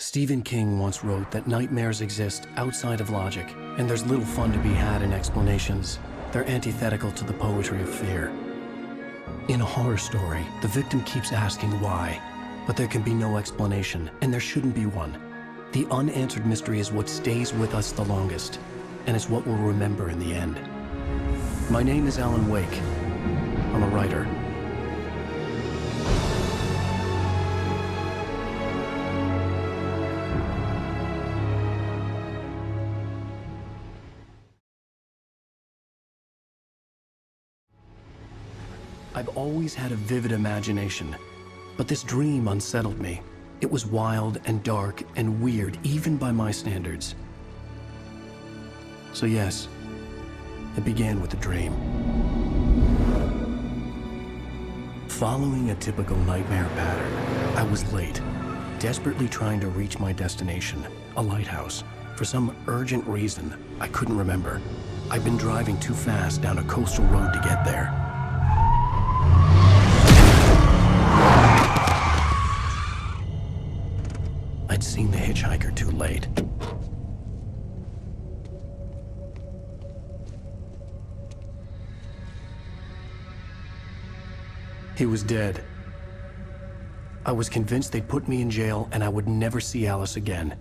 Stephen King once wrote that nightmares exist outside of logic, and there's little fun to be had in explanations. They're antithetical to the poetry of fear. In a horror story, the victim keeps asking why, but there can be no explanation, and there shouldn't be one. The unanswered mystery is what stays with us the longest, and it's what we'll remember in the end. My name is Alan Wake. I'm a writer. I've always had a vivid imagination, but this dream unsettled me. It was wild and dark and weird, even by my standards. So yes, it began with a dream. Following a typical nightmare pattern, I was late, desperately trying to reach my destination, a lighthouse. For some urgent reason, I couldn't remember. I'd been driving too fast down a coastal road to get there. I'd seen the hitchhiker too late. He was dead. I was convinced they'd put me in jail and I would never see Alice again.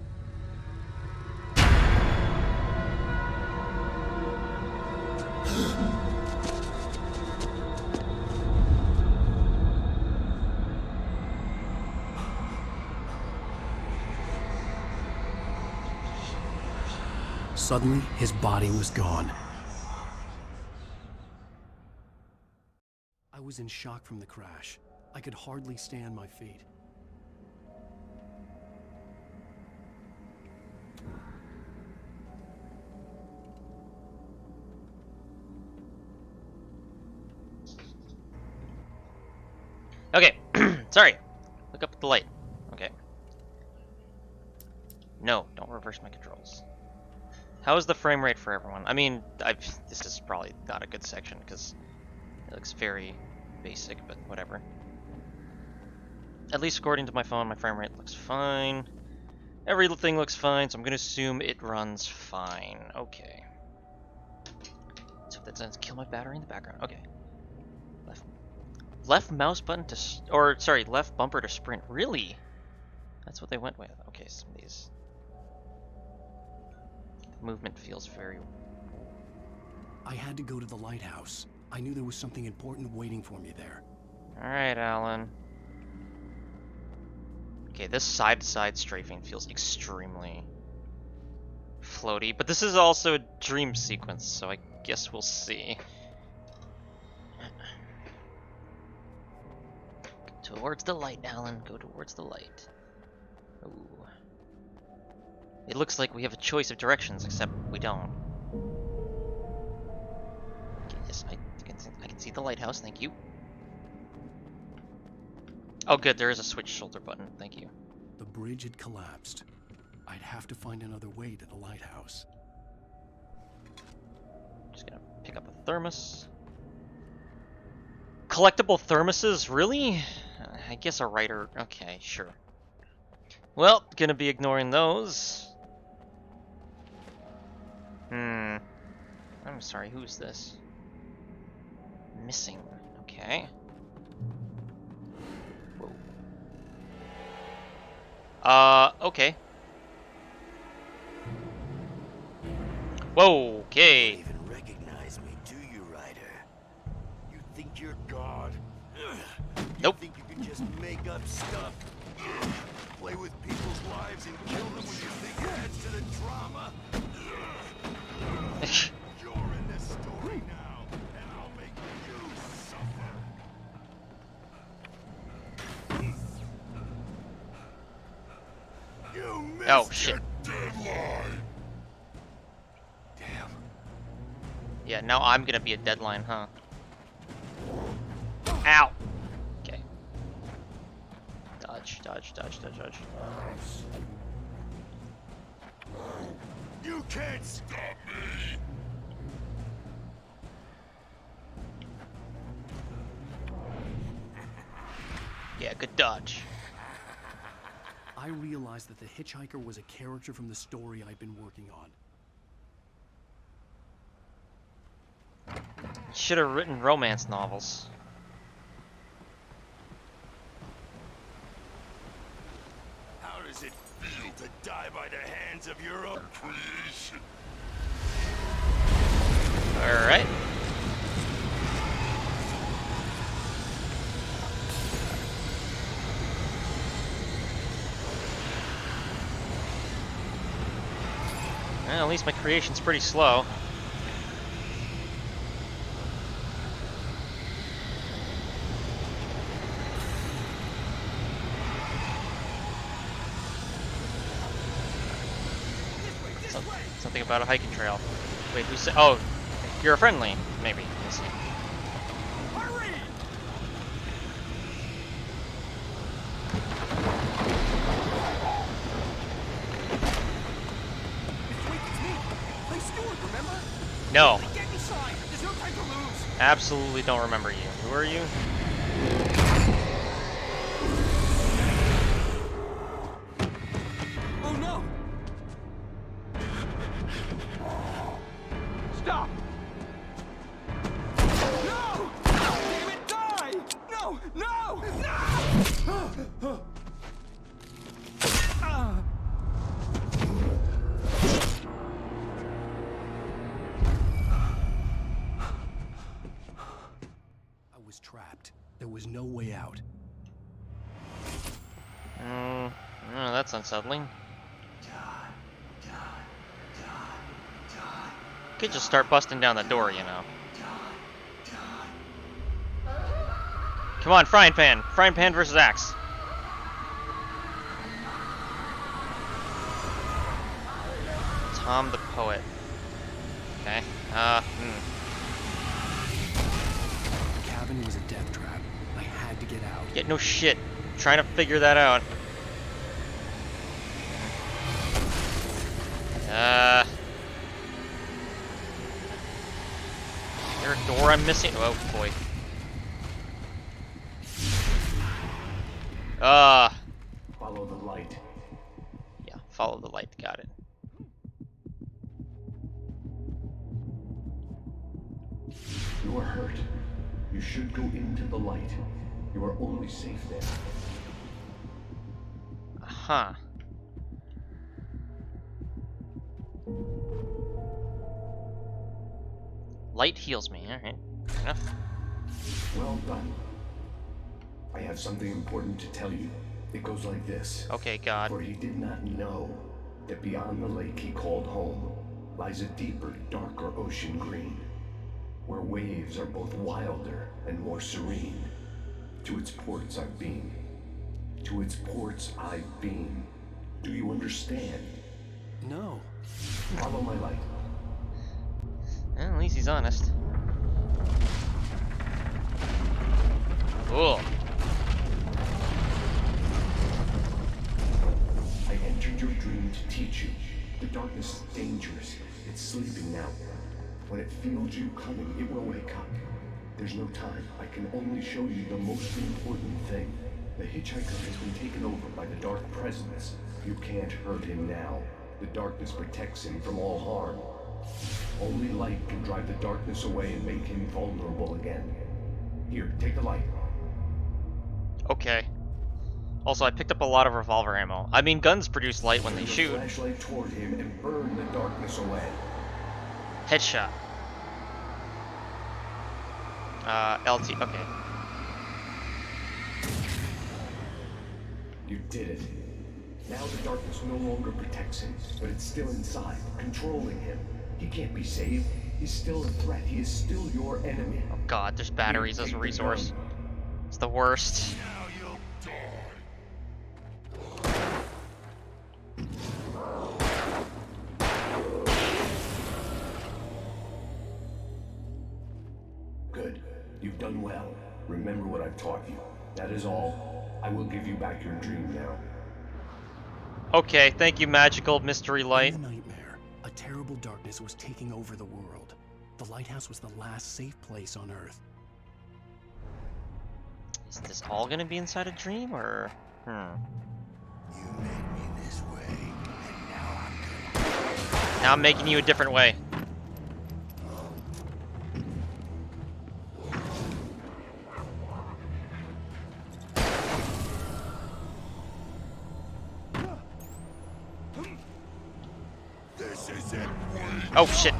Suddenly, his body was gone. I was in shock from the crash. I could hardly stay on my feet. Okay, sorry. Look up at the light. Okay. No, don't reverse my controls. How is the frame rate for everyone? I mean, this is probably not a good section because it looks very basic, but whatever. At least according to my phone, my frame rate looks fine. Everything looks fine, so I'm gonna assume it runs fine. Okay. So that doesn't kill my battery in the background. Okay. Left mouse button to, left bumper to sprint. Really? That's what they went with. Okay, some of these. Movement feels very... I had to go to the lighthouse. I knew there was something important waiting for me there. Alright, Alan. Okay, this side-to-side strafing feels extremely floaty, but this is also a dream sequence, so I guess we'll see. Go towards the light, Alan. Go towards the light. Ooh. It looks like we have a choice of directions, except we don't. Okay, yes, I can see the lighthouse, thank you. Oh good, there is a switch shoulder button, thank you. The bridge had collapsed. I'd have to find another way to the lighthouse. Just gonna pick up a thermos. Collectible thermoses, really? I guess a writer, okay, sure. Well, gonna be ignoring those. I'm sorry, who's this? Missing. Okay. Whoa. Okay. Whoa, okay. You even recognize me, do you, Ryder? You think you're God? Nope. You think you can just make up stuff? Play with people's lives and kill them when you think it adds to the drama? You're in this story now, and I'll make you suffer. You missed Oh, shit. your deadline. Damn. Yeah, now I'm gonna be a deadline, huh? Ow! Okay. Dodge, dodge, dodge, dodge, dodge. You can't stop me! Yeah, good dodge. I realized that the hitchhiker was a character from the story I'd been working on. Should have written romance novels. How does it feel to die by the hands of your own creation? Alright. Well, at least my creation's pretty slow. Something about a hiking trail. Wait, who said? Oh, you're a friendly, maybe. Let's see. Hurry! No. Get inside! There's no time to lose! Absolutely don't remember you. Who are you? Oh no! Stop! No! Damn it, die! No! No! No! I was trapped. There was no way out. Oh, that's unsettling. Could just start busting down the door, you know. Come on, frying pan! Frying pan versus axe. Tom the poet. Okay. The cabin was a death trap. I had to get out. Yeah, no shit. Trying to figure that out. Is there a door I'm missing? Oh boy. Follow the light. Yeah, follow the light. Got it. You are hurt. You should go into the light. You are only safe there. Huh. Light heals me. Alright. Fair enough. Well done. I have something important to tell you. It goes like this. Okay, God. For he did not know that beyond the lake he called home lies a deeper, darker ocean green, where waves are both wilder and more serene. To its ports I've been. To its ports I've been. Do you understand? No. Follow my light. Well, at least he's honest. Cool. I entered your dream to teach you. The darkness is dangerous. It's sleeping now. When it feels you coming, it will wake up. There's no time. I can only show you the most important thing. The hitchhiker has been taken over by the dark presence. You can't hurt him now. The darkness protects him from all harm. Only light can drive the darkness away and make him vulnerable again. Here, take the light. Okay. Also, I picked up a lot of revolver ammo. I mean, guns produce light when they Turn the shoot. flashlight toward him and burn the darkness away. Headshot. LT. Okay. You did it. Now the darkness no longer protects him, but it's still inside, controlling him. He can't be saved. He's still a threat. He is still your enemy. Oh God, there's batteries as a resource. It's the worst. Now you'll die. Good. You've done well. Remember what I've taught you. That is all. I will give you back your dream now. Okay, thank you, magical mystery light. In the nightmare, a terrible darkness was taking over the world. The lighthouse was the last safe place on Earth. Is this all gonna be inside a dream, or? You made Now I'm making you a different way. This is it. Oh shit.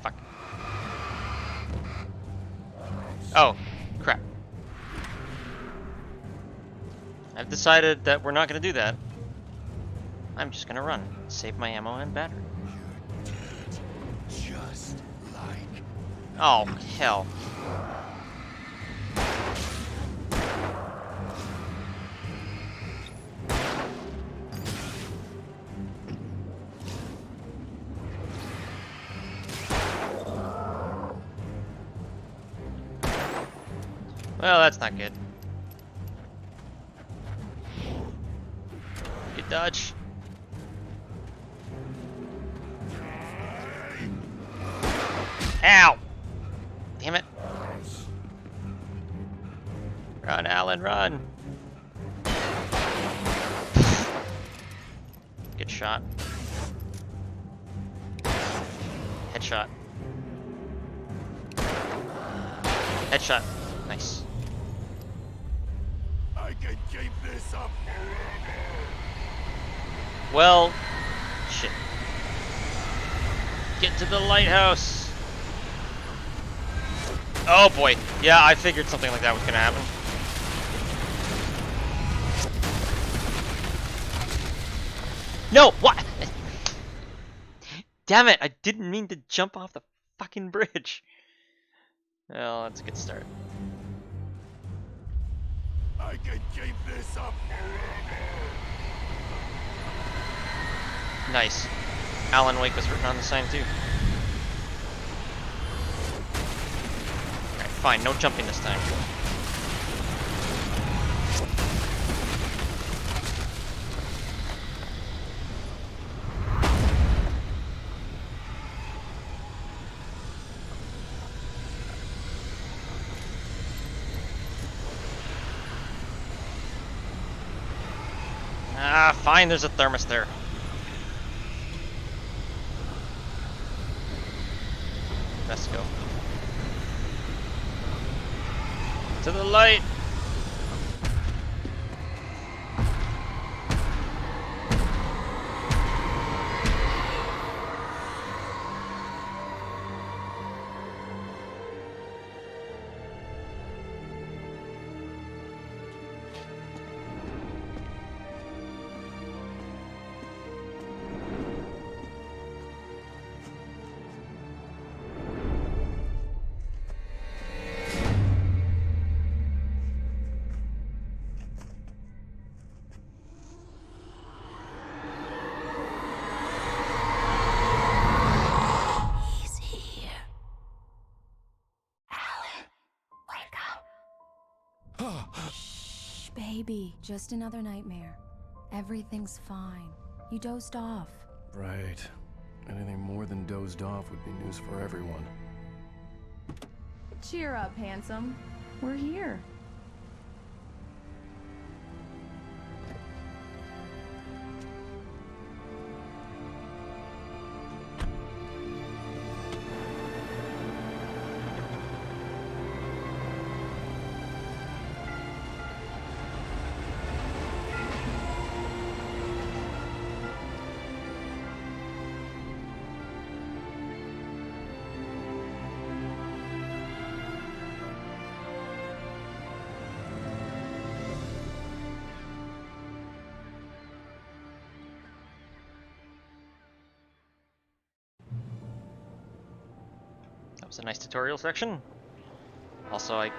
Fuck. Oh, crap. I've decided that we're not gonna do that. I'm just gonna run. Save my ammo and battery. Just like Oh, hell. Well, that's not good. Good dodge. Ow! Damn it. Run, Alan, run! Good shot. Headshot. Headshot. Nice. I can keep this up forever. Well, shit. Get to the lighthouse. Oh boy. Yeah, I figured something like that was gonna happen. No, what? Damn it, I didn't mean to jump off the fucking bridge. Well, that's a good start. I can keep this up forever. Nice. Alan Wake was written on the sign too. Alright, fine, no jumping this time. Ah, fine, there's a thermos there. Let's go. To the light! Shh, baby, just another nightmare. Everything's fine. You dozed off. Right. Anything more than dozed off would be news for everyone. Cheer up, handsome. We're here. That was a nice tutorial section. Also, I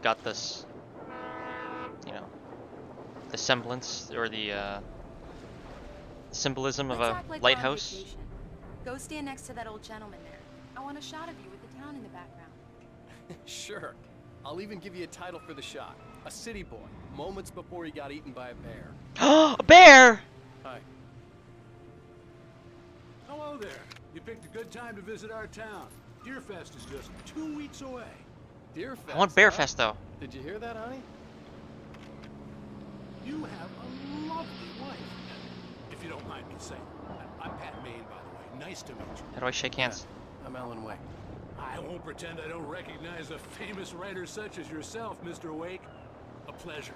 got this, you know, the semblance or the symbolism of Let's a act like we're on lighthouse. vacation. Go stand next to that old gentleman there. I want a shot of you with the town in the background. Sure. I'll even give you a title for the shot. A city boy, moments before he got eaten by a bear. A bear! Hi. Hello there. You picked a good time to visit our town. Deerfest is just 2 weeks away. Deerfest. I want Bearfest though. Did you hear that, honey? You have a lovely wife. If you don't mind me saying. I'm Pat Maine, by the way. Nice to meet you. How do I shake hands? I'm Alan Wake. I won't pretend I don't recognize a famous writer such as yourself, Mr. Wake. A pleasure.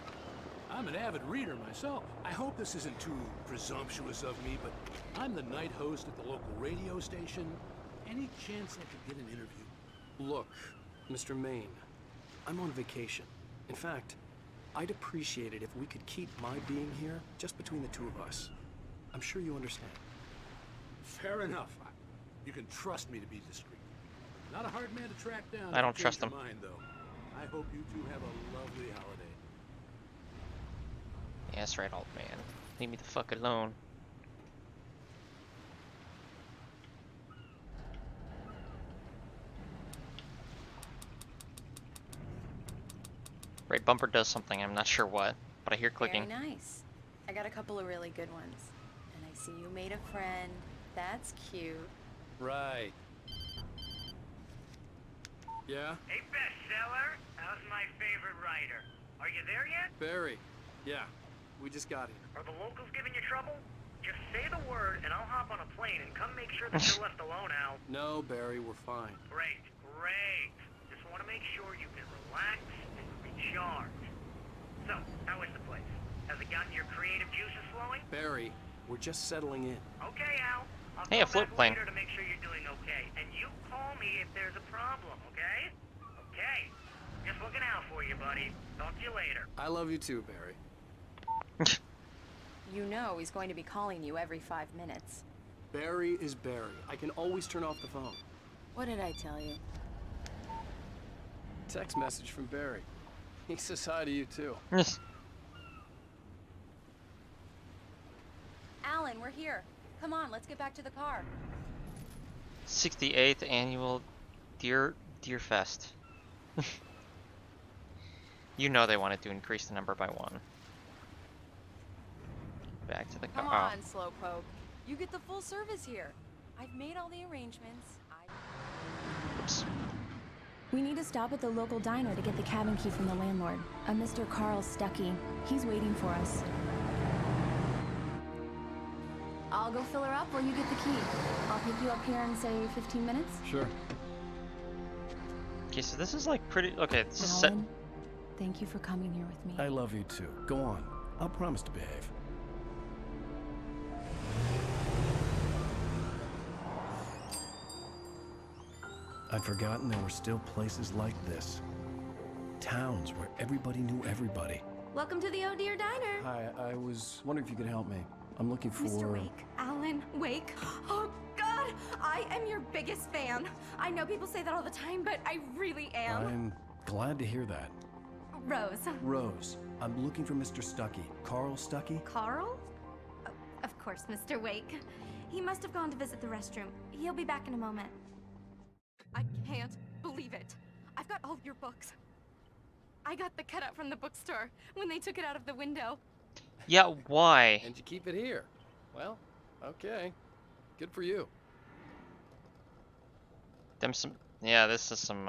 I'm an avid reader myself. I hope this isn't too presumptuous of me, but I'm the night host at the local radio station. Any chance I could get an interview? Look, Mr. Maine, I'm on vacation. In fact, I'd appreciate it if we could keep my being here just between the two of us. I'm sure you understand. Fair enough. You can trust me to be discreet. Not a hard man to track down. I don't if you trust change him. your mind, though. I hope you two have a lovely holiday. Yeah, that's right, old man. Leave me the fuck alone. Right bumper does something, I'm not sure what, but I hear clicking. Very nice. I got a couple of really good ones. And I see you made a friend. That's cute. Right. Yeah? Hey, bestseller, how's my favorite writer? Are you there yet? Barry. Yeah. We just got here. Are the locals giving you trouble? Just say the word and I'll hop on a plane and come make sure that you're left alone, Al. No, Barry, we're fine. Great, great. Just want to make sure you can relax and recharge. So, how is the place? Has it gotten your creative juices flowing? Barry, we're just settling in. Okay, Al. I'll Hey, a call float back plane. later to make sure you're doing okay. And you call me if there's a problem, okay? Okay. Just looking out for you, buddy. Talk to you later. I love you too, Barry. You know he's going to be calling you every 5 minutes. Barry is Barry. I can always turn off the phone. What did I tell you? Text message from Barry. He says hi to you too. Alan, we're here. Come on, let's get back to the car. 68th annual Deer Fest. You know they wanted to increase the number by 1. Back to the car. Come on, Slowpoke. You get the full service here. I've made all the arrangements. Oops. We need to stop at the local diner to get the cabin key from the landlord, a Mr. Carl Stuckey. He's waiting for us. I'll go fill her up while you get the key. I'll pick you up here in, say, 15 minutes? Sure. Okay, so this is like pretty. Okay, this is set. Alan, thank you for coming here with me. I love you too. Go on. I'll promise to behave. I'd forgotten there were still places like this. Towns where everybody knew everybody. Welcome to the Oh Dear Diner. Hi, I was wondering if you could help me. I'm looking for... Mr. Wake. Alan Wake. Oh, God! I am your biggest fan. I know people say that all the time, but I really am. I'm glad to hear that. Rose. Rose, I'm looking for Mr. Stuckey. Carl Stuckey? Carl? Oh, of course, Mr. Wake. He must have gone to visit the restroom. He'll be back in a moment. I can't believe it. I've got all your books. I got the cutout from the bookstore when they took it out of the window. Yeah, why? And you keep it here. Well, okay. Good for you. Yeah, this is some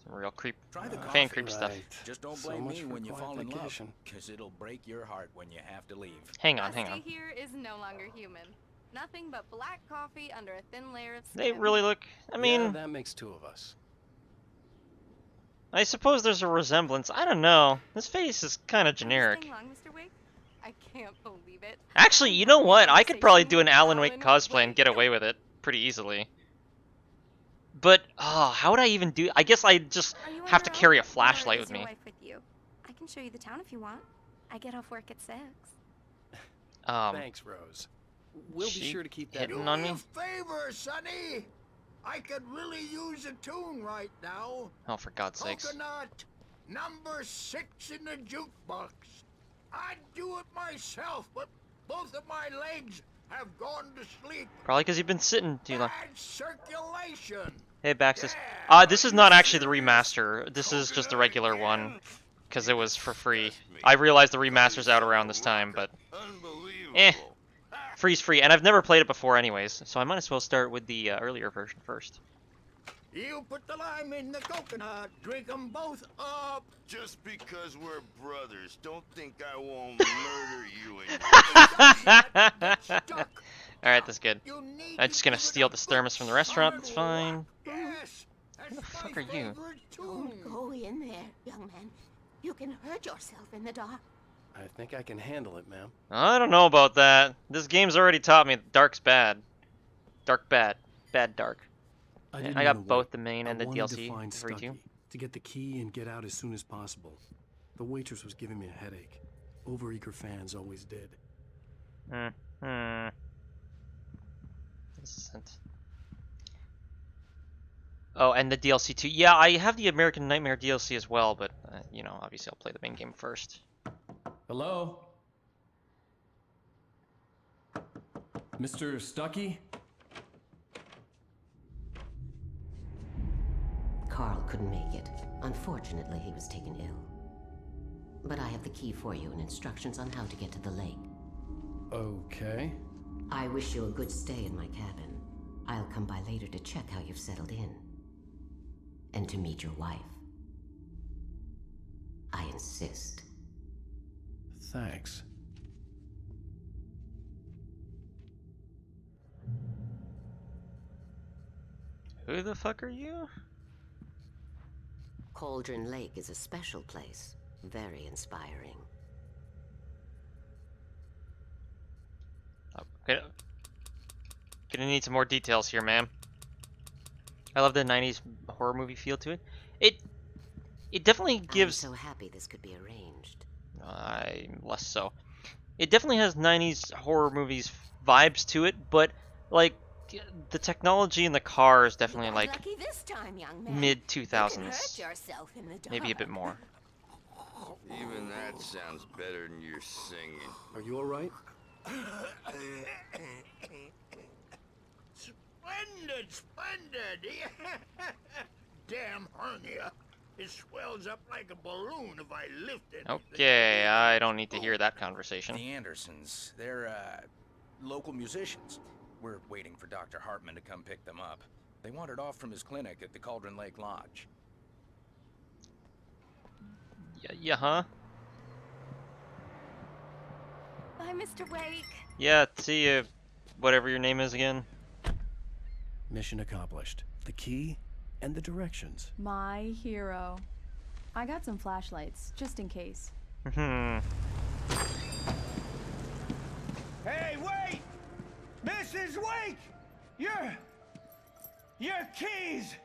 real creep, Try the fan coffee. creep stuff. Just don't So blame much me for when you quiet fall in love, vacation. because it'll break your heart when you have to leave. Hang on. Rusty here is no longer human. Nothing but black coffee under a thin layer of skin. They really look. I mean, Yeah, that makes two of us. I suppose there's a resemblance. I don't know. This face is kind of generic. Staying long, Mr. Wake? I can't believe it. Actually, you know what? I could probably do an Alan Wake cosplay and get away with it pretty easily. But, how would I even do... I guess I just Are you on have to your carry a own, or flashlight is with your me. wife with you? I can show you the town if you want. I get off work at 6. Thanks, Rose. We'll be she sure to keep that. hitting on me? Favor, Sonny. I could really use a tune right now. Oh, for God's sakes. Coconut, number 6 in the jukebox. I'd do it myself, but both of my legs have gone to sleep. Probably because you've been sitting too long. Bad circulation. Hey, Baxis. Yeah, This is not actually the remaster. This is just the regular one. Because it was for free. I realized the remaster's out around this time, but... Free's free, and I've never played it before anyways, so I might as well start with the earlier version first. You put the lime in the coconut, drink them both up. Just because we're brothers, don't think I won't murder you and Get stuck. Alright, that's good. You need I'm to just gonna give it steal a this good thermos from the restaurant, that's solid fine. whack. Yes, Who the that's fuck my are you? favorite Don't tune. go in there, young man. You can hurt yourself in the dark. I think I can handle it, ma'am. I don't know about that. This game's already taught me that dark's bad. Dark bad. Bad dark. didn't I want to got both wait. the main I and the wanted to DLC find for you. Stucky, to get the key and get out as soon as possible. The waitress was giving me a headache. Overeager fans always did. Oh, and the DLC too. Yeah, I have the American Nightmare DLC as well, but you know, obviously I'll play the main game first. Hello? Mr. Stucky? Carl couldn't make it. Unfortunately, he was taken ill. But I have the key for you and instructions on how to get to the lake. Okay. I wish you a good stay in my cabin. I'll come by later to check how you've settled in. And to meet your wife. I insist. Thanks. Who the fuck are you? Cauldron Lake is a special place. Very inspiring. Gonna need some more details here, ma'am. I love the 90s horror movie feel to it. It definitely gives... I'm so happy this could be arranged. I'm less so. It definitely has 90s horror movies vibes to it, but like the technology in the car is definitely like Lucky this time, young man. mid You can 2000s, hurt yourself in the dark. maybe a bit more. Even that sounds better than your singing. Are you all right? Splendid, splendid. Damn hernia. It swells up like a balloon if I lift it. Okay, I don't need to hear that conversation. The Andersons, they're, local musicians. We're waiting for Dr. Hartman to come pick them up. They wandered off from his clinic at the Cauldron Lake Lodge. Yeah, huh? Bye, Mr. Wake. Yeah, see you, whatever your name is again. Mission accomplished. The key and the directions. My hero. I got some flashlights, just in case. Hmm. Hey, wait! Mrs. Wake! Your keys!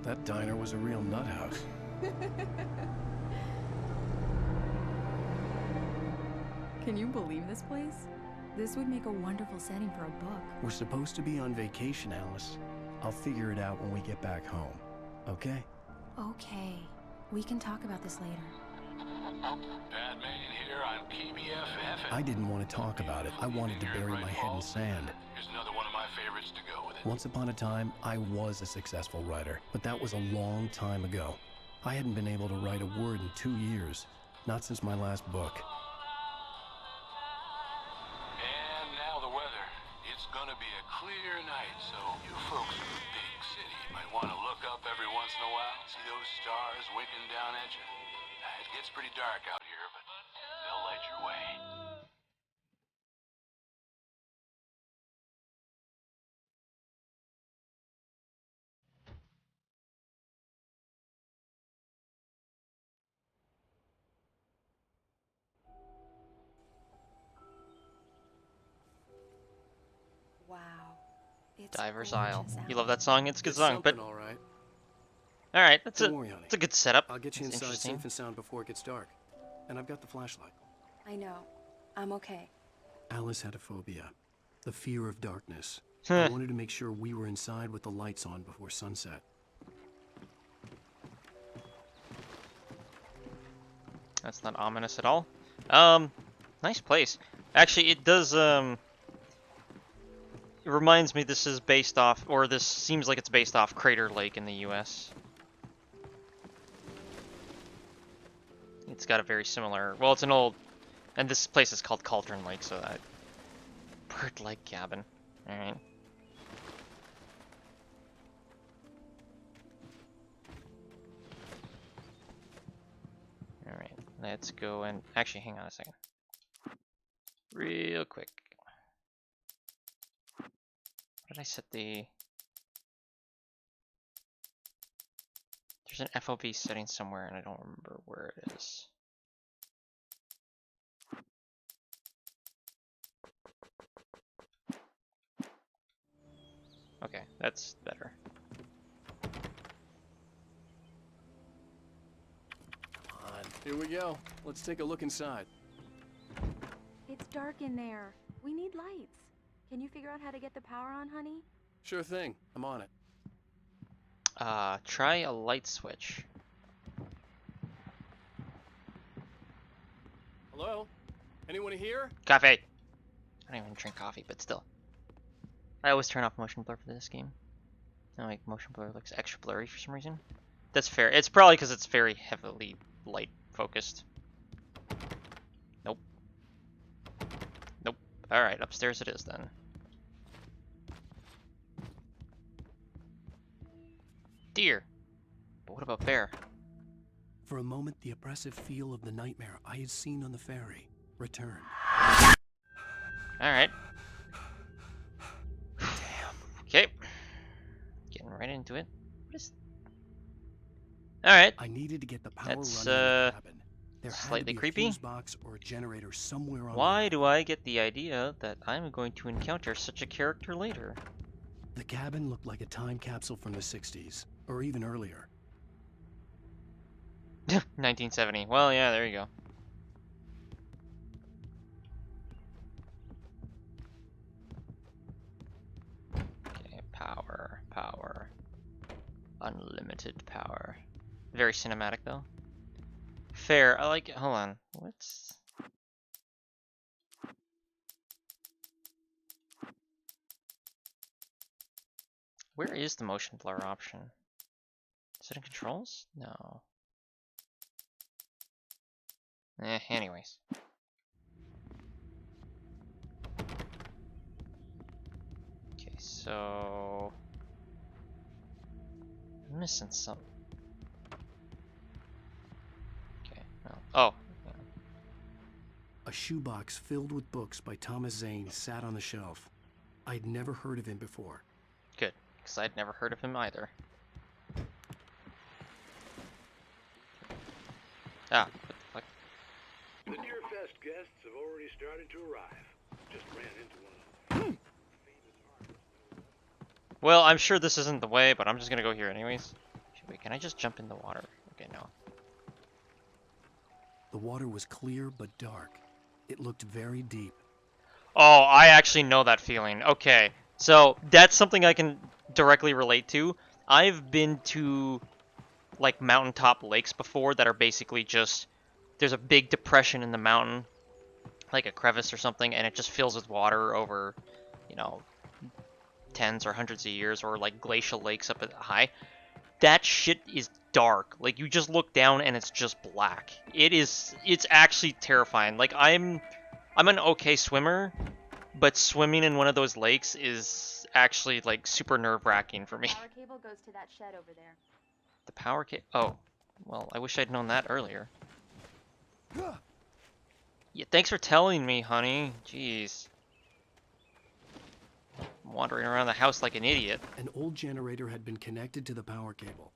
That diner was a real nut house. Can you believe this place? This would make a wonderful setting for a book. We're supposed to be on vacation, Alice. I'll figure it out when we get back home. Okay? Okay. We can talk about this later. Batman here on PBFF. I didn't want to talk about it. I wanted to bury my head in sand. Here's another one of my favorites to go with it. Once upon a time, I was a successful writer, but that was a long time ago. I hadn't been able to write a word in 2 years. Not since my last book. And now the weather. It's gonna be a clear night, so you folks in the big city might want to look up every once in a while, see those stars winking down at you. It gets pretty dark out here, but they'll light your way. Wow. It's Diver's Isle. gorgeous You out love that song? It's a good It's song, but something, all right. all right, that's Don't worry, honey. it's a good setup. I'll get you It's inside interesting. safe and sound before it gets dark. And I've got the flashlight. I know. I'm okay. Alice had a phobia. The fear of darkness. I wanted to make sure we were inside with the lights on before sunset. That's not ominous at all. Nice place. Actually, it does, it reminds me this is based off, or this seems like it's based off Crater Lake in the US. It's got a very similar, well, it's an old, and this place is called Cauldron Lake, so that, bird-like cabin. Alright. Alright. Let's go and actually hang on a second. Real quick. Where did I set the... There's an FOV setting somewhere and I don't remember where it is. Okay, that's better. Come on, here we go. Let's take a look inside. It's dark in there. We need lights. Can you figure out how to get the power on, honey? Sure thing. I'm on it. Try a light switch. Hello? Anyone here? Coffee! I don't even drink coffee, but still. I always turn off motion blur for this game. I like motion blur looks extra blurry for some reason. That's fair. It's probably because it's very heavily light focused. Nope. Nope. Alright, upstairs it is then. Deer. But what about bear? For a moment, the oppressive feel of the nightmare I had seen on the ferry returned. Alright. Okay. Getting right into it. What is... Alright. I needed to get the power That's, running in the cabin. There slightly had to be creepy. a fuse box or a generator somewhere on Why do I get the idea that I'm going to encounter such a character later? the cabin looked like a time capsule from the 60s, or even earlier. 1970. Well, yeah, there you go. Okay, power, power. Unlimited power. Very cinematic, though. Fair. I like it. Hold on. What's... Where is the motion blur option? Is it in controls? No. Anyways. Okay, so... I'm missing something. Okay, well, oh. Yeah. A shoebox filled with books by Thomas Zane sat on the shelf. I'd never heard of him before. Good, because I'd never heard of him either. Ah, what the fuck? The Deerfest guests have already started to arrive. Just ran into one of them. Well, I'm sure this isn't the way, but I'm just gonna go here anyways. Wait, can I just jump in the water? Okay, no. The water was clear but dark. It looked very deep. Oh, I actually know that feeling. Okay, so that's something I can directly relate to. I've been to like mountaintop lakes before that are basically just, there's a big depression in the mountain, like a crevice or something, and it just fills with water over, you know, tens or hundreds of years, or like glacial lakes up at high. That shit is dark. Like, you just look down and it's just black. It's actually terrifying. Like, I'm an okay swimmer, but swimming in one of those lakes is actually like super nerve-wracking for me. The power cable goes to that shed over there. The power cable? Oh, well, I wish I'd known that earlier. Yeah, thanks for telling me, honey. Jeez. I'm wandering around the house like an idiot. An old generator had been connected to the power cable.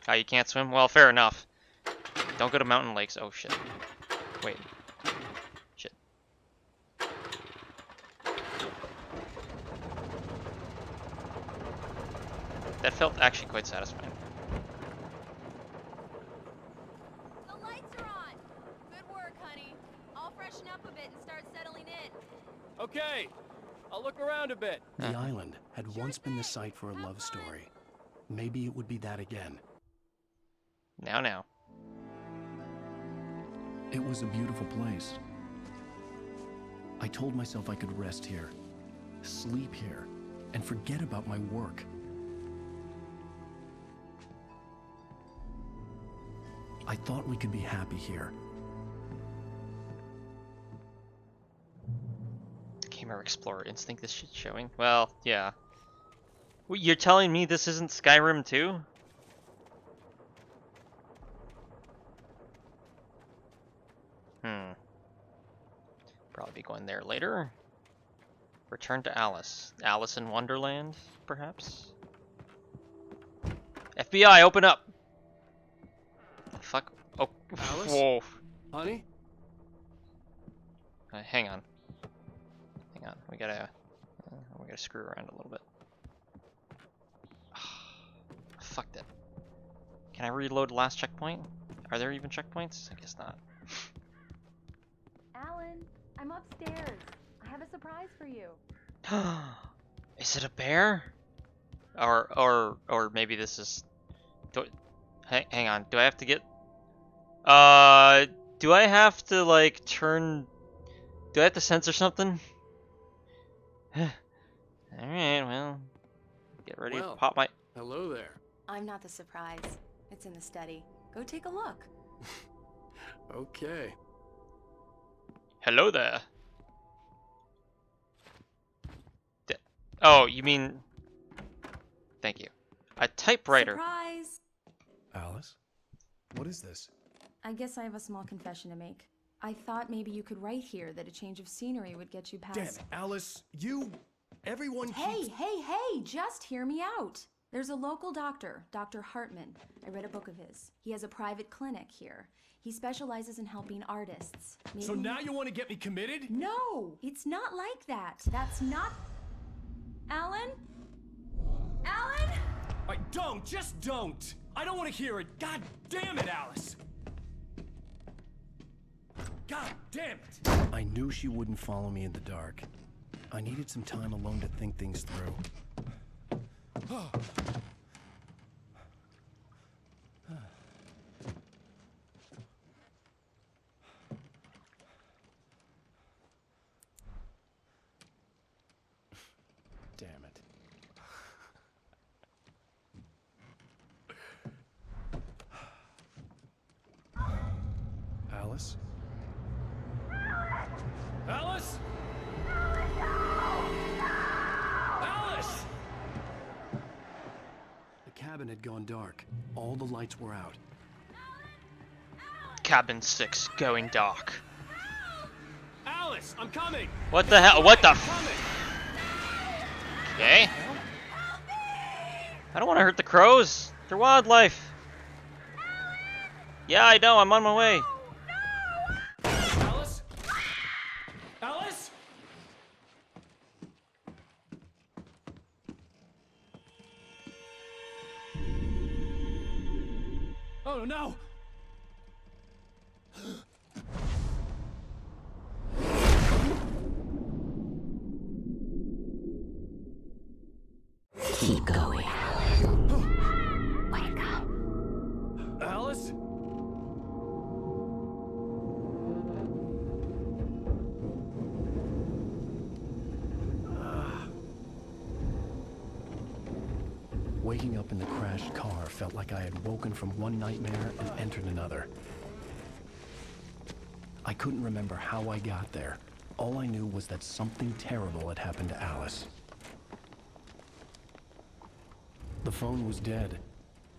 Oh, you can't swim? Well, fair enough. Don't go to mountain lakes. Oh, shit. Wait. Shit. That felt actually quite satisfying. The lights are on. Good work, honey. I'll freshen up a bit and start settling in. Okay, I'll look around a bit. The island had once been the site for a love story. Maybe it would be that again. Now. It was a beautiful place. I told myself I could rest here, sleep here, and forget about my work. I thought we could be happy here. Gamer Explorer Instinct, this shit's showing. Well, yeah. Well, you're telling me this isn't Skyrim 2? probably be going there later. Return to Alice. Alice in Wonderland, perhaps? FBI, open up! The fuck? Oh, Alice? whoa. Honey? Hang on. Hang on. We gotta screw around a little bit. Fuck that. Can I reload the last checkpoint? Are there even checkpoints? I guess not. Alan, I'm upstairs. I have a surprise for you. Is it a bear? Or maybe this is... Hang on. Do I have to get... do I have to, like, turn... Do I have to censor something? Alright, well... Get ready to pop my... Hello there. I'm not the surprise. It's in the study. Go take a look. Okay. Hello there. Oh, you mean... Thank you. A typewriter. Surprise! Alice? What is this? I guess I have a small confession to make. I thought maybe you could write here that a change of scenery would get you past... Damn it, Alice, everyone Hey, just hear me out. There's a local doctor, Dr. Hartman. I read a book of his. He has a private clinic here. He specializes in helping artists. Maybe... So now you want to get me committed? No, it's not like that. That's not... Alan? Alan? Just don't! I don't want to hear it. God damn it, Alice! God damn it! I knew she wouldn't follow me in the dark. I needed some time alone to think things through. Damn it. Alice? Alice? Alice! The cabin had gone dark. All the lights were out. Cabin 6 going dark. Alice, I'm coming! What the hell? What the Okay. I don't want to hurt the crows. They're wildlife. Yeah, I know. I'm on my way. Alice? Alice? Oh no! Keep going. Wake up. Alice? Waking up in the crashed car felt like I had woken from one nightmare and entered another. I couldn't remember how I got there. All I knew was that something terrible had happened to Alice. The phone was dead.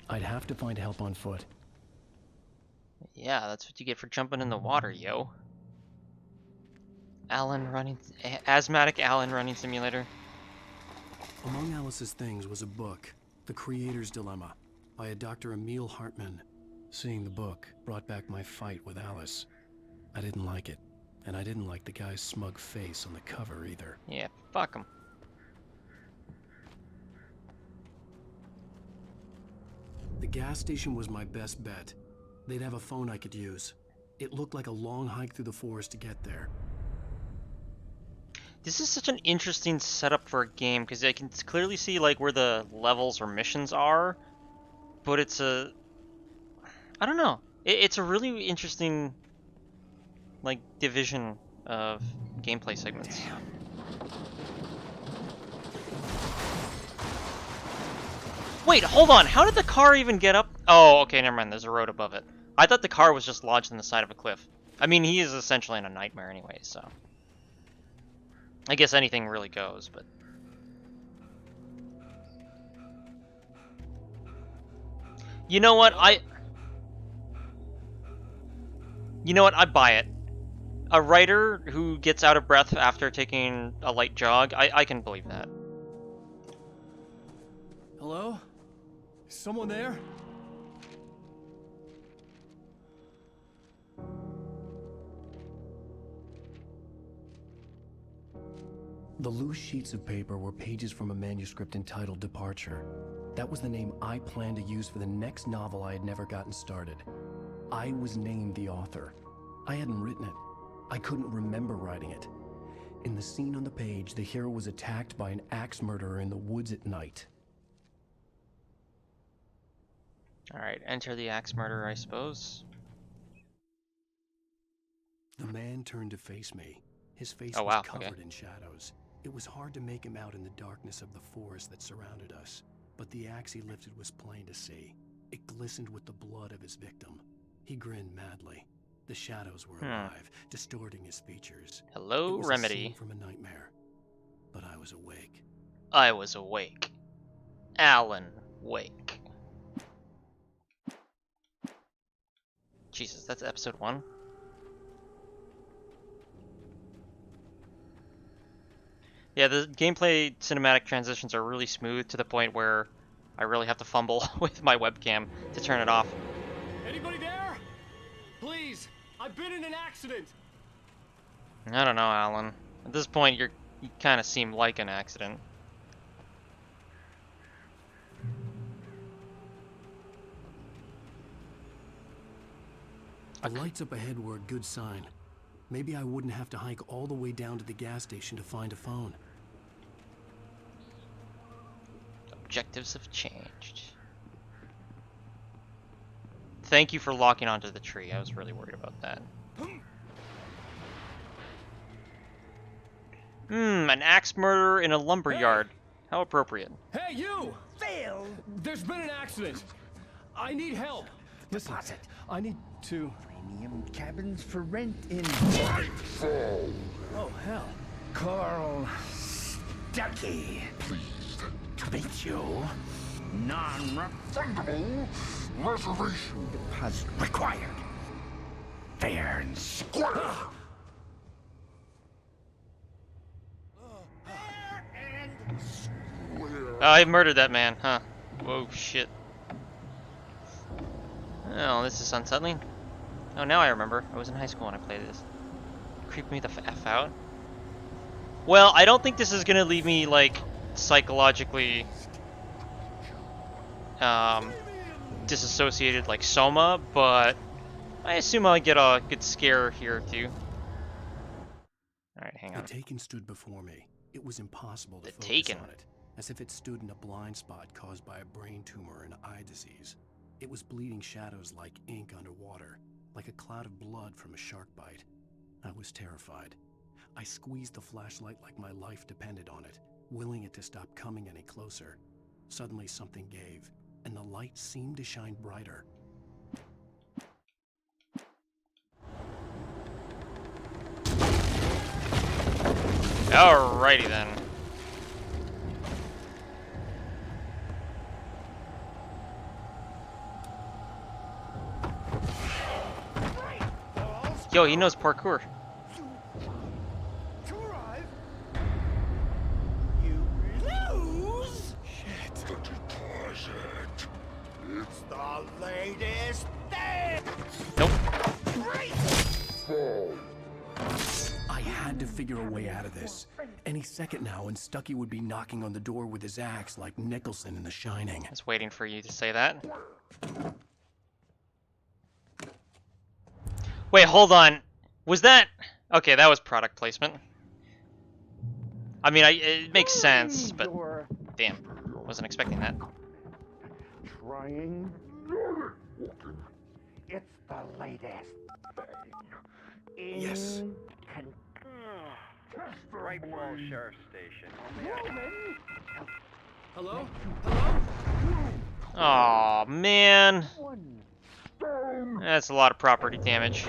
I'd have to find help on foot. Yeah, that's what you get for jumping in the water, yo. Asthmatic Alan running simulator. Among Alice's things was a book, The Creator's Dilemma, by a Dr. Emil Hartman. Seeing the book brought back my fight with Alice. I didn't like it, and I didn't like the guy's smug face on the cover either. Yeah, fuck him. The gas station was my best bet. They'd have a phone I could use. It looked like a long hike through the forest to get there. This is such an interesting setup for a game, because I can clearly see like where the levels or missions are, but it's a... I don't know. It's a really interesting like division of gameplay segments. Damn. Wait, hold on. How did the car even get up? Oh, okay, never mind. There's a road above it. I thought the car was just lodged in the side of a cliff. I mean, he is essentially in a nightmare anyway, so... I guess anything really goes, but... You know what? I buy it. a writer who gets out of breath after taking a light jog, I can believe that. Hello? Is someone there? The loose sheets of paper were pages from a manuscript entitled Departure. That was the name I planned to use for the next novel I had never gotten started. I was named the author. I hadn't written it. I couldn't remember writing it. In the scene on the page, the hero was attacked by an axe murderer in the woods at night. Alright, enter the axe murderer, I suppose. The man turned to face me. His face Oh, was wow, covered okay. in shadows. It was hard to make him out in the darkness of the forest that surrounded us, but the axe he lifted was plain to see. It glistened with the blood of his victim. He grinned madly. The shadows were alive, distorting his features. Hello, It was Remedy. A scene from a nightmare, but I was awake. I was awake. Alan Wake. Jesus, that's episode 1? Yeah, the gameplay cinematic transitions are really smooth to the point where I really have to fumble with my webcam to turn it off. Anybody there? Please, I've been in an accident. I don't know, Alan. At this point, you kind of seem like an accident. The lights up ahead were a good sign. Maybe I wouldn't have to hike all the way down to the gas station to find a phone. Objectives have changed. Thank you for locking onto the tree. I was really worried about that. An axe murderer in a lumber yard. How appropriate. Hey, you! Phil! There's been an accident. I need help. Listen, I need to... Premium cabins for rent in... Oh, hell. Carl Stucky. Pleased to meet you. Non-refundable reservation deposit required. Fair and square. I murdered that man, huh? Whoa, shit. Oh, this is unsettling. Oh, now I remember. I was in high school when I played this. Creep me the F out. Well, I don't think this is gonna leave me, like, psychologically disassociated like Soma, but I assume I'll get a good scare here too. Alright, hang on. The Taken stood before me. It was impossible to focus Taken? on it, as if it stood in a blind spot caused by a brain tumor and eye disease. It was bleeding shadows like ink underwater, like a cloud of blood from a shark bite. I was terrified. I squeezed the flashlight like my life depended on it, willing it to stop coming any closer. Suddenly something gave, and the light seemed to shine brighter. Alrighty then. Yo, he knows parkour. It's the latest thing! Nope. I had to figure a way out of this. Any second now, and Stucky would be knocking on the door with his axe like Nicholson in The Shining. I was waiting for you to say that. Wait, hold on. Was that... Okay, that was product placement. I mean, it makes sense, but... Damn, wasn't expecting that. Trying. It's the latest thing. Yes. Wall Sheriff Station. Hello? Hello? Aw, man. That's a lot of property damage.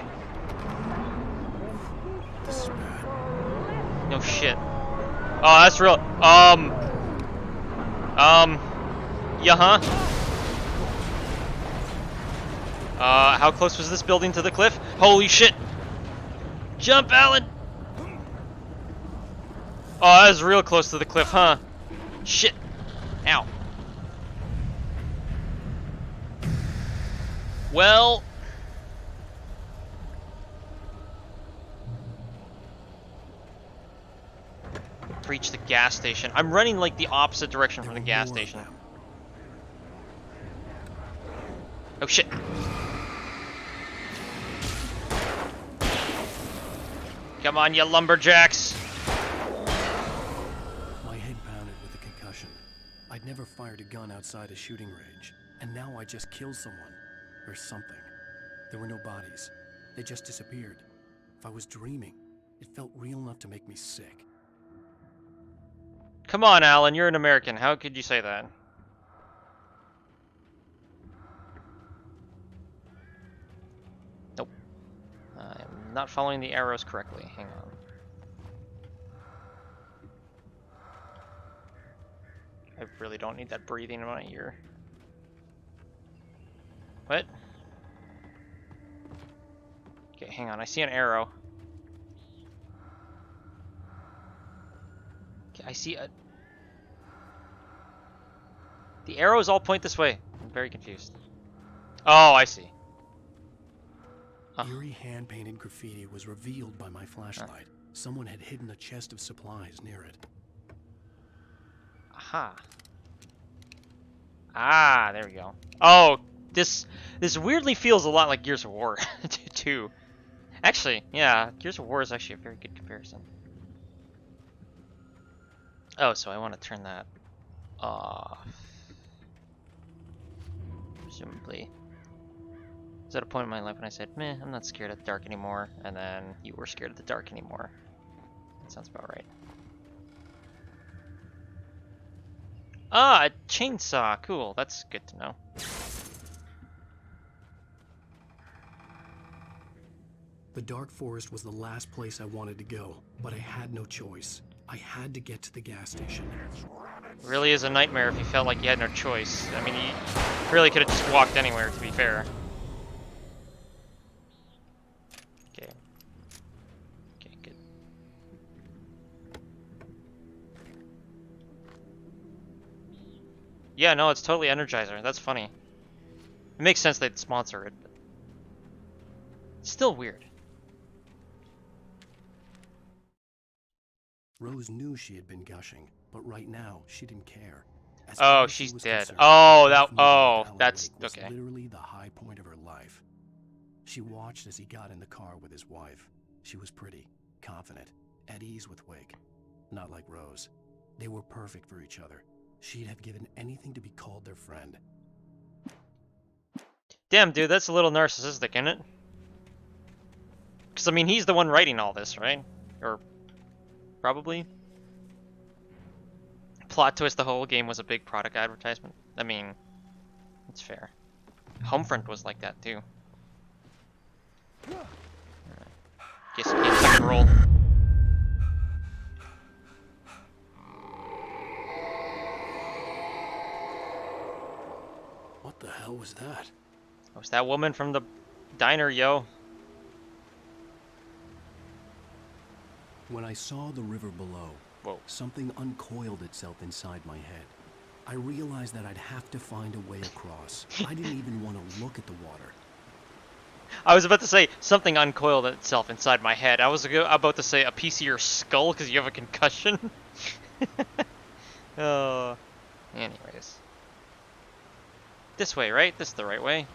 No shit. Oh, that's real. Yeah, huh? How close was this building to the cliff? Holy shit! Jump, Alan! Oh, that was real close to the cliff, huh? Shit. Ow. Well... Reach the gas station. I'm running like the opposite direction from the gas station. Oh shit. Come on, you lumberjacks. My head pounded with a concussion. I'd never fired a gun outside a shooting range, and now I just killed someone. Or something. There were no bodies. They just disappeared. If I was dreaming, it felt real enough to make me sick. Come on, Alan, you're an American. How could you say that? Nope. I'm not following the arrows correctly. Hang on. I really don't need that breathing in my ear. What? Okay, hang on. I see an arrow. Okay, I see a... The arrows all point this way. I'm very confused. Oh, I see. Eerie hand-painted graffiti was revealed by my flashlight. Someone had hidden a chest of supplies near it. Aha. Ah, there we go. Oh, this weirdly feels a lot like Gears of War, too. Actually, yeah, Gears of War is actually a very good comparison. Oh, so I want to turn that off. Presumably. Was at a point in my life when I said, meh, I'm not scared of the dark anymore, and then you were scared of the dark anymore. That sounds about right. Ah, a chainsaw. Cool, that's good to know. The dark forest was the last place I wanted to go, but I had no choice. I had to get to the gas station. It really is a nightmare if you felt like you had no choice. I mean, you really could have just walked anywhere, to be fair. Okay. Okay, good. Yeah, no, it's totally Energizer. That's funny. It makes sense they'd sponsor it, but it's still weird. Rose knew she had been gushing, but right now she didn't care. As Oh, far as she she's was dead. concerned, Oh, life that. meeting with Oh, Alan that's Wake was okay. literally the high point of her life. She watched as he got in the car with his wife. She was pretty, confident, at ease with Wake. Not like Rose. They were perfect for each other. She'd have given anything to be called their friend. Damn, dude, that's a little narcissistic, isn't it? Because, I mean, he's the one writing all this, right? Or probably. Plot twist, the whole game was a big product advertisement. I mean, it's fair. Homefront was like that, too. Guess you can't second roll. What the hell was that? It was that woman from the diner, yo. When I saw the river below, something uncoiled itself inside my head. I realized that I'd have to find a way across. I didn't even want to look at the water. I was about to say, something uncoiled itself inside my head. I was about to say a piece of your skull because you have a concussion. Anyways. This way, right? This is the right way.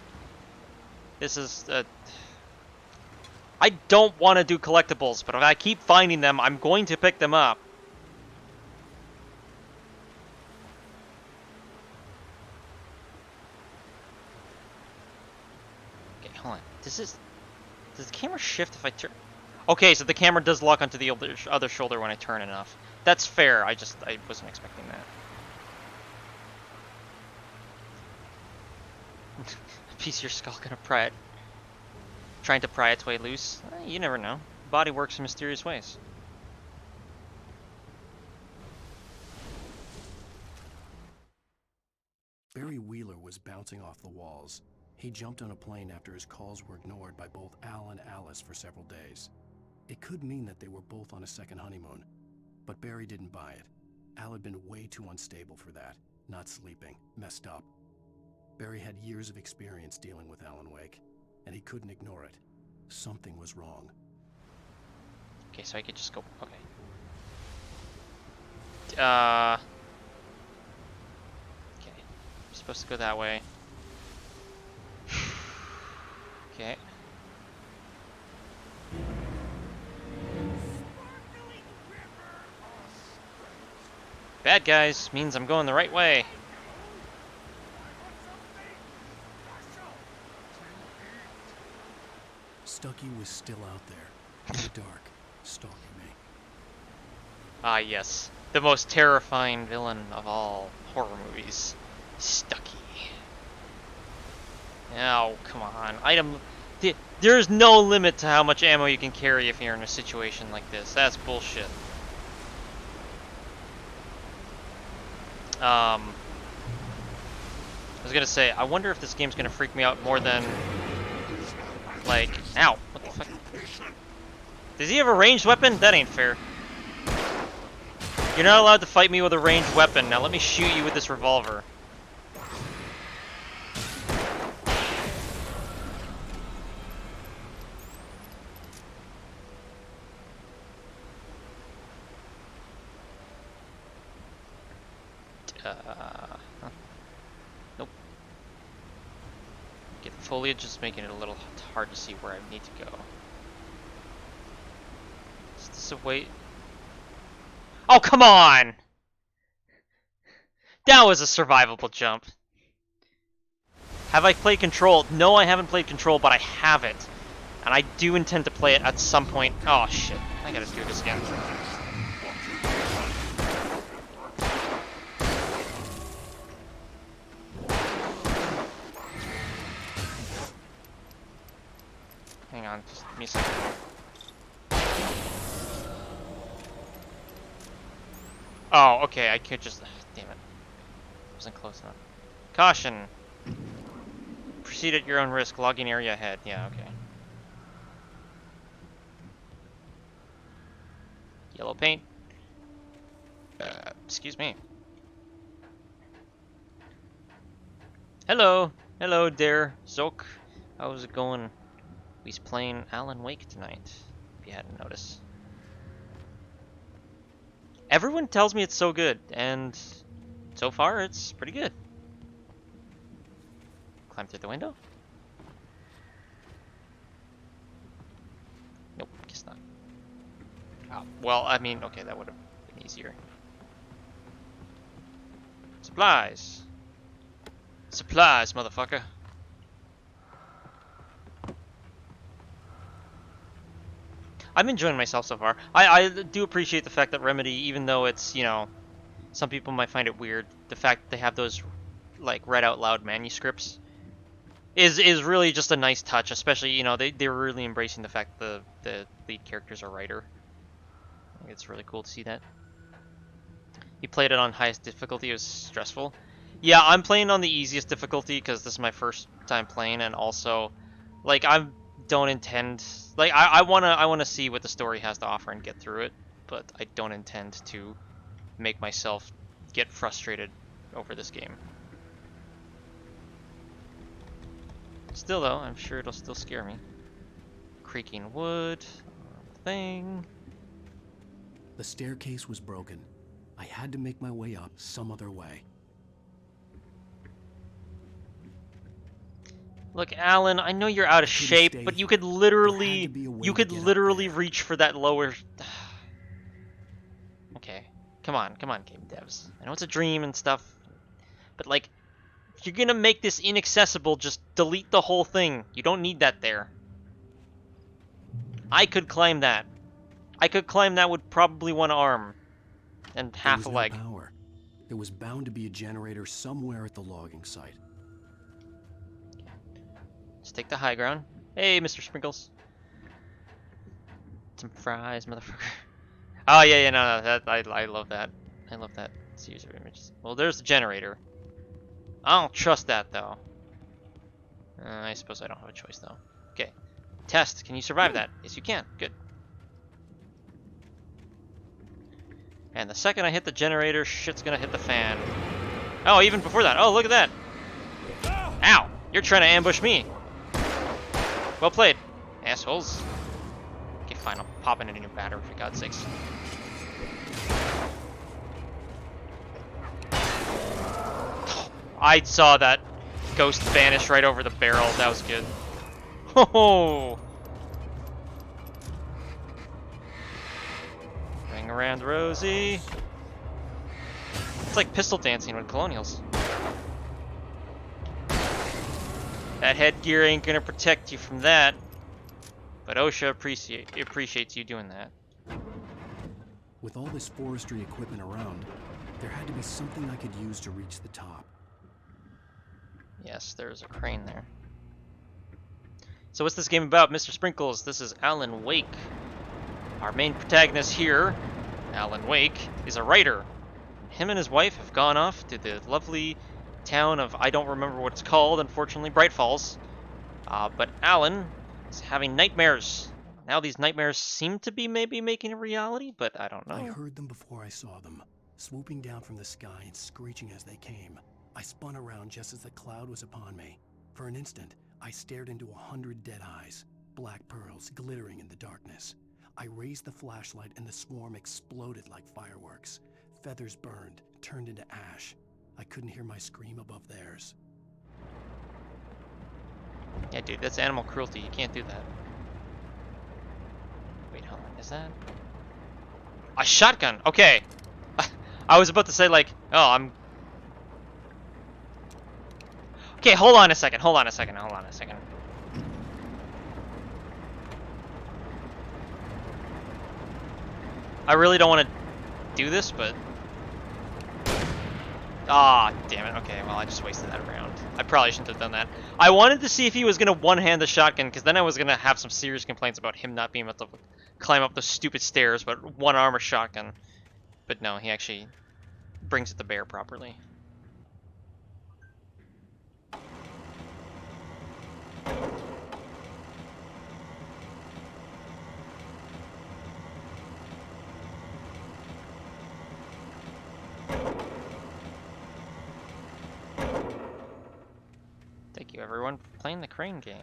This is... I don't want to do collectibles, but if I keep finding them, I'm going to pick them up. Okay, hold on. Does the camera shift if I turn? Okay, so the camera does lock onto the other shoulder when I turn enough. That's fair. I wasn't expecting that. A piece of your skull gonna pry it. Trying to pry its way loose? You never know. The body works in mysterious ways. Barry Wheeler was bouncing off the walls. He jumped on a plane after his calls were ignored by both Al and Alice for several days. It could mean that they were both on a second honeymoon, but Barry didn't buy it. Al had been way too unstable for that. Not sleeping, messed up. Barry had years of experience dealing with Alan Wake, and he couldn't ignore it. Something was wrong. Okay, so I could just go. Okay. Okay. I'm supposed to go that way. Okay. Bad guys means I'm going the right way. Stucky was still out there, in the dark, stalking me. Ah, yes. The most terrifying villain of all horror movies. Stucky. Oh, come on. There's no limit to how much ammo you can carry if you're in a situation like this. That's bullshit. I was gonna say, I wonder if this game's gonna freak me out more than, like, ow, what the fuck? Does he have a ranged weapon? That ain't fair. You're not allowed to fight me with a ranged weapon. Now let me shoot you with this revolver. Nope. Get the foliage is making it a little hard to see where I need to go. Is this a way? Oh, come on! That was a survivable jump. Have I played Control? No, I haven't played Control, but I have it. And I do intend to play it at some point. Oh, shit. I gotta do this again. Hang on, just give me a second. Oh, okay, I could just... damn it. Wasn't close enough. Caution! Proceed at your own risk, logging area ahead. Yeah, okay. Yellow paint. Excuse me. Hello! Hello there, Zook. How's it going? He's playing Alan Wake tonight, if you hadn't noticed. Everyone tells me it's so good, and so far it's pretty good. Climb through the window? Nope, guess not. Oh, well, I mean, okay, that would have been easier. Supplies! Supplies, motherfucker! I'm enjoying myself so far. I do appreciate the fact that Remedy, even though it's, you know, some people might find it weird, the fact that they have those, like, read out loud manuscripts is really just a nice touch, especially, you know, they're really embracing the fact that the lead character's a writer. I think it's really cool to see that. You played it on highest difficulty, it was stressful. Yeah, I'm playing on the easiest difficulty because this is my first time playing, and also, like, don't intend, like, I wanna see what the story has to offer and get through it, but I don't intend to make myself get frustrated over this game. Still though, I'm sure it'll still scare me. Creaking wood, thing. The staircase was broken. I had to make my way up some other way. Look, Alan, I know you're out of shape, but you could literally reach for that lower... Okay, come on, game devs. I know it's a dream and stuff, but like, if you're gonna make this inaccessible, just delete the whole thing. You don't need that there. I could climb that. I could climb that with probably one arm and half a leg. There was no power. There was bound to be a generator somewhere at the logging site. Let's take the high ground. Hey, Mr. Sprinkles. Some fries, motherfucker. Oh yeah, no, that I love that. I love that series of images. Well, there's the generator. I don't trust that though. I suppose I don't have a choice though. Okay, test. Can you survive that? Yes, you can. Good. And the second I hit the generator, shit's gonna hit the fan. Oh, even before that. Oh, look at that. Ow! You're trying to ambush me. Well played, assholes. Okay, fine. I'm popping it in your battery, for God's sakes. I saw that ghost vanish right over the barrel. That was good. Ho-ho! Ring around Rosie. It's like pistol dancing with colonials. That headgear ain't gonna protect you from that. But OSHA appreciates you doing that. With all this forestry equipment around, there had to be something I could use to reach the top. Yes, there's a crane there. So what's this game about, Mr. Sprinkles? This is Alan Wake. Our main protagonist here, Alan Wake, is a writer. Him and his wife have gone off to the lovely town of, I don't remember what it's called, unfortunately, Bright Falls. But Alan is having nightmares. Now these nightmares seem to be maybe making a reality, but I don't know. I heard them before I saw them, swooping down from the sky and screeching as they came. I spun around just as the cloud was upon me. For an instant, I stared into 100 dead eyes, black pearls glittering in the darkness. I raised the flashlight and the swarm exploded like fireworks. Feathers burned, turned into ash. I couldn't hear my scream above theirs. Yeah, dude, that's animal cruelty. You can't do that. Wait, hold on. Is that a shotgun? Okay. I was about to say, like, oh, I'm... Okay, hold on a second. I really don't want to do this, but... Ah, damn it. Okay, well, I just wasted that round. I probably shouldn't have done that. I wanted to see if he was going to one-hand the shotgun, because then I was going to have some serious complaints about him not being able to climb up the stupid stairs, but one-arm a shotgun. But no, he actually brings it to bear properly. Thank you, everyone, for playing the crane game.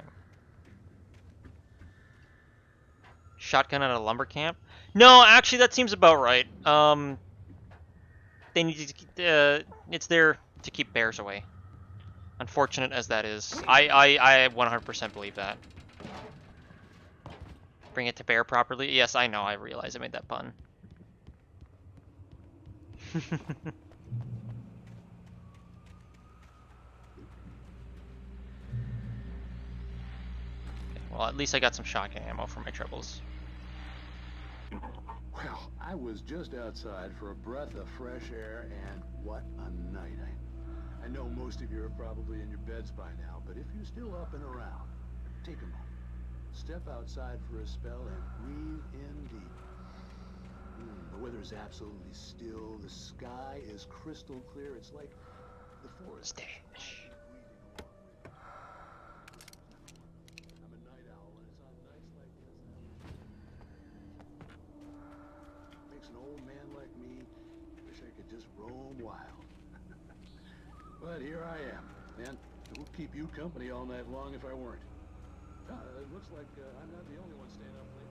Shotgun at a lumber camp? No, actually, that seems about right. They need to, it's there to keep bears away. Unfortunate as that is, I 100% believe that. Bring it to bear properly? Yes, I know. I realize I made that pun. Well, at least I got some shotgun ammo for my troubles. Well, I was just outside for a breath of fresh air, and what a night. I know most of you are probably in your beds by now, but if you're still up and around, take a moment. Step outside for a spell and breathe in deep. The weather is absolutely still. The sky is crystal clear. It's like the forest. Stay. Roam wild. But here I am, and it would keep you company all night long if I weren't. It looks like I'm not the only one staying up late.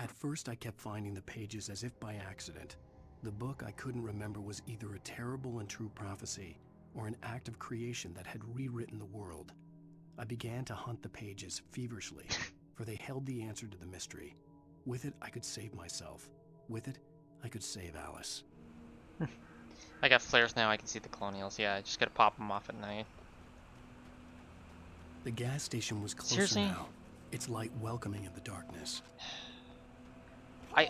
At first, I kept finding the pages as if by accident. The book I couldn't remember was either a terrible and true prophecy or an act of creation that had rewritten the world. I began to hunt the pages feverishly, for they held the answer to the mystery. With it, I could save myself. With it, I could save Alice. I got flares now. I can see the colonials. Yeah, I just gotta pop them off at night. The gas station was closer Seriously? now, its light welcoming in the darkness. The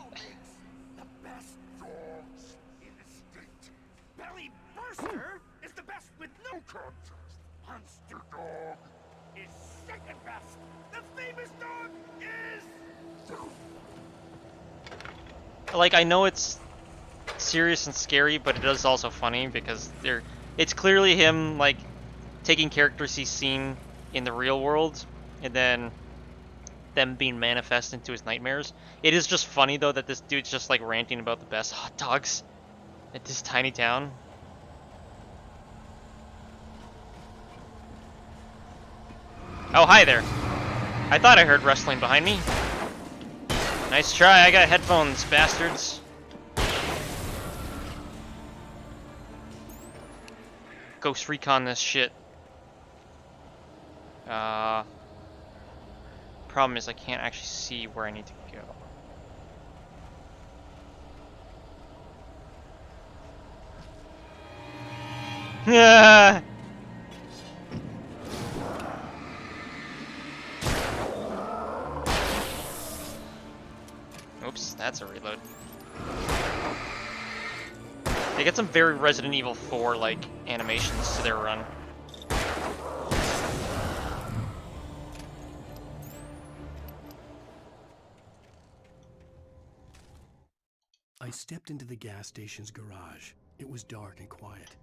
best dogs in the state. Belly Burster is the best with no contest. Monster Dog is second best. The famous dog is... Like, I know it's serious and scary, but it is also funny because it's clearly him, like, taking characters he's seen in the real world and then them being manifest into his nightmares. It is just funny though that this dude's just like ranting about the best hot dogs at this tiny town. Oh, hi there. I thought I heard rustling behind me. Nice try, I got headphones, bastards. Ghost recon this shit. Problem is I can't actually see where I need to go. Yeah. Oops, that's a reload. They get some very Resident Evil 4 like animations to their run. I stepped into the gas station's garage. It was dark and quiet.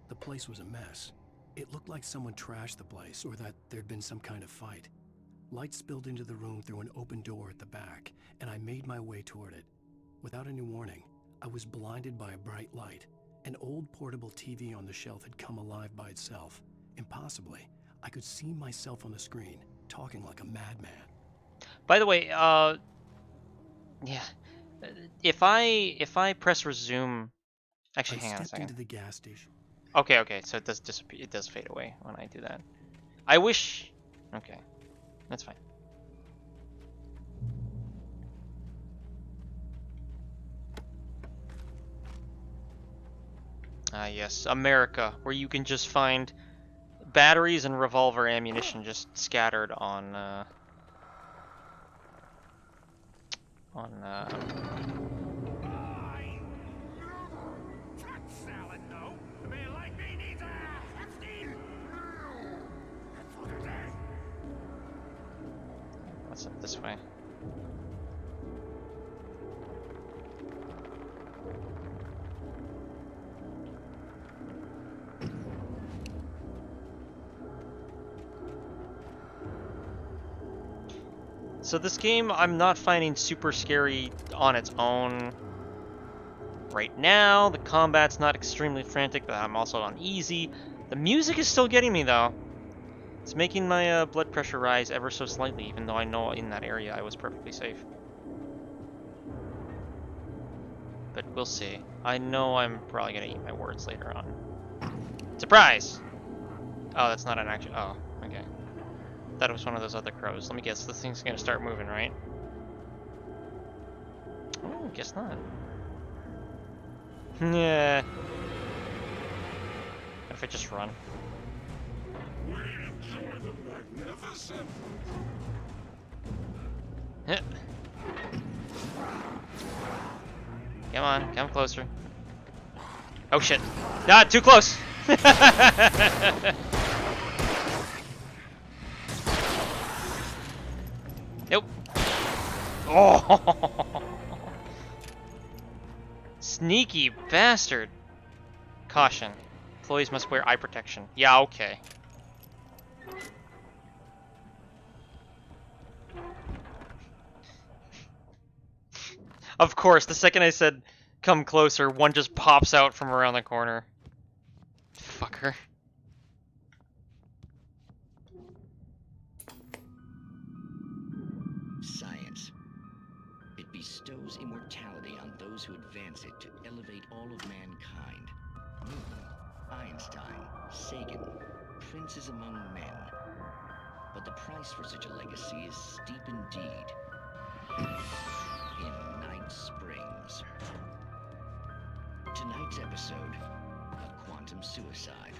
The place was a mess. It looked like someone trashed the place or that there'd been some kind of fight. Light spilled into the room through an open door at the back, and I made my way toward it. Without any warning, I was blinded by a bright light. An old portable TV on the shelf had come alive by itself. Impossibly, I could see myself on the screen, talking like a madman. By the way, yeah. If I press resume, actually, hang on a second. Into the gas station. Okay, so it does disappear. It does fade away when I do that. I wish. Okay, that's fine. Ah, yes, America, where you can just find batteries and revolver ammunition just scattered on. Salad, no. A man like me needs a hefty. What's up this way? So this game I'm not finding super scary on its own right now. The combat's not extremely frantic, but I'm also on easy. The music is still getting me though. It's making my blood pressure rise ever so slightly, even though I know in that area I was perfectly safe. But we'll see. I know I'm probably gonna eat my words later on. Surprise! Oh, that's not an actual. Oh, okay. Thought it was one of those other crows. Let me guess, this thing's gonna start moving, right? Oh, guess not. Yeah. What if I just run? Come on, come closer. Oh shit. Not too close! Nope. Oh! Sneaky bastard. Caution. Employees must wear eye protection. Yeah, okay. Of course, the second I said come closer, one just pops out from around the corner. Fucker. Science. It bestows immortality on those who advance it to elevate all of mankind. Newton, Einstein, Sagan, princes among men. But the price for such a legacy is steep indeed. In Night Springs. Tonight's episode, a quantum suicide.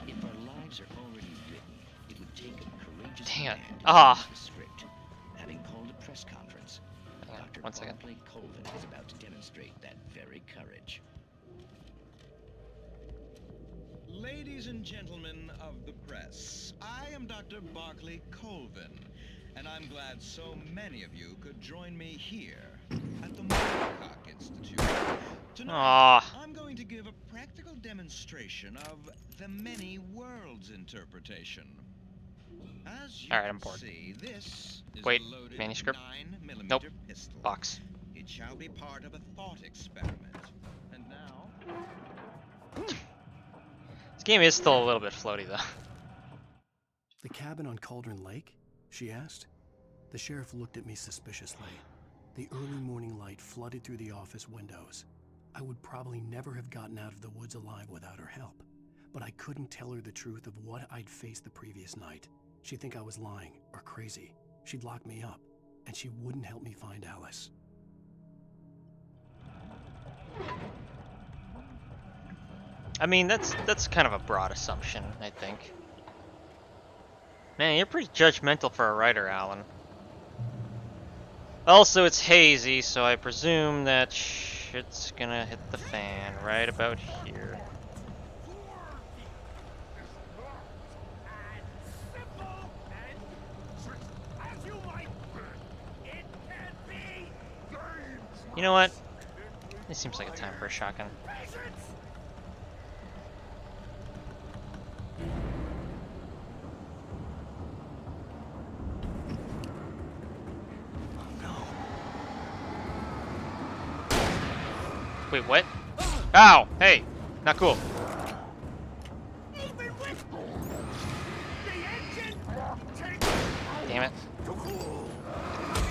If our lives are already written, it would take a courageous man to change the script. Having called a press conference, Dr. Barclay Colvin is about to demonstrate that very courage. Ladies and gentlemen of the press, I am Dr. Barclay Colvin, and I'm glad so many of you could join me here at the Moorcock Institute. Tonight, I'm going to give a practical demonstration of the many worlds interpretation. As you Alright, can I'm bored. see, this is Wait, a loaded manuscript? 9mm Nope. pistol. Box. It shall be part of a thought experiment. And now, This game is still a little bit floaty, though. The cabin on Cauldron Lake? She asked. The sheriff looked at me suspiciously. The early morning light flooded through the office windows. I would probably never have gotten out of the woods alive without her help, but I couldn't tell her the truth of what I'd faced the previous night. She'd think I was lying or crazy. She'd lock me up, and she wouldn't help me find Alice. I mean, that's kind of a broad assumption, I think. Man, you're pretty judgmental for a writer, Alan. Also, it's hazy, so I presume that shit's gonna hit the fan right about here. You know what? This seems like a time for a shotgun. Wait, what? Ow! Hey! Not cool. Damn it.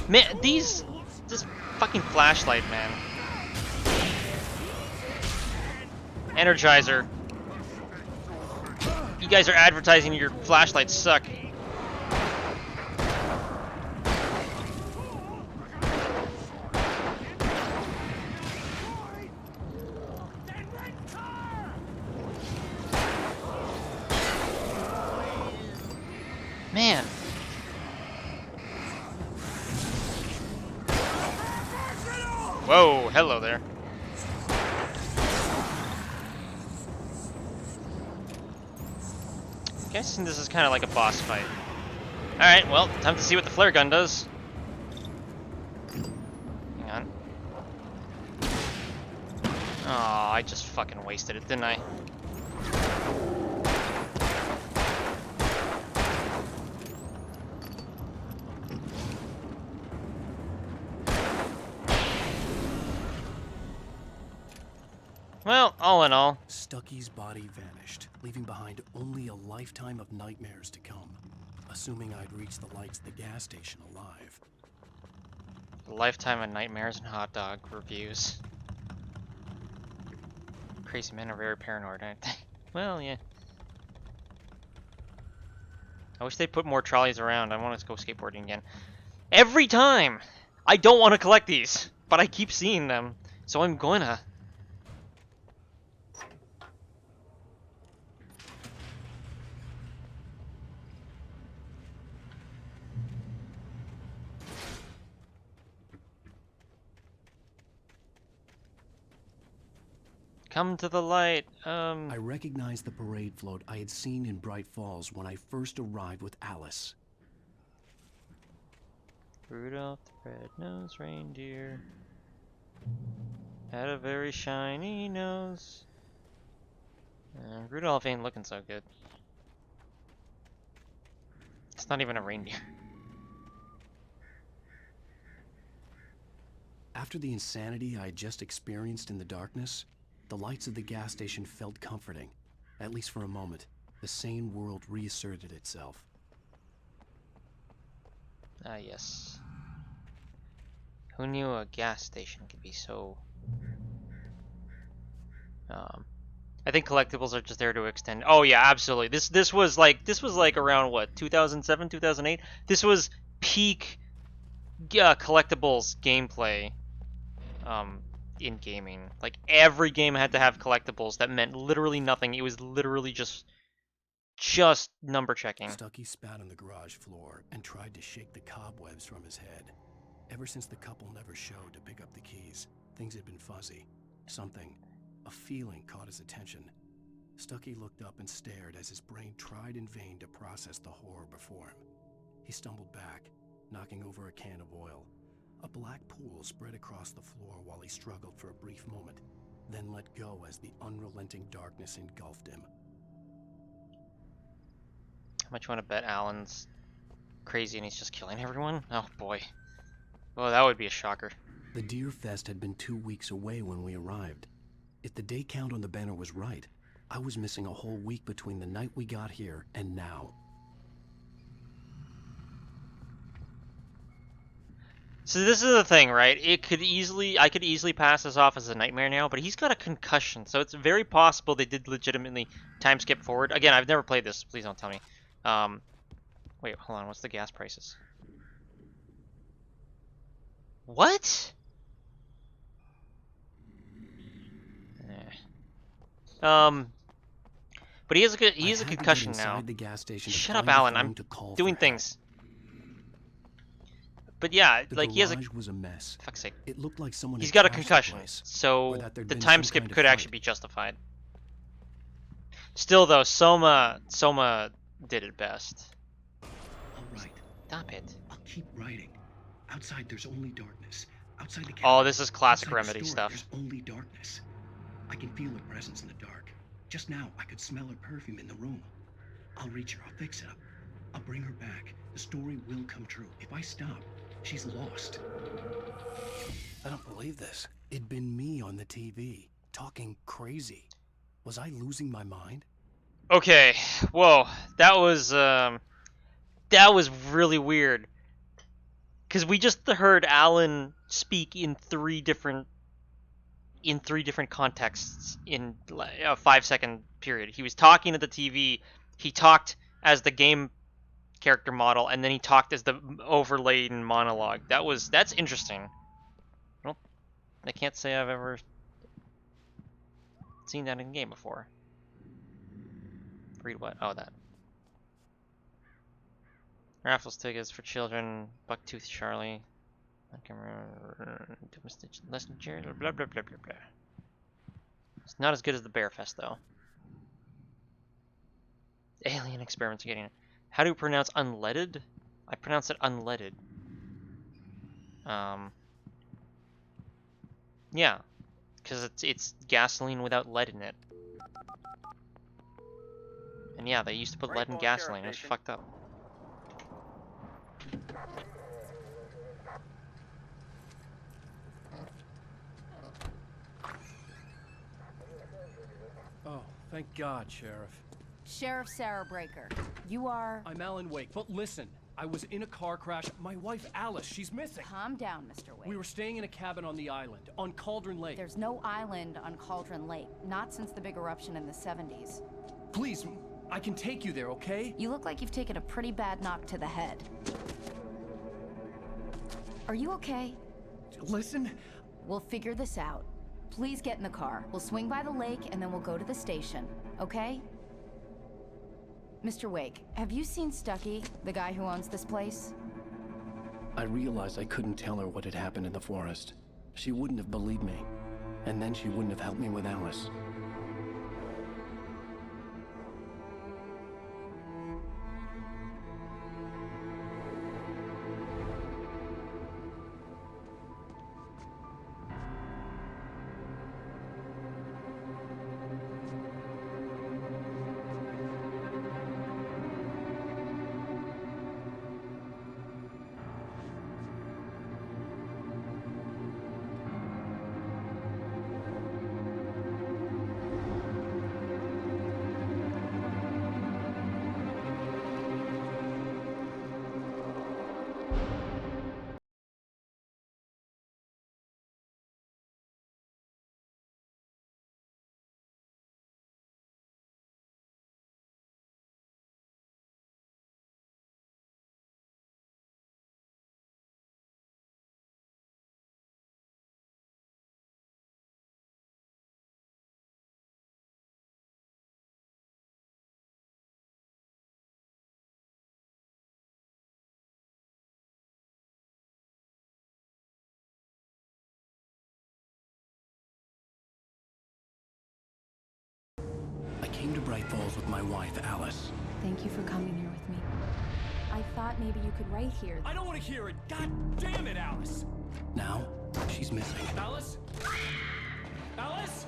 Man, this fucking flashlight, man. Energizer. You guys are advertising your flashlights suck. Man. Whoa, hello there. Guessing this is kind of like a boss fight. Alright, well, time to see what the flare gun does. Hang on. Oh, I just fucking wasted it, didn't I? Well, all in all, Stucky's body vanished, leaving behind only a lifetime of nightmares to come. Assuming I'd reached the lights of the gas station alive. a lifetime of nightmares and hot dog reviews. Crazy men are very paranoid, aren't they? Well, yeah. I wish they put more trolleys around. I want to go skateboarding again. Every time! I don't want to collect these, but I keep seeing them, so I'm gonna. Come to the light. I recognized the parade float I had seen in Bright Falls when I first arrived with Alice. Rudolph the red-nosed reindeer had a very shiny nose. Rudolph ain't looking so good. It's not even a reindeer. After the insanity I had just experienced in the darkness, the lights of the gas station felt comforting. At least for a moment, the sane world reasserted itself. Ah, yes. Who knew a gas station could be so... I think collectibles are just there to extend... Oh yeah, absolutely. This was like around what, 2007, 2008? This was peak collectibles gameplay in gaming. Like every game had to have collectibles that meant literally nothing. It was literally just number checking. Stucky spat on the garage floor and tried to shake the cobwebs from his head. Ever since the couple never showed to pick up the keys, things had been fuzzy. Something, a feeling caught his attention. Stucky looked up and stared as his brain tried in vain to process the horror before him. He stumbled back, knocking over a can of oil. A black pool spread across the floor while he struggled for a brief moment, then let go as the unrelenting darkness engulfed him. How much you want to bet Alan's crazy and he's just killing everyone? Oh boy. Well, that would be a shocker. The Deer Fest had been 2 weeks away when we arrived. If the day count on the banner was right, I was missing a whole week between the night we got here and now. So this is the thing, right? I could easily pass this off as a nightmare now, but he's got a concussion, so it's very possible they did legitimately time skip forward. Again, I've never played this, please don't tell me. Wait, hold on, what's the gas prices? What? But he has a concussion now. The gas station Shut up, Alan. I'm doing things. But yeah, like he has was a mess. Fuck's sake. It looked like someone he's had got a trashed the concussion, place, so or that there'd the been time some skip kind of could fight. actually be justified. Still though, Soma did it best. All right. Stop it. I'll keep writing. Outside there's only darkness. Outside the Oh, this is classic outside the Remedy store, stuff. There's only darkness. I can feel her presence in the dark. Just now, I could smell her perfume in the room. I'll reach her. I'll fix it up. I'll bring her back. The story will come true. If I stop, she's lost. I don't believe this. It'd been me on the TV, talking crazy. Was I losing my mind? Okay, whoa, that was really weird. Cause we just heard Alan speak in three different contexts in a 5-second period. He was talking to the TV, he talked as the game character model, and then he talked as the overlaid monologue. That's interesting. Well, I can't say I've ever seen that in game before. Read what? Oh, that. Raffles tickets for children. Bucktooth Charlie. I can remember. Lesson Jerry. Blah blah blah blah blah. It's not as good as the Bear Fest though. Alien experiments are getting it. How do you pronounce unleaded? I pronounce it unleaded. Yeah, because it's gasoline without lead in it. And yeah, they used to put lead in gasoline. It was fucked up. Oh, thank God, Sheriff. Sheriff Sarah Breaker, you are... I'm Alan Wake, but listen. I was in a car crash. My wife, Alice, she's missing. Calm down, Mr. Wake. We were staying in a cabin on the island, on Cauldron Lake. There's no island on Cauldron Lake, not since the big eruption in the 70s. Please, I can take you there, okay? You look like you've taken a pretty bad knock to the head. Are you okay? Listen. We'll figure this out. Please get in the car. We'll swing by the lake and then we'll go to the station, okay? Mr. Wake, have you seen Stucky, the guy who owns this place? I realized I couldn't tell her what had happened in the forest. She wouldn't have believed me. And then she wouldn't have helped me with Alice. I came to Bright Falls with my wife, Alice. Thank you for coming here with me. I thought maybe you could write here. I don't want to hear it! God damn it, Alice! Now, she's missing. Alice? Alice?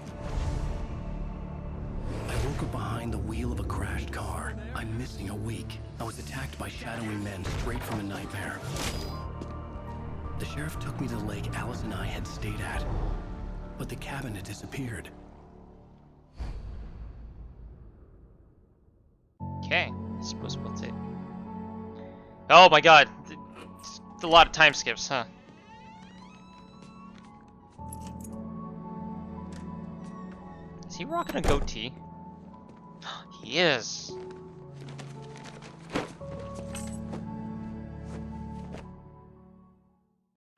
I woke up behind behind the wheel of a crashed car. I'm missing a week. I was attacked by shadowy men straight from a nightmare. The sheriff took me to the lake Alice and I had stayed at, but the cabin had disappeared. Okay, I suppose what's it? Oh my god, it's a lot of time skips, huh? Is he rocking a goatee? He is.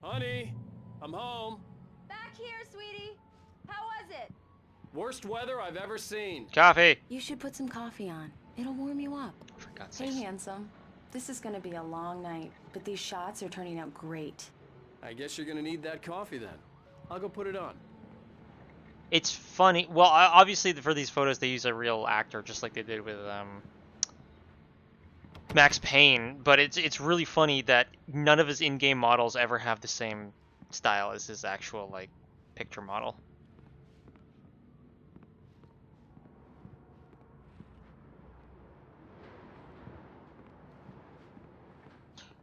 Honey, I'm home. Back here, sweetie. How was it? Worst weather I've ever seen. Coffee. You should put some coffee on. It'll warm you up. For God's Hey, sakes. handsome. This is gonna be a long night, but these shots are turning out great. I guess you're gonna need that coffee then. I'll go put it on. It's funny. Well, obviously for these photos they use a real actor, just like they did with Max Payne. But it's really funny that none of his in-game models ever have the same style as his actual like picture model.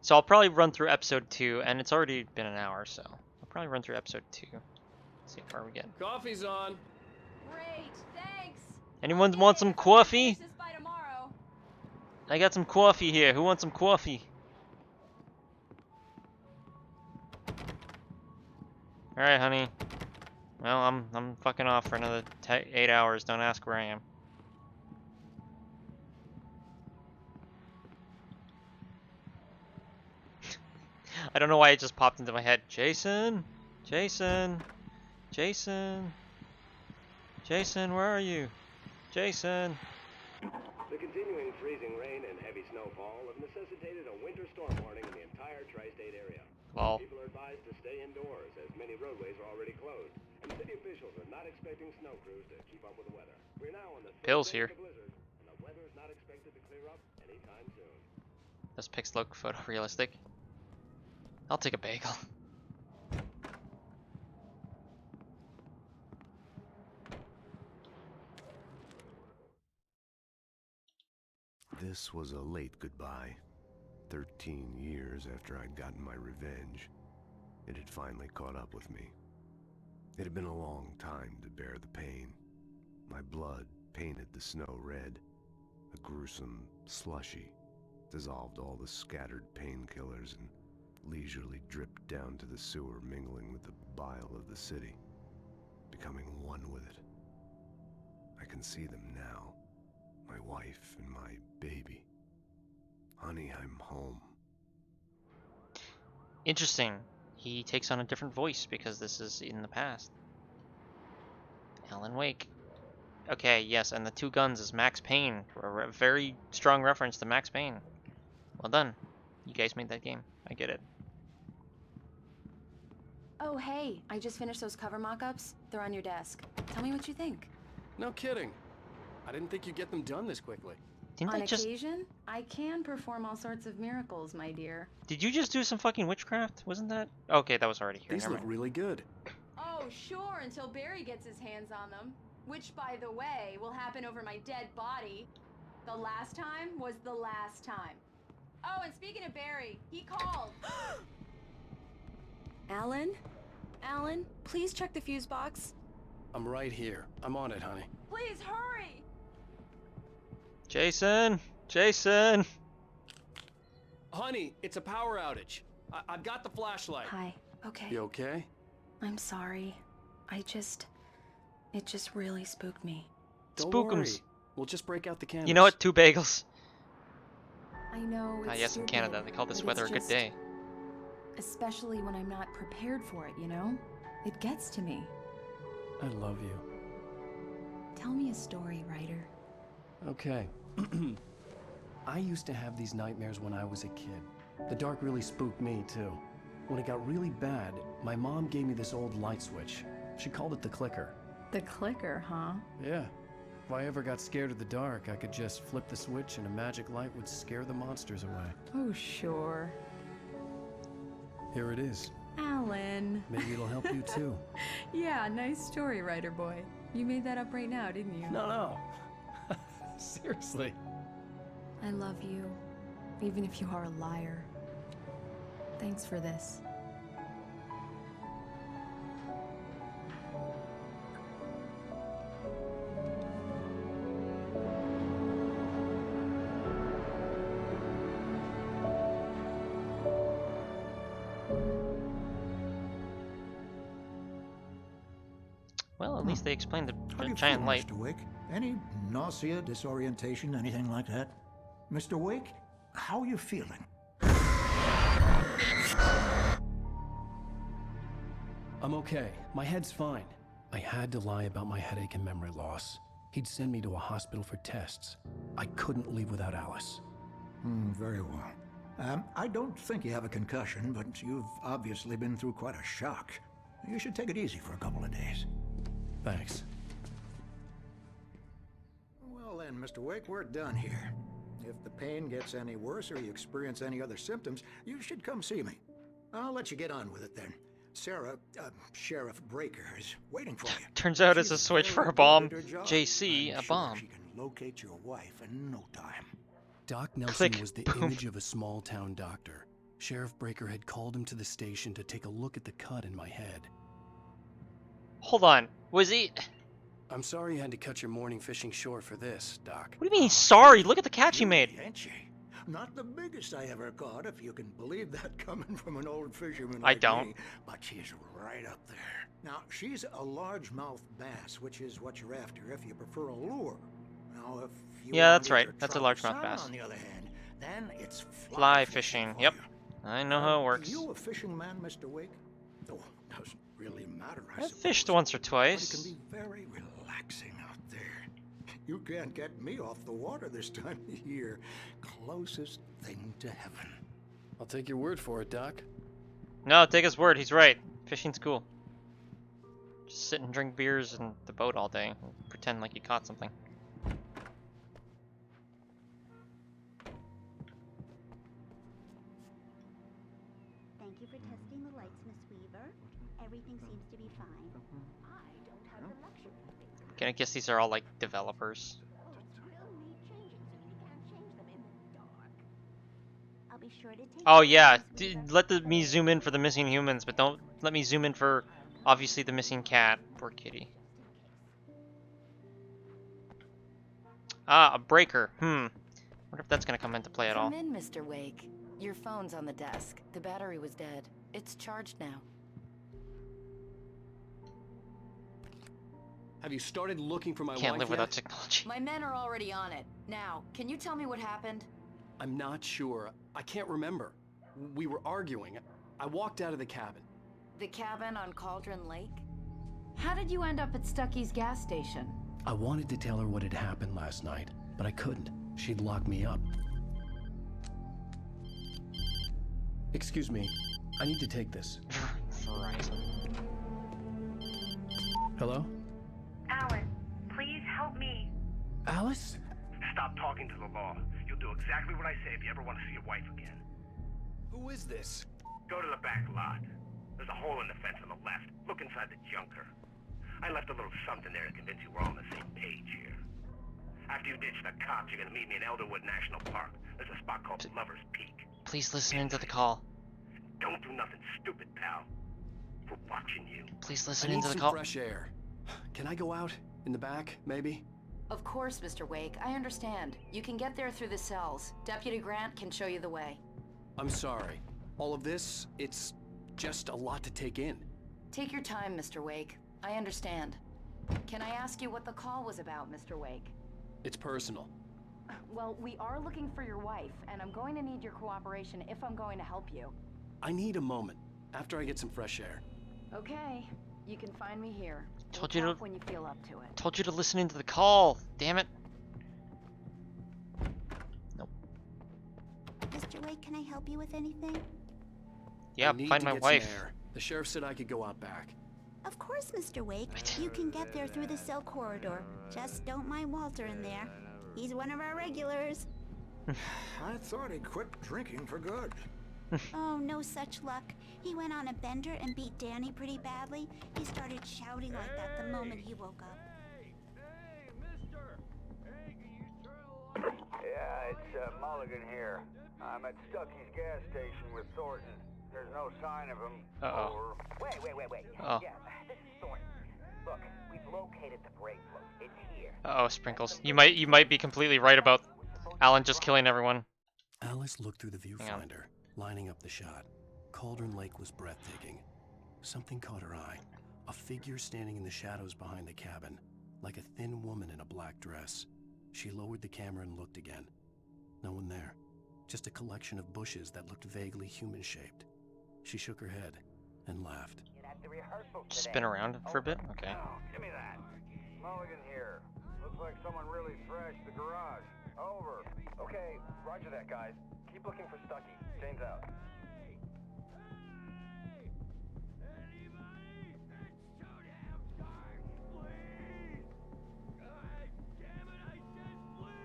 So I'll probably run through episode 2, and it's already been an hour, so I'll probably run through episode 2. See how far we get. Coffee's on. Great, thanks. Anyone want some coffee? Finish this by tomorrow. I got some coffee here. Who wants some coffee? All right, honey. Well, I'm fucking off for another 8 hours. Don't ask where I am. I don't know why it just popped into my head. Jason, Jason, Jason, Jason, where are you? Jason. The continuing freezing rain and heavy snowfall have necessitated a winter storm warning in the entire tri-state area. Well. People are advised to stay indoors as many roadways are already closed, and city officials are not expecting snow crews to keep up with the weather. We're now on the Pills third day here. of the blizzard, and the weather is not expected to clear up anytime soon. Those pics look photorealistic. I'll take a bagel. This was a late goodbye. 13 years after I'd gotten my revenge, it had finally caught up with me. It had been a long time to bear the pain. My blood painted the snow red. A gruesome slushy dissolved all the scattered painkillers and leisurely dripped down to the sewer, mingling with the bile of the city, becoming one with it. I can see them now, my wife and my baby. Honey, I'm home. Interesting. He takes on a different voice because this is in the past. Alan Wake. Okay, yes, and the two guns is Max Payne. A very strong reference to Max Payne. Well done. You guys made that game. I get it. Oh, hey, I just finished those cover mock-ups. They're on your desk. Tell me what you think. No kidding. I didn't think you'd get them done this quickly. Didn't On I just... occasion, I can perform all sorts of miracles, my dear. Did you just do some fucking witchcraft? Wasn't that... Okay, that was already here. These Never look mind. really good. Oh, sure, until Barry gets his hands on them. Which, by the way, will happen over my dead body. The last time was the last time. Oh, and speaking of Barry, he called. Alan? Alan, please check the fuse box. I'm right here. I'm on it, honey. Please hurry! Jason! Jason! Honey, it's a power outage. I've got the flashlight. Hi. Okay. You okay? I'm sorry. It just really spooked me. Don't Spookums. worry. We'll just break out the candles. You know what? 2 bagels. I know it's Yes, in stupid, Canada, they call this but weather a it's good just- day. Especially when I'm not prepared for it, you know? It gets to me. I love you. Tell me a story, writer. Okay. I used to have these nightmares when I was a kid. The dark really spooked me, too. When it got really bad, my mom gave me this old light switch. She called it the clicker. The clicker, huh? Yeah. If I ever got scared of the dark, I could just flip the switch and a magic light would scare the monsters away. Oh, sure. Here it is. Alan. Maybe it'll help you, too. Yeah, nice story, writer boy. You made that up right now, didn't you? No. Seriously. I love you, even if you are a liar. Thanks for this. Well, at least they explained How do the you giant feel, light. Mr. Wake? Any nausea, disorientation, anything like that? Mr. Wake, how are you feeling? I'm okay. My head's fine. I had to lie about my headache and memory loss. He'd send me to a hospital for tests. I couldn't leave without Alice. Very well. I don't think you have a concussion, but you've obviously been through quite a shock. You should take it easy for a couple of days. Thanks. Well then, Mr. Wake, we're done here. If the pain gets any worse or you experience any other symptoms, you should come see me. I'll let you get on with it then. Sarah, Sheriff Breaker, is waiting for you. Turns out it's She's a switch for very a bomb. good at her job. JC, I'm a sure bomb. She can locate your wife in no time. Doc Nelson Click. was the Boom. image of a small-town doctor. Sheriff Breaker had called him to the station to take a look at the cut in my head. Hold on. Was he... I'm sorry you had to cut your morning fishing short for this, Doc. What do you mean he's sorry? Look at the catch he made. Ain't she? Not the biggest I ever caught, if you can believe that coming from an old fisherman I like don't. me, but she's right up there. Now, she's a largemouth bass, which is what you're after if you prefer a lure. Now, if you Yeah, want that's right. either That's a trout or largemouth salmon, bass. on the other hand, then it's Fly fishing. Yep. I know how it Are works. you a fishing man, Mr. Wake? Oh, doesn't really matter, I I've suppose. fished once or But it twice. can be very relaxing out there. You can't get me off the water this time of year. Closest thing to heaven. I'll take your word for it, Doc. No, take his word. He's right. Fishing's cool. Just sit and drink beers in the boat all day and pretend like you caught something. Thank you for testing the lights, Miss Weaver. Everything seems to be fine. I don't have the luxury of being Okay, I guess these are all like developers. will need changing so you can't change them in the dark. I'll be sure to take Oh care of yeah, Miss Weaver. let me zoom in for the missing humans, but don't let me zoom in for obviously the missing cat. Poor kitty. Ah, a breaker. Wonder if that's gonna come into play at all. Come in, Mr. Wake. Your phone's on the desk. The battery was dead. It's charged now. Have you started looking for my Can't wife live yet? without technology. My men are already on it. Now, can you tell me what happened? I'm not sure. I can't remember. We were arguing. I walked out of the cabin. The cabin on Cauldron Lake? How did you end up at Stucky's gas station? I wanted to tell her what had happened last night, but I couldn't. She'd lock me up. Excuse me. I need to take this. Verizon. Hello? Alan, please help me. Alice? Stop talking to the law. You'll do exactly what I say if you ever want to see your wife again. Who is this? Go to the back lot. There's a hole in the fence on the left. Look inside the junker. I left a little something there to convince you we're all on the same page here. After you ditch the cops, you're gonna meet me in Elderwood National Park. There's a spot called Lover's Peak. Please listen into the call. Don't do nothing stupid, pal. We're watching you. Please I listen need into the some call. fresh air. Can I go out? In the back, maybe? Of course, Mr. Wake. I understand. You can get there through the cells. Deputy Grant can show you the way. I'm sorry. All of this, it's just a lot to take in. Take your time, Mr. Wake. I understand. Can I ask you what the call was about, Mr. Wake? It's personal. Well, we are looking for your wife, and I'm going to need your cooperation if I'm going to help you. I need a moment, after I get some fresh air. Okay, you can find me here. Told We'll you talk to- when you feel up to it. Told you to listen into the call. Damn it. Mr. Wake, can I help you with anything? Yeah, I need find to my get some wife. air. The sheriff said I could go out back. Of course, Mr. Wake. You can get there through the cell corridor. Just don't mind Walter in there. He's one of our regulars. I thought he quit drinking for good. Oh, no such luck. He went on a bender and beat Danny pretty badly. He started shouting like that the moment he woke up. It's Mulligan here. I'm at Stucky's gas station with Thornton. There's no sign of him. Uh-oh. Wait. Uh-oh. Yeah, this is Thornton. Look, we've located the brake float. It's here. Uh-oh, Sprinkles. You might be completely right about Alan just killing everyone. Alice looked through the viewfinder, lining up the shot. Cauldron Lake was breathtaking. Something caught her eye. A figure standing in the shadows behind the cabin, like a thin woman in a black dress. She lowered the camera and looked again. No one there. Just a collection of bushes that looked vaguely human-shaped. She shook her head and laughed. Spin around for a bit? Okay. Oh, give me that. Mulligan here. Looks like someone really trashed the garage. Over. Okay, roger that, guys. Keep looking for Stucky. James out.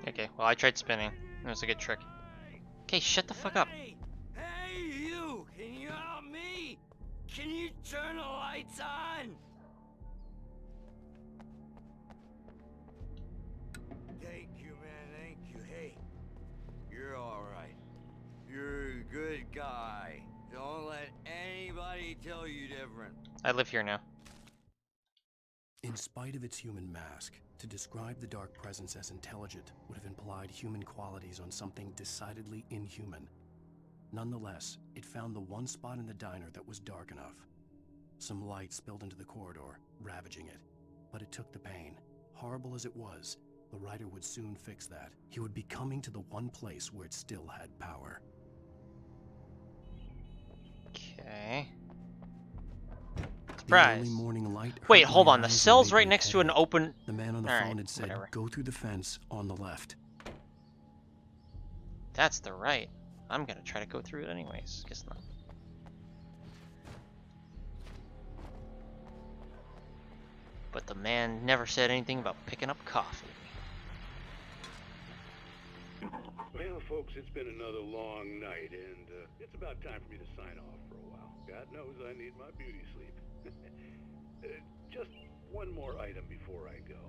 Okay, well, I tried spinning. It was a good trick. Okay, shut the fuck up. Hey, you! Can you help me? Can you turn the lights on? Thank you, man, thank you. Hey, you're alright. You're a good guy. Don't let anybody tell you different. I live here now. In spite of its human mask, to describe the dark presence as intelligent would have implied human qualities on something decidedly inhuman. Nonetheless, it found the one spot in the diner that was dark enough. Some light spilled into the corridor, ravaging it. But it took the pain. Horrible as it was, the writer would soon fix that. He would be coming to the one place where it still had power. Okay. Surprise. The early morning light Wait, hurt hold my on. The eyes and cell's made right me next to an headache. open... The man on the Alright, phone had said, whatever. go through the fence on the left. That's the right. I'm gonna try to go through it anyways. Guess not. But the man never said anything about picking up coffee. Well, folks, it's been another long night, and it's about time for me to sign off for a while. God knows I need my beauty sleep. Just one more item before I go.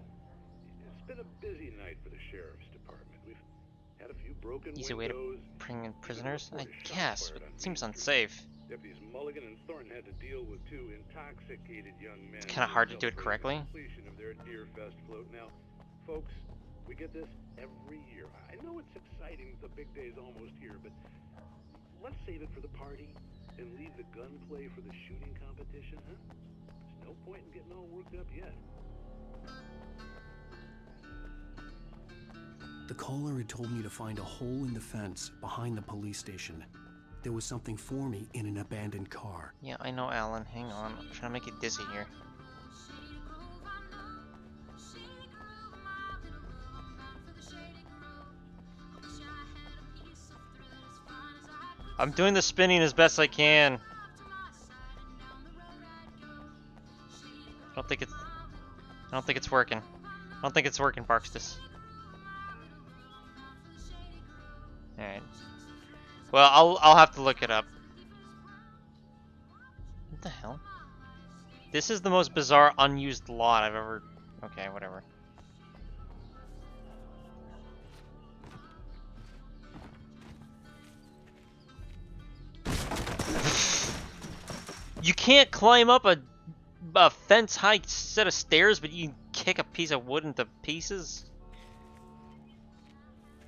It's been a busy night for the sheriff's department. We've had a few broken Easy way to windows. bring in prisoners? I Reported shot guess, fired but on it seems Main unsafe. Street. Deputies Mulligan and Thornton had to deal with two intoxicated young men. It's kinda hard to do it correctly. Completion of their Deer Fest float. Now, folks, we get this every year. I know it's exciting. The big day's almost here, but let's save it for the party and leave the gunplay for the shooting competition, huh? There's no point in getting all worked up yet. The caller had told me to find a hole in the fence behind the police station. There was something for me in an abandoned car. Yeah, I know, Alan. Hang on. I'm trying to make it dizzy here. I'm doing the spinning as best I can. I don't think it's working. I don't think it's working, Barkstus. Alright. Well, I'll have to look it up. What the hell? This is the most bizarre unused lot I've ever... Okay, whatever. You can't climb up a fence-high set of stairs, but you can kick a piece of wood into pieces?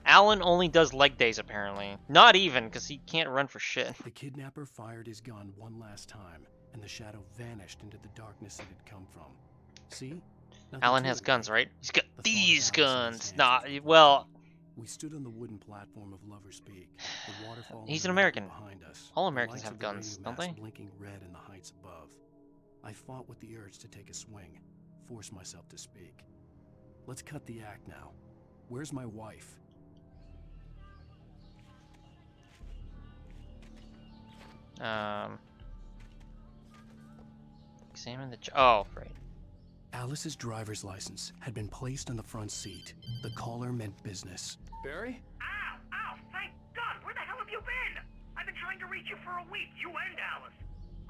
Alan only does leg days, apparently. Not even, because he can't run for shit. The kidnapper fired his gun one last time, and the shadow vanished into the darkness it had come from. See? Nothing Alan to has it. guns, right? He's got The these thought of Alice in his guns. hands Nah, was well... We stood on the wooden platform of Lover's Peak. The waterfall He's and an the American. mountain behind us. All The Americans lights have of the guns, radio don't mast they? blinking red in the heights above. I fought with the urge to take a swing, force myself to speak. Let's cut the act now. Where's my wife? Examine the... Oh, right. Alice's driver's license had been placed on the front seat. The caller meant business. Barry? Ow! Thank God! Where the hell have you been? I've been trying to reach you for a week, you and Alice.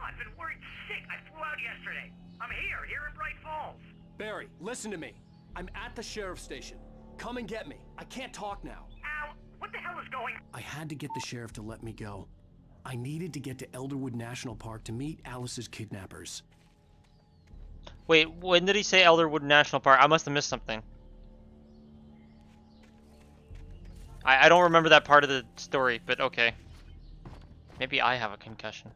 I've been worried sick. I flew out yesterday. I'm here in Bright Falls. Barry, listen to me. I'm at the sheriff's station. Come and get me. I can't talk now. Al, what What the hell is going on? I had to get the sheriff to let me go. I needed to get to Elderwood National Park to meet Alice's kidnappers. Wait, when did he say Elderwood National Park? I must have missed something. I don't remember that part of the story, but okay. Maybe I have a concussion.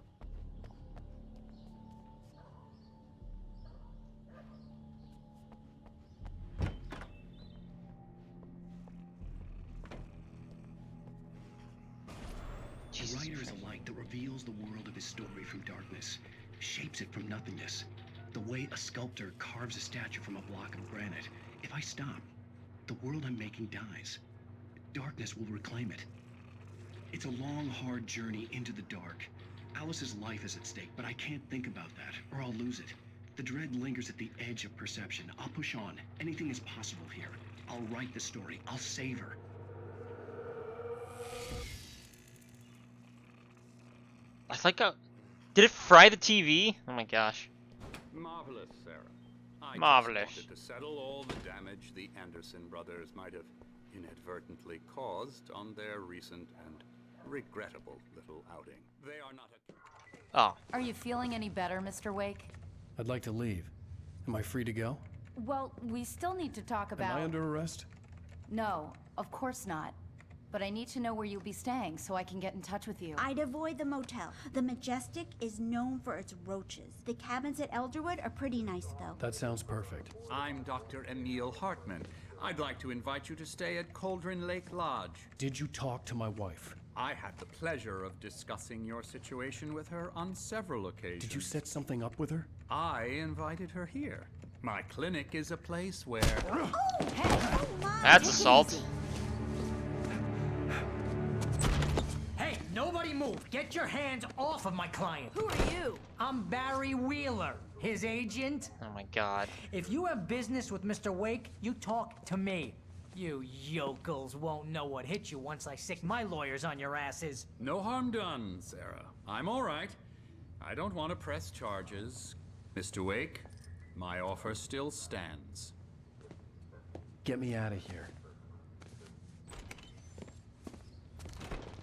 The writer is a light that reveals the world of his story from darkness, shapes it from nothingness. The way a sculptor carves a statue from a block of granite. If I stop, the world I'm making dies. Darkness will reclaim it. It's a long, hard journey into the dark. Alice's life is at stake, but I can't think about that, or I'll lose it. The dread lingers at the edge of perception. I'll push on. Anything is possible here. I'll write the story. I'll save her. I like how... Did it fry the TV? Oh my gosh. Marvelous, Sarah. I Marvelous. just wanted to settle all the damage the Anderson brothers might have inadvertently caused on their recent and regrettable little outing. They are not a... Oh. Are you feeling any better, Mr. Wake? I'd like to leave. Am I free to go? Well, we still need to talk about... Am I under arrest? No, of course not. But I need to know where you'll be staying so I can get in touch with you. I'd avoid the motel. The Majestic is known for its roaches. The cabins at Elderwood are pretty nice, though. That sounds perfect. I'm Dr. Emil Hartman. I'd like to invite you to stay at Cauldron Lake Lodge. Did you talk to my wife? I had the pleasure of discussing your situation with her on several occasions. Did you set something up with her? I invited her here. My clinic is a place where... Oh, hey! Oh my! That's assault. Hey, nobody move! Get your hands off of my client! Who are you? I'm Barry Wheeler, his agent. Oh my god. If you have business with Mr. Wake, you talk to me. You yokels won't know what hit you once I sick my lawyers on your asses. No harm done, Sarah. I'm all right. I don't want to press charges. Mr. Wake, my offer still stands. Get me out of here.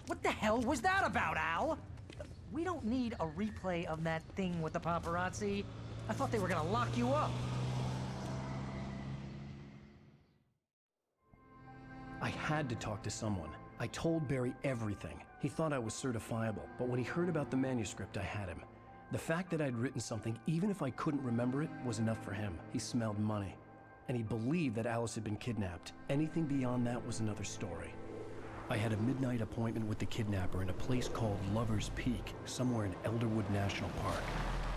What the hell was that about, Al? We don't need a replay of that thing with the paparazzi. I thought they were gonna lock you up. I had to talk to someone. I told Barry everything. He thought I was certifiable, but when he heard about the manuscript, I had him. The fact that I'd written something, even if I couldn't remember it, was enough for him. He smelled money. And he believed that Alice had been kidnapped. Anything beyond that was another story. I had a midnight appointment with the kidnapper in a place called Lover's Peak, somewhere in Elderwood National Park.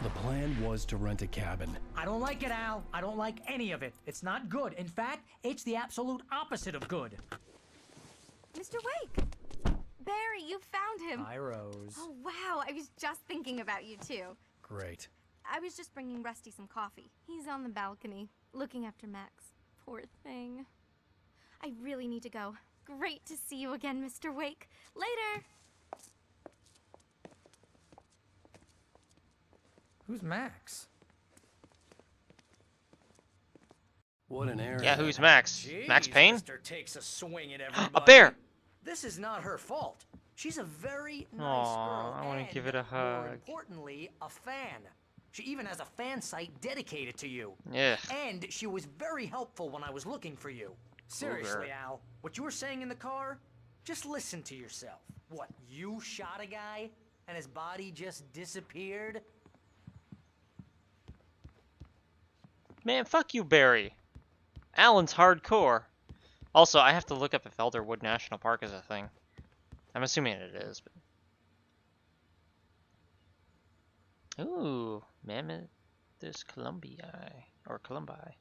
The plan was to rent a cabin. I don't like it, Al. I don't like any of it. It's not good. In fact, it's the absolute opposite of good. Mr. Wake! Barry, you found him. Hi, Rose. Oh, wow. I was just thinking about you, too. Great. I was just bringing Rusty some coffee. He's on the balcony, looking after Max. Poor thing. I really need to go. Great to see you again, Mr. Wake. Later! Who's Max? What an error. Yeah, who's Max? Jeez, Max Payne? Mister takes a swing at everybody. A bear! This is not her fault. She's a very nice Aw, girl. I want and, to give it a more hug. importantly, a fan. She even has a fan site dedicated to you. Yeah. And she was very helpful when I was looking for you. Seriously, Al, what you were saying in the car? Just listen to yourself. What, you shot a guy and his body just disappeared? Man, fuck you, Barry. Alan's hardcore. Also, I have to look up if Elderwood National Park is a thing. I'm assuming it is, but... Ooh, Mammothus Columbii, or Columbii.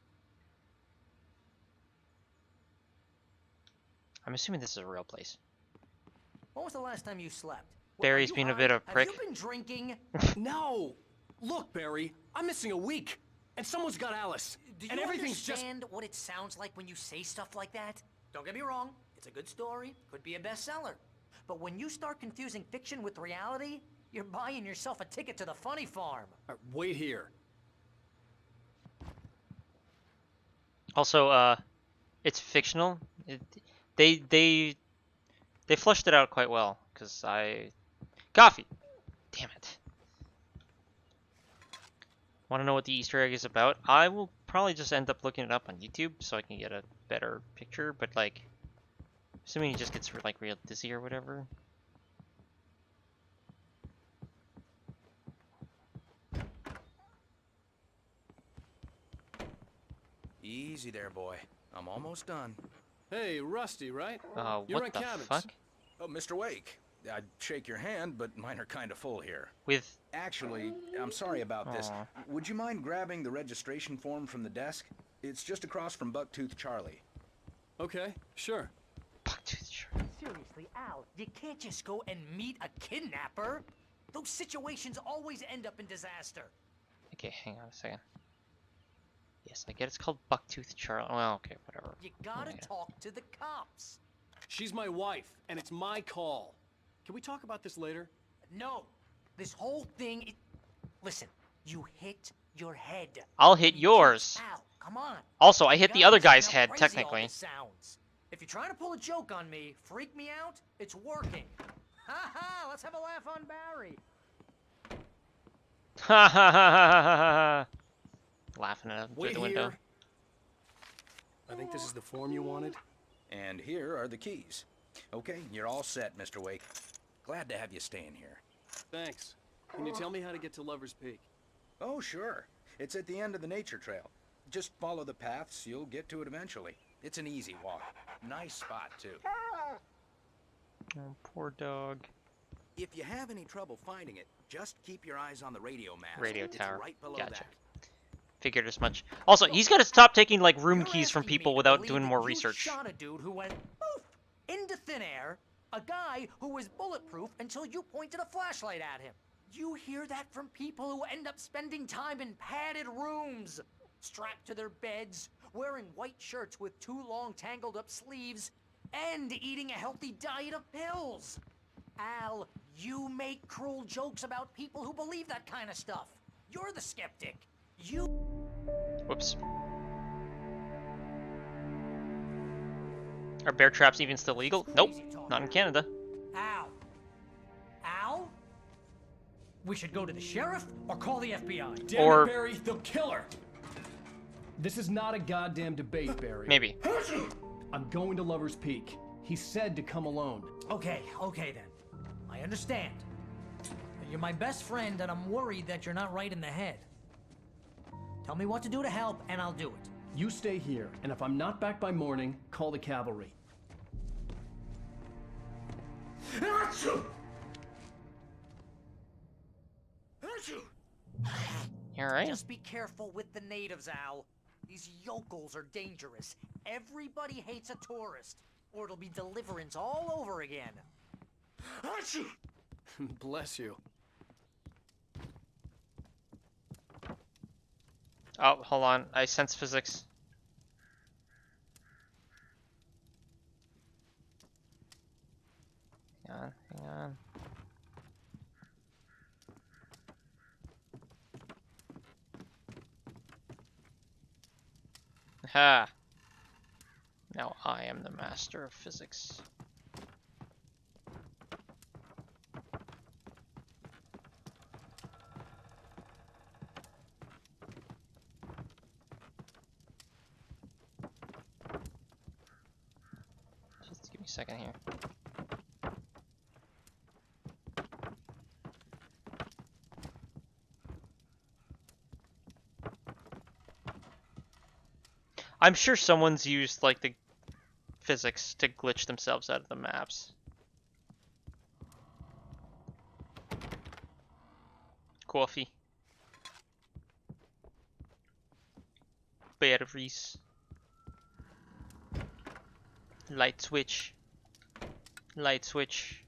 I'm assuming this is a real place. When was the last time you slept? Barry's being a bit of a prick. Have you been drinking? No! Look, Barry, I'm missing a week, and someone's got Alice. Do and you everything's understand what it sounds like when you say stuff like that? Don't get me wrong, it's a good story, could be a bestseller. But when you start confusing fiction with reality, you're buying yourself a ticket to the funny farm. Wait here. Also, it's fictional. They They flushed it out quite well, because Coffee! Damn it. Want to know what the Easter egg is about? I will probably just end up looking it up on YouTube so I can get a better picture, but like, assuming he just gets like real dizzy or whatever. Easy there, boy. I'm almost done. Hey, Rusty, right? What You're at the cabins. fuck? Oh, Mr. Wake. I'd shake your hand, but mine are kind of full here. With... Actually, I'm sorry about this. Would you mind grabbing the registration form from the desk? It's just across from Bucktooth Charlie. Okay, sure. Bucktooth Charlie. Seriously, Al, you can't just go and meet a kidnapper. Those situations always end up in disaster. Okay, hang on a second. Yes, I get it's called Bucktooth Charlie. Well, okay, whatever. You gotta talk to the cops. She's my wife, and it's my call. Can we talk about this later? No. This whole thing... Listen, you hit your head. I'll hit yours. Al, come on. Also, I hit the other guy's head, technically. Sounds. If you're trying to pull a joke on me, freak me out, it's working. Ha ha, let's have a laugh on Barry. Ha ha ha ha ha ha. Laughing at him through the window. I think this is the form you wanted. And here are the keys. Okay, you're all set, Mr. Wake. Glad to have you staying here. Thanks. Can you tell me how to get to Lover's Peak? Oh, sure. It's at the end of the nature trail. Just follow the paths, you'll get to it eventually. It's an easy walk. Nice spot, too. Oh, poor dog. If you have any trouble finding it, just keep your eyes on the radio mast. Radio It's tower. right below Gotcha. that. Figured as much. Also, he's got to stop taking like room keys from people without doing more You research. shot a dude who went poof into thin air, a guy who was bulletproof until you pointed a flashlight at him. You hear that from people who end up spending time in padded rooms, strapped to their beds, wearing white shirts with too long tangled up sleeves, and eating a healthy diet of pills. Al, you make cruel jokes about people who believe that kind of stuff. You're the skeptic. You... Whoops. Are bear traps even still legal? Nope, not in Canada. Al. Al? We should go to the sheriff or call the FBI. Damn it, Barry, they'll kill her. This is not a goddamn debate, Barry. Maybe. I'm going to Lover's Peak. He said to come alone. Okay then. I understand. You're my best friend and I'm worried that you're not right in the head. Tell me what to do to help and I'll do it. You stay here, and if I'm not back by morning, call the cavalry. You alright? Just be careful with the natives, Al. These yokels are dangerous. Everybody hates a tourist, or it'll be deliverance all over again. Bless you. Oh, hold on. I sense physics. Hang on. Ha! Now I am the master of physics. Just give me a second here. I'm sure someone's used like the physics to glitch themselves out of the maps. Coffee. Batteries. Light switch. Light switch.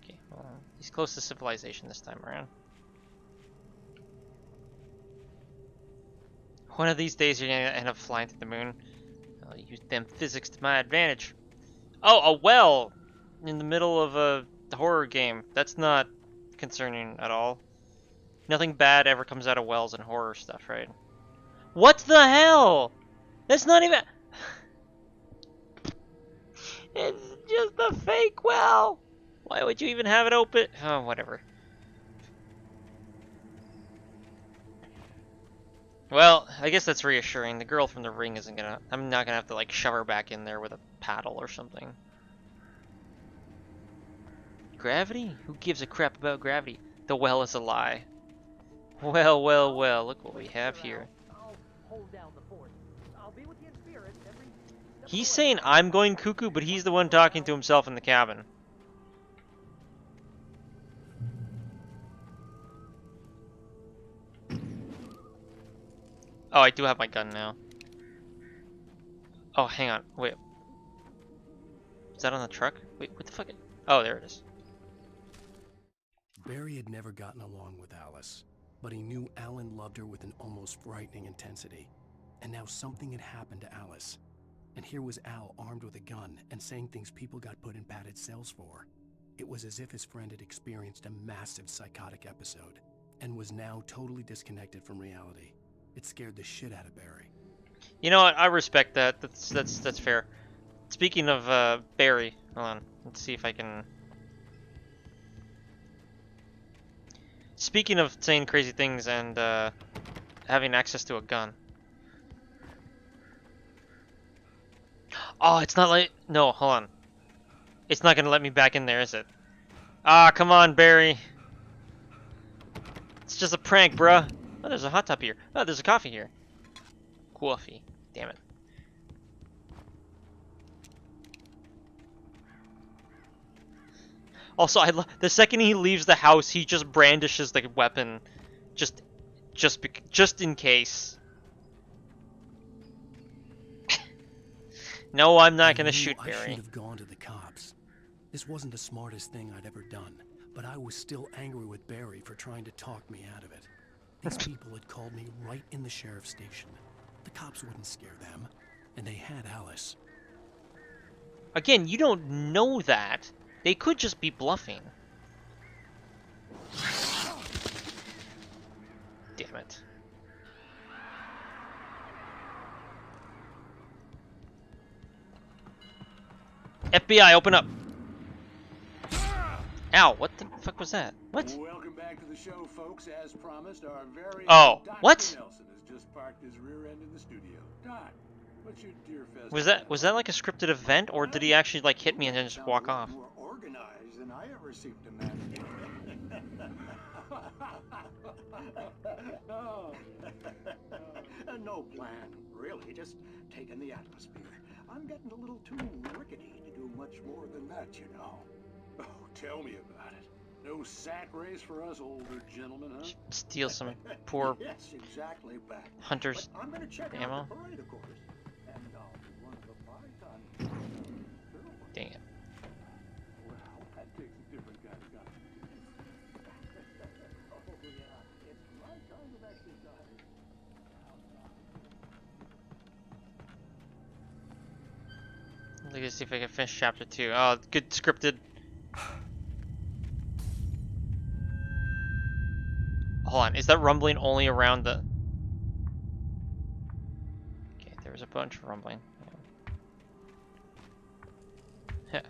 Okay, well, he's close to civilization this time around. One of these days you're gonna end up flying to the moon. I'll use them physics to my advantage. Oh, a well! In the middle of a horror game. That's not concerning at all. Nothing bad ever comes out of wells and horror stuff, right? What the hell? That's not even... It's just a fake well. Why would you even have it open? Oh, whatever. Well, I guess that's reassuring. The girl from the ring isn't gonna... I'm not gonna have to, like, shove her back in there with a paddle or something. Gravity? Who gives a crap about gravity? The well is a lie. Well, well, well. Look what we have here. He's saying I'm going cuckoo, but he's the one talking to himself in the cabin. Oh, I do have my gun now. Oh, hang on. Wait. Is that on the truck? Wait, what the fuck? Oh, there it is. Barry had never gotten along with Alice, but he knew Alan loved her with an almost frightening intensity. And now something had happened to Alice. And here was Al armed with a gun and saying things people got put in padded cells for. It was as if his friend had experienced a massive psychotic episode and was now totally disconnected from reality. It scared the shit out of Barry. You know what? I respect that. That's fair. Speaking of Barry, hold on. Let's see if I can. Speaking of saying crazy things and having access to a gun. Oh, it's not like... No, hold on. It's not gonna let me back in there, is it? Ah, come on, Barry. It's just a prank, bruh. Oh, there's a hot tub here. Oh, there's a coffee here. Coffee. Damn it. Also, the second he leaves the house, he just brandishes the weapon, just in case. No, I'm not gonna shoot I Barry. should have gone to the cops. This wasn't the smartest thing I'd ever done, but I was still angry with Barry for trying to talk me out of it. These people had called me right in the sheriff's station. The cops wouldn't scare them, and they had Alice. Again, you don't know that. They could just be bluffing. Damn it. FBI, open up. Ow, what the fuck was that? What? Welcome back to the show, folks. As promised, our very Oh, Dr. what? Nelson has just parked his rear end in the studio. Doc, what's your dear fest? Was that like a scripted event, or did he actually like hit me and then just walk off? More organized than I ever seem to manage. Oh. No plan, really. Just taking the atmosphere. I'm getting a little too rickety to do much more than that, you know. Oh, tell me about it. No sack race for us older gentlemen, huh? Steal some poor yes, exactly back. hunter's I'm gonna check ammo. out the parade, of course. And I'll be one of the 5 tons. Dang it. Well, that takes a different kind of guy. Oh, yeah. It's my kind of exercise. Let me see if I can finish chapter 2. Oh, good scripted. Hold on, is that rumbling only around the... Okay, there was a bunch of rumbling. Yeah.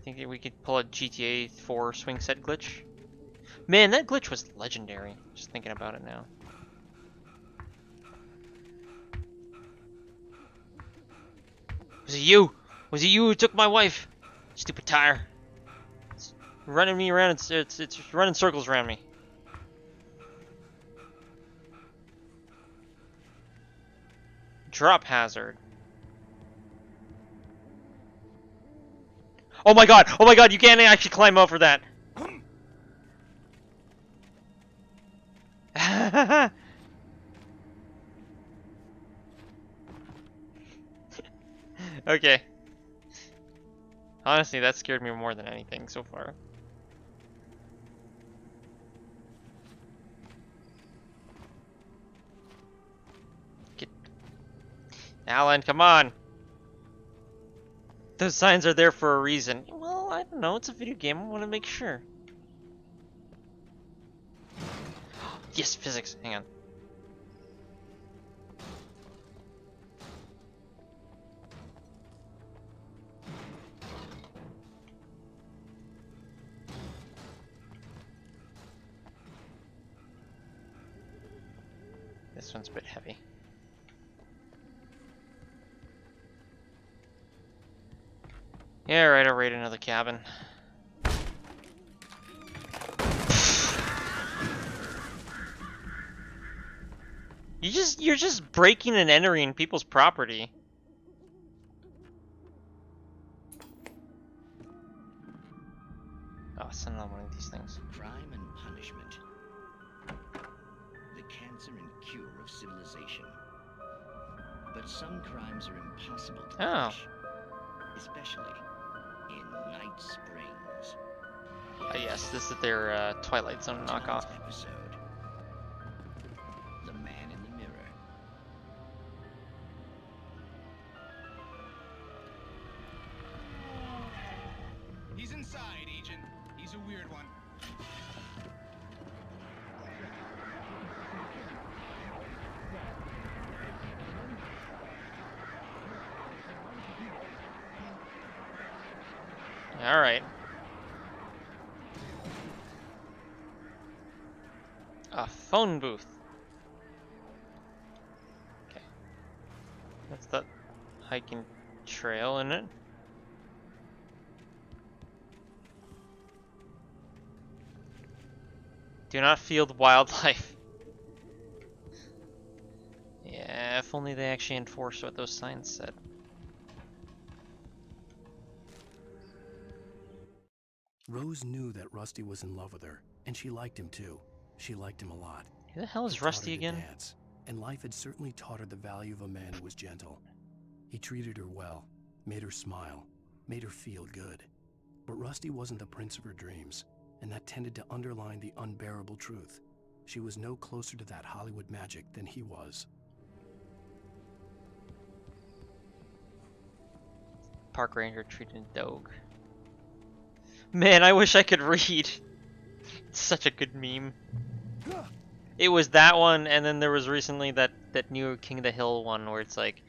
Think that we could pull a GTA 4 swing set glitch? Man, that glitch was legendary. Just thinking about it now. Was it you? Was it you who took my wife? Stupid tire. It's running me around. It's running circles around me. Drop hazard. Oh my god! Oh my god! You can't actually climb over that. Okay. Honestly, that scared me more than anything so far. Get... Alan, come on! Those signs are there for a reason. Well, I don't know. It's a video game. I want to make sure. Yes, physics. Hang on. This one's a bit heavy. Yeah, right, I'll raid another cabin. You're just breaking and entering people's property. Oh, it's another one of these things. Crime and punishment. The cancer and cure of civilization. But some crimes are impossible to punish. Especially in Night Springs. Oh yes, this is their Twilight Zone knockoff. Episode. The Man in the Mirror. He's inside, Agent. He's a weird one. All right. A phone booth. Okay. That's that hiking trail, isn't it? Do not field wildlife. Yeah, if only they actually enforced what those signs said. Rose knew that Rusty was in love with her, and she liked him too. She liked him a lot. Who the hell is He taught Rusty her to again? dance, and life had certainly taught her the value of a man who was gentle. He treated her well, made her smile, made her feel good. But Rusty wasn't the prince of her dreams, and that tended to underline the unbearable truth. She was no closer to that Hollywood magic than he was. Park ranger treated a dog. Man, I wish I could read. It's such a good meme. It was that one, and then there was recently that new King of the Hill one where it's like,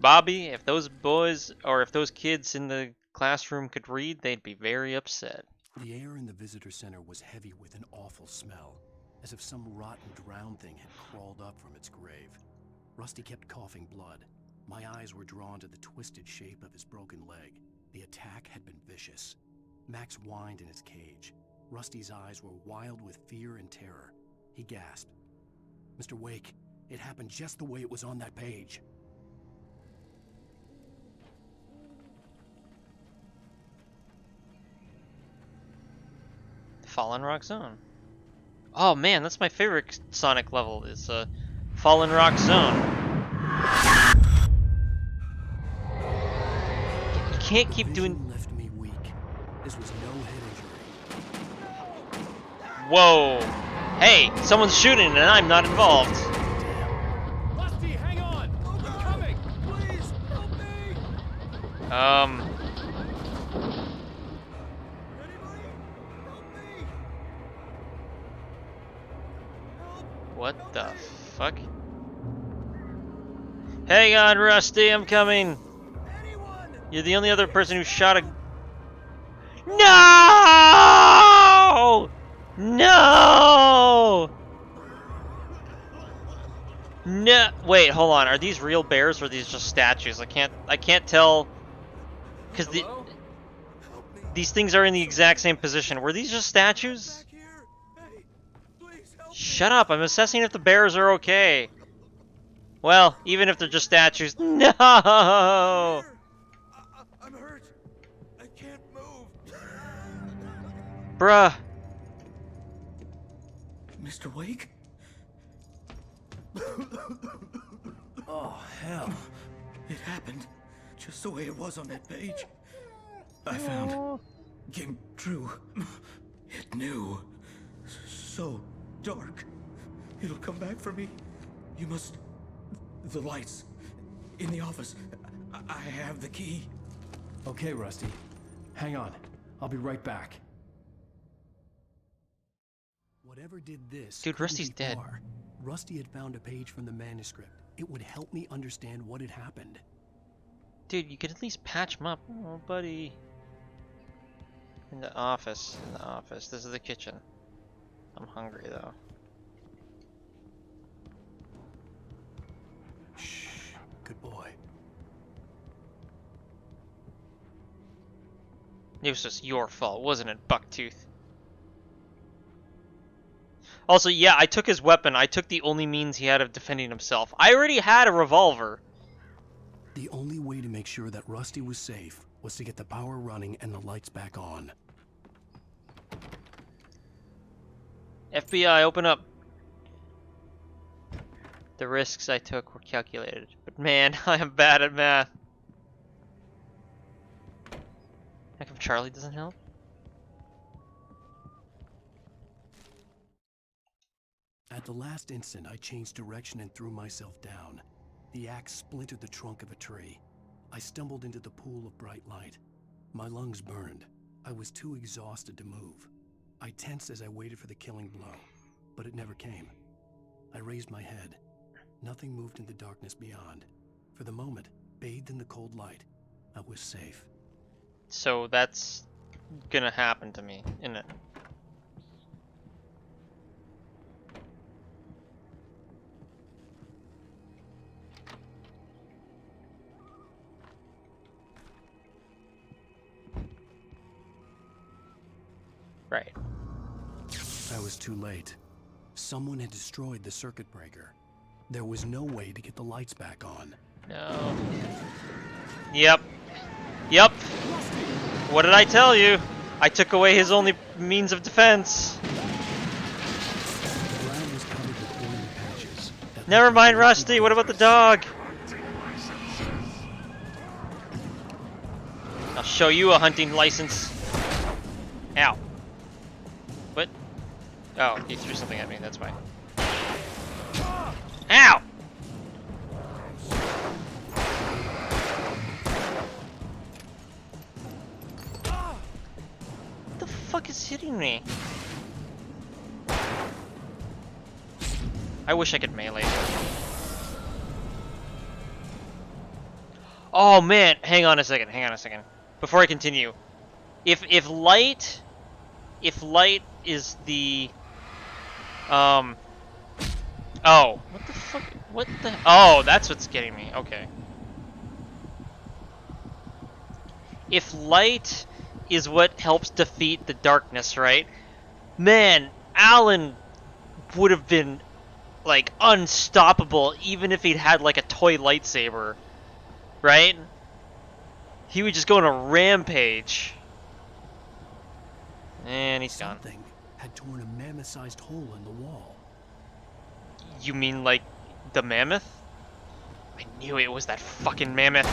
Bobby, if those boys or if those kids in the classroom could read, they'd be very upset. The air in the visitor center was heavy with an awful smell, as if some rotten drowned thing had crawled up from its grave. Rusty kept coughing blood. My eyes were drawn to the twisted shape of his broken leg. The attack had been vicious. Max whined in his cage. Rusty's eyes were wild with fear and terror. He gasped. Mr. Wake, it happened just the way it was on that page. Fallen Rock Zone. Oh man, that's my favorite Sonic level, is Fallen Rock Zone. You can't keep doing... left me weak. This was no head injury. Whoa! Hey, someone's shooting and I'm not involved. Rusty, hang on! I'm coming! Please, help me! What the fuck? Hang on, Rusty, I'm coming. You're the only other person who shot a... No! No! No! Wait, hold on. Are these real bears or are these just statues? I can't tell, because these things are in the exact same position. Were these just statues? Shut up! I'm assessing if the bears are okay. Well, even if they're just statues. No! I'm hurt. I can't move. Bruh. Mr. Wake? Oh, hell. It happened just the way it was on that page. I found came true. It knew. So dark. It'll come back for me. You must... The lights. In the office. I have the key. Okay, Rusty. Hang on. I'll be right back. Whatever did this, dude, Rusty's dead. far. Rusty had found a page from the manuscript. It would help me understand what had happened. Dude, you could at least patch him up. Oh, buddy. In the office. In the office. This is the kitchen. I'm hungry, though. Shh. Good boy. It was just your fault, wasn't it, Bucktooth? Also, yeah, I took his weapon. I took the only means he had of defending himself. I already had a revolver. The only way to make sure that Rusty was safe was to get the power running and the lights back on. FBI, open up. The risks I took were calculated, but man, I am bad at math. How come Charlie doesn't help? At the last instant, I changed direction and threw myself down. The axe splintered the trunk of a tree. I stumbled into the pool of bright light. My lungs burned. I was too exhausted to move. I tensed as I waited for the killing blow, but it never came. I raised my head. Nothing moved in the darkness beyond. For the moment, bathed in the cold light, I was safe. So that's gonna happen to me, isn't it? Right. I was too late. Someone had destroyed the circuit breaker. There was no way to get the lights back on. No. Yep. Yep. What did I tell you? I took away his only means of defense. Never mind, Rusty. What about the dog? I'll show you a hunting license. Ow. What? Oh, he threw something at me. That's why. Ow! What the fuck is hitting me? I wish I could melee. Oh man, hang on a second. Before I continue, if light is the oh, what the fuck? What the? Oh, that's what's getting me. Okay. If light is what helps defeat the darkness, right? Man, Alan would have been like unstoppable even if he'd had like a toy lightsaber, right? He would just go on a rampage. And he's gone. Something had torn a mammoth-sized hole in the wall. You mean like the mammoth? I knew it was that fucking mammoth.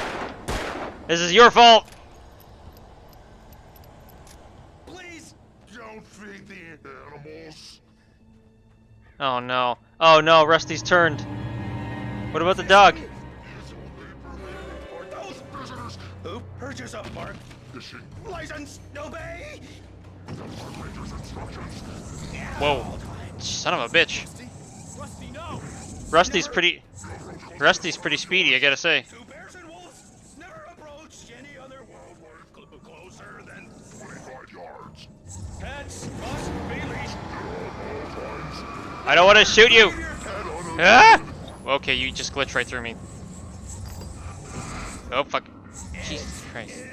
This is your fault. Please don't feed the animals. Oh no. Oh no, Rusty's turned. What about the dog? For those prisoners who purchase a park fishing license, obey. Whoa. Son of a bitch. Rusty, no. Rusty's pretty speedy, I gotta say. Two bears and wolves never approached any other wildlife closer than 25 yards. Pets must be leashed. I don't want to shoot you. Ah! Okay, you just glitched right through me. Oh fuck. Jesus Christ.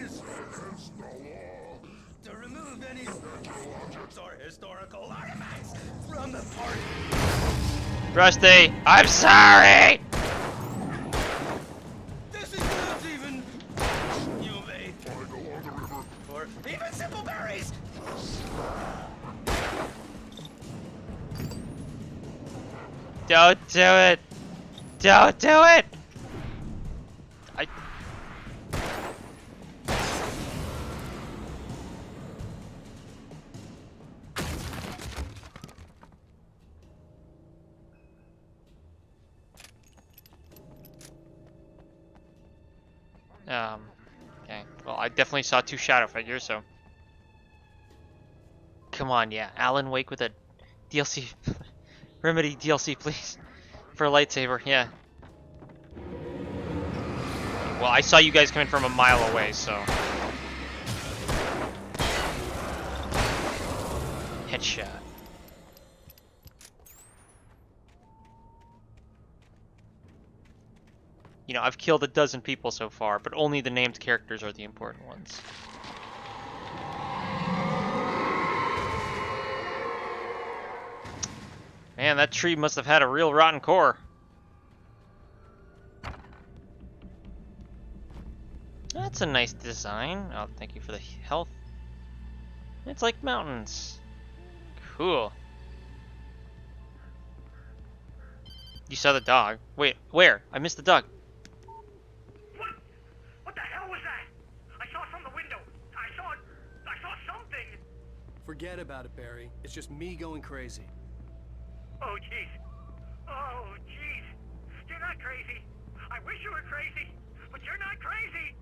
To remove any objects or historical artifacts from the party. Rusty, I'm sorry. This includes even you may or even simple berries. Don't do it. Don't do it. Okay. Well, I definitely saw two shadow figures, so. Come on, yeah. Alan Wake with a DLC. Remedy DLC, please. For a lightsaber, yeah. Well, I saw you guys coming from a mile away, so. Headshot. You know, I've killed a dozen people so far, but only the named characters are the important ones. Man, that tree must have had a real rotten core. That's a nice design. Oh, thank you for the health. It's like mountains. Cool. You saw the dog. Wait, where? I missed the dog. What the hell was that? I saw it from the window. I saw something. Forget about it, Barry. It's just me going crazy. Oh, jeez. Oh, jeez. You're not crazy. I wish you were crazy, but you're not crazy.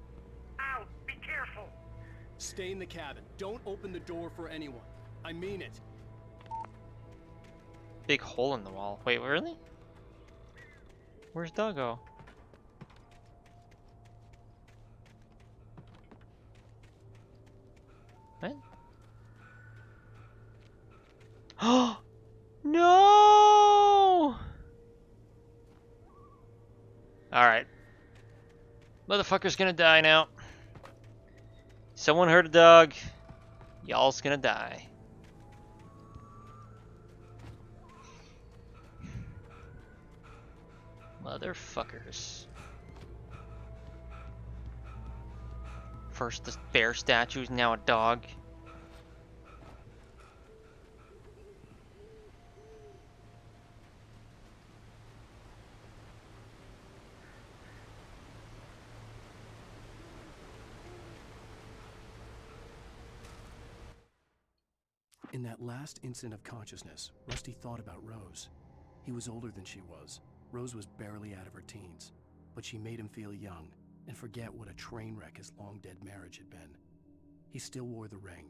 Ow, be careful. Stay in the cabin. Don't open the door for anyone. I mean it. Big hole in the wall. Wait, really? Where's Doggo? What? Oh no! Alright. Motherfucker's gonna die now. Someone hurt a dog. Y'all's gonna die. Motherfuckers. First the bear statue, now a dog. In that last instant of consciousness, Rusty thought about Rose. He was older than she was. Rose was barely out of her teens, but she made him feel young and forget what a train wreck his long-dead marriage had been. He still wore the ring.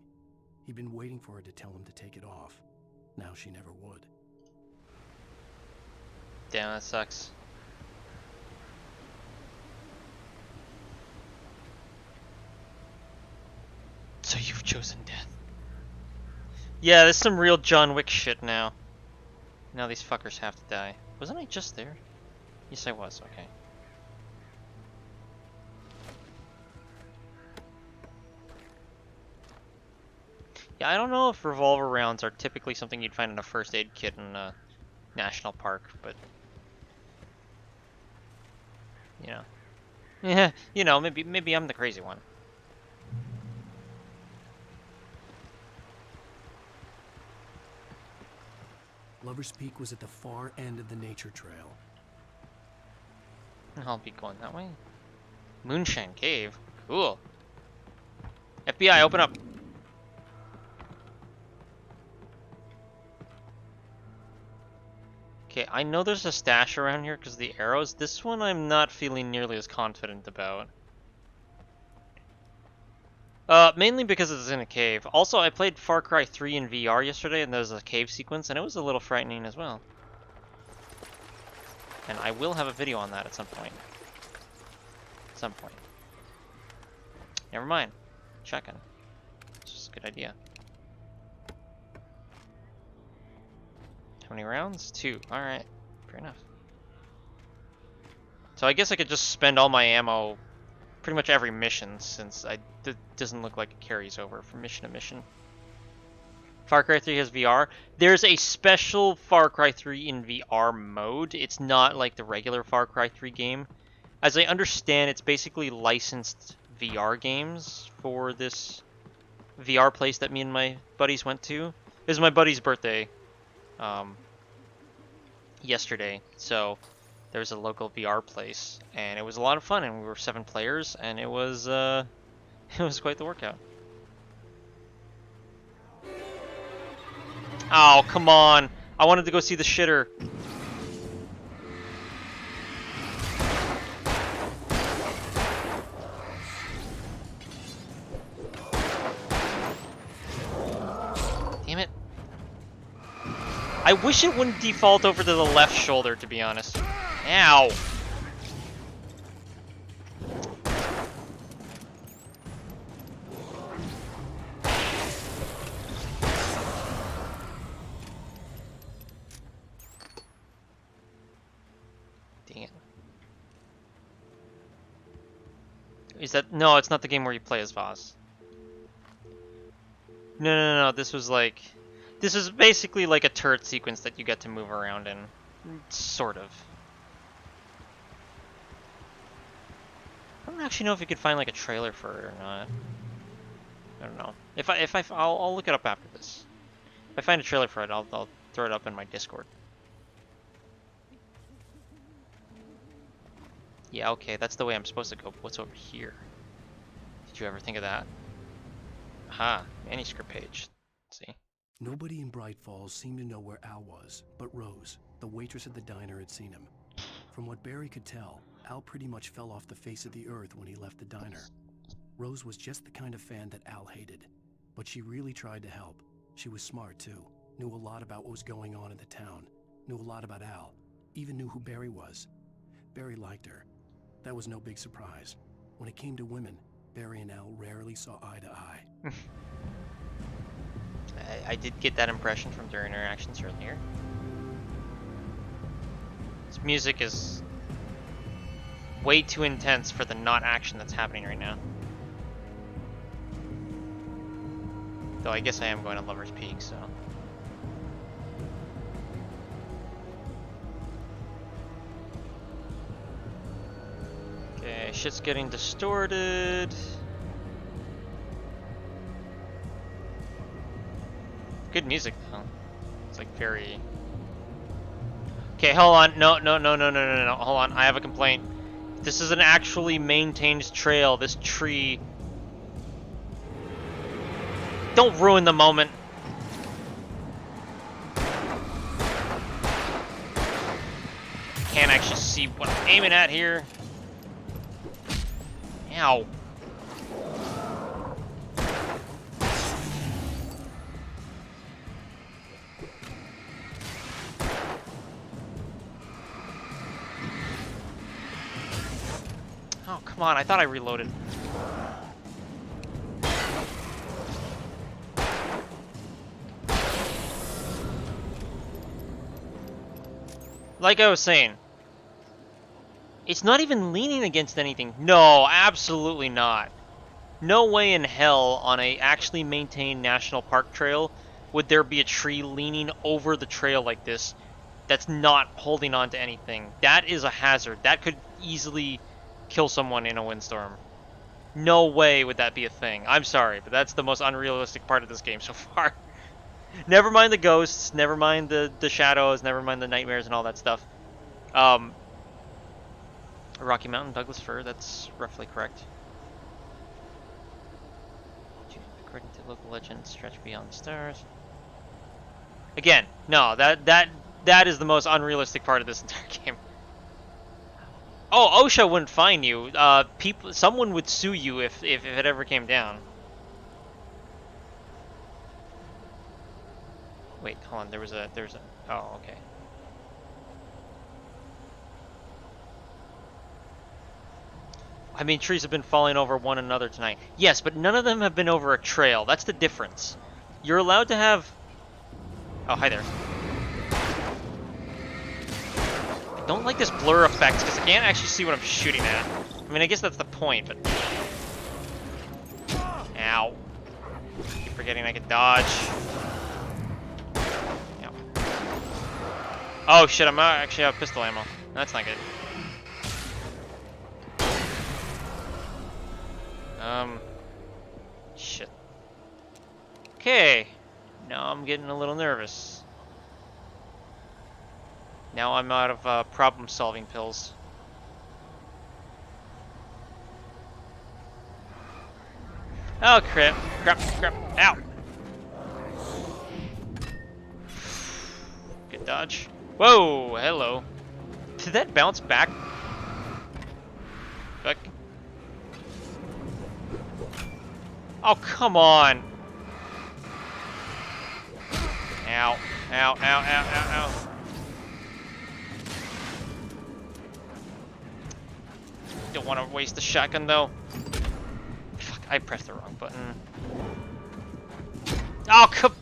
He'd been waiting for her to tell him to take it off. Now she never would. Damn, that sucks. So you've chosen death. Yeah, there's some real John Wick shit now. Now these fuckers have to die. Wasn't I just there? Yes, I was. Okay. Yeah, I don't know if revolver rounds are typically something you'd find in a first aid kit in a national park, but you know, yeah, you know, maybe I'm the crazy one. Lover's Peak was at the far end of the nature trail. I'll be going that way. Moonshine Cave. Cool. FBI, open up. Okay, I know there's a stash around here because of the arrows. This one I'm not feeling nearly as confident about. Mainly because it's in a cave. Also, I played Far Cry 3 in VR yesterday, and there's a cave sequence, and it was a little frightening as well. And I will have a video on that at some point. At some point. Never mind. Checking. It's just a good idea. How many rounds? 2. Alright. Fair enough. So I guess I could just spend all my ammo pretty much every mission, since it doesn't look like it carries over from mission to mission. Far Cry 3 has VR. There's a special Far Cry 3 in VR mode. It's not like the regular Far Cry 3 game. As I understand, it's basically licensed VR games for this VR place that me and my buddies went to. It was my buddy's birthday yesterday, so there was a local VR place, and it was a lot of fun, and we were 7 players, and it was quite the workout. Oh, come on. I wanted to go see the shitter. Damn it. I wish it wouldn't default over to the left shoulder, to be honest. Ow! Dang it. Is that... No, it's not the game where you play as Voss. No, this was like... This is basically like a turret sequence that you get to move around in. Sort of. I don't actually know if you could find like a trailer for it or not. I don't know. I'll look it up after this. If I find a trailer for it, I'll throw it up in my Discord. Yeah, okay, that's the way I'm supposed to go. What's over here? Did you ever think of that? Aha, manuscript page. Let's see. Nobody in Bright Falls seemed to know where Al was, but Rose, the waitress at the diner, had seen him. From what Barry could tell, Al pretty much fell off the face of the earth when he left the diner. Rose was just the kind of fan that Al hated, but she really tried to help. She was smart too, knew a lot about what was going on in the town, knew a lot about Al, even knew who Barry was. Barry liked her. That was no big surprise. When it came to women, Barry and Al rarely saw eye to eye. I did get that impression from their interactions earlier. This music is way too intense for the not action that's happening right now. Though I guess I am going to Lover's Peak, so... Okay, shit's getting distorted. Good music, though. It's like very... Okay, hold on. No. Hold on. I have a complaint. This is an actually maintained trail. This tree... Don't ruin the moment. Can't actually see what I'm aiming at here. Ow. Oh, come on. I thought I reloaded. Like I was saying, it's not even leaning against anything. No, absolutely not. No way in hell on a actually maintained national park trail would there be a tree leaning over the trail like this that's not holding on to anything. That is a hazard. That could easily kill someone in a windstorm. No way would that be a thing. I'm sorry, but that's the most unrealistic part of this game so far. Never mind the ghosts, never mind the shadows, never mind the nightmares and all that stuff. Rocky Mountain, Douglas Fir, that's roughly correct. According to local legend, stretch beyond the stars. Again, no, that is the most unrealistic part of this entire game. Oh, OSHA wouldn't fine you. Someone would sue you if it ever came down. Wait, hold on. There was a. Oh, okay. I mean, trees have been falling over one another tonight. Yes, but none of them have been over a trail. That's the difference. You're allowed to have... Oh, hi there. I don't like this blur effect because I can't actually see what I'm shooting at. I mean, I guess that's the point, but... Ow. Keep forgetting I can dodge. Ow. Oh shit, I'm actually out of pistol ammo. That's not good. Shit. Okay. Now I'm getting a little nervous. Now I'm out of problem-solving pills. Oh, crap. Ow! Good dodge. Whoa, hello. Did that bounce back? Fuck. Oh, come on. Ow. Ow, ow, ow, ow, ow. Don't want to waste the shotgun though. Fuck, I pressed the wrong button. Oh, come.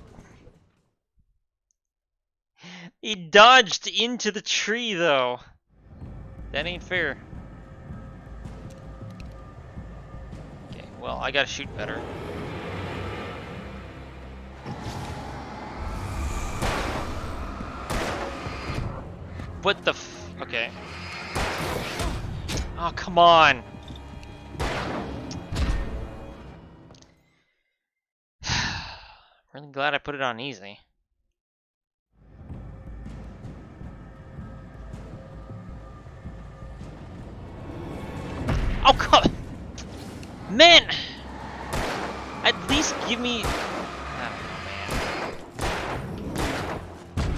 He dodged into the tree though. That ain't fair. Okay, well, I gotta shoot better. What the f... Okay. Oh, come on. Really glad I put it on easy. Oh, come... Man! At least give me... I don't know, man.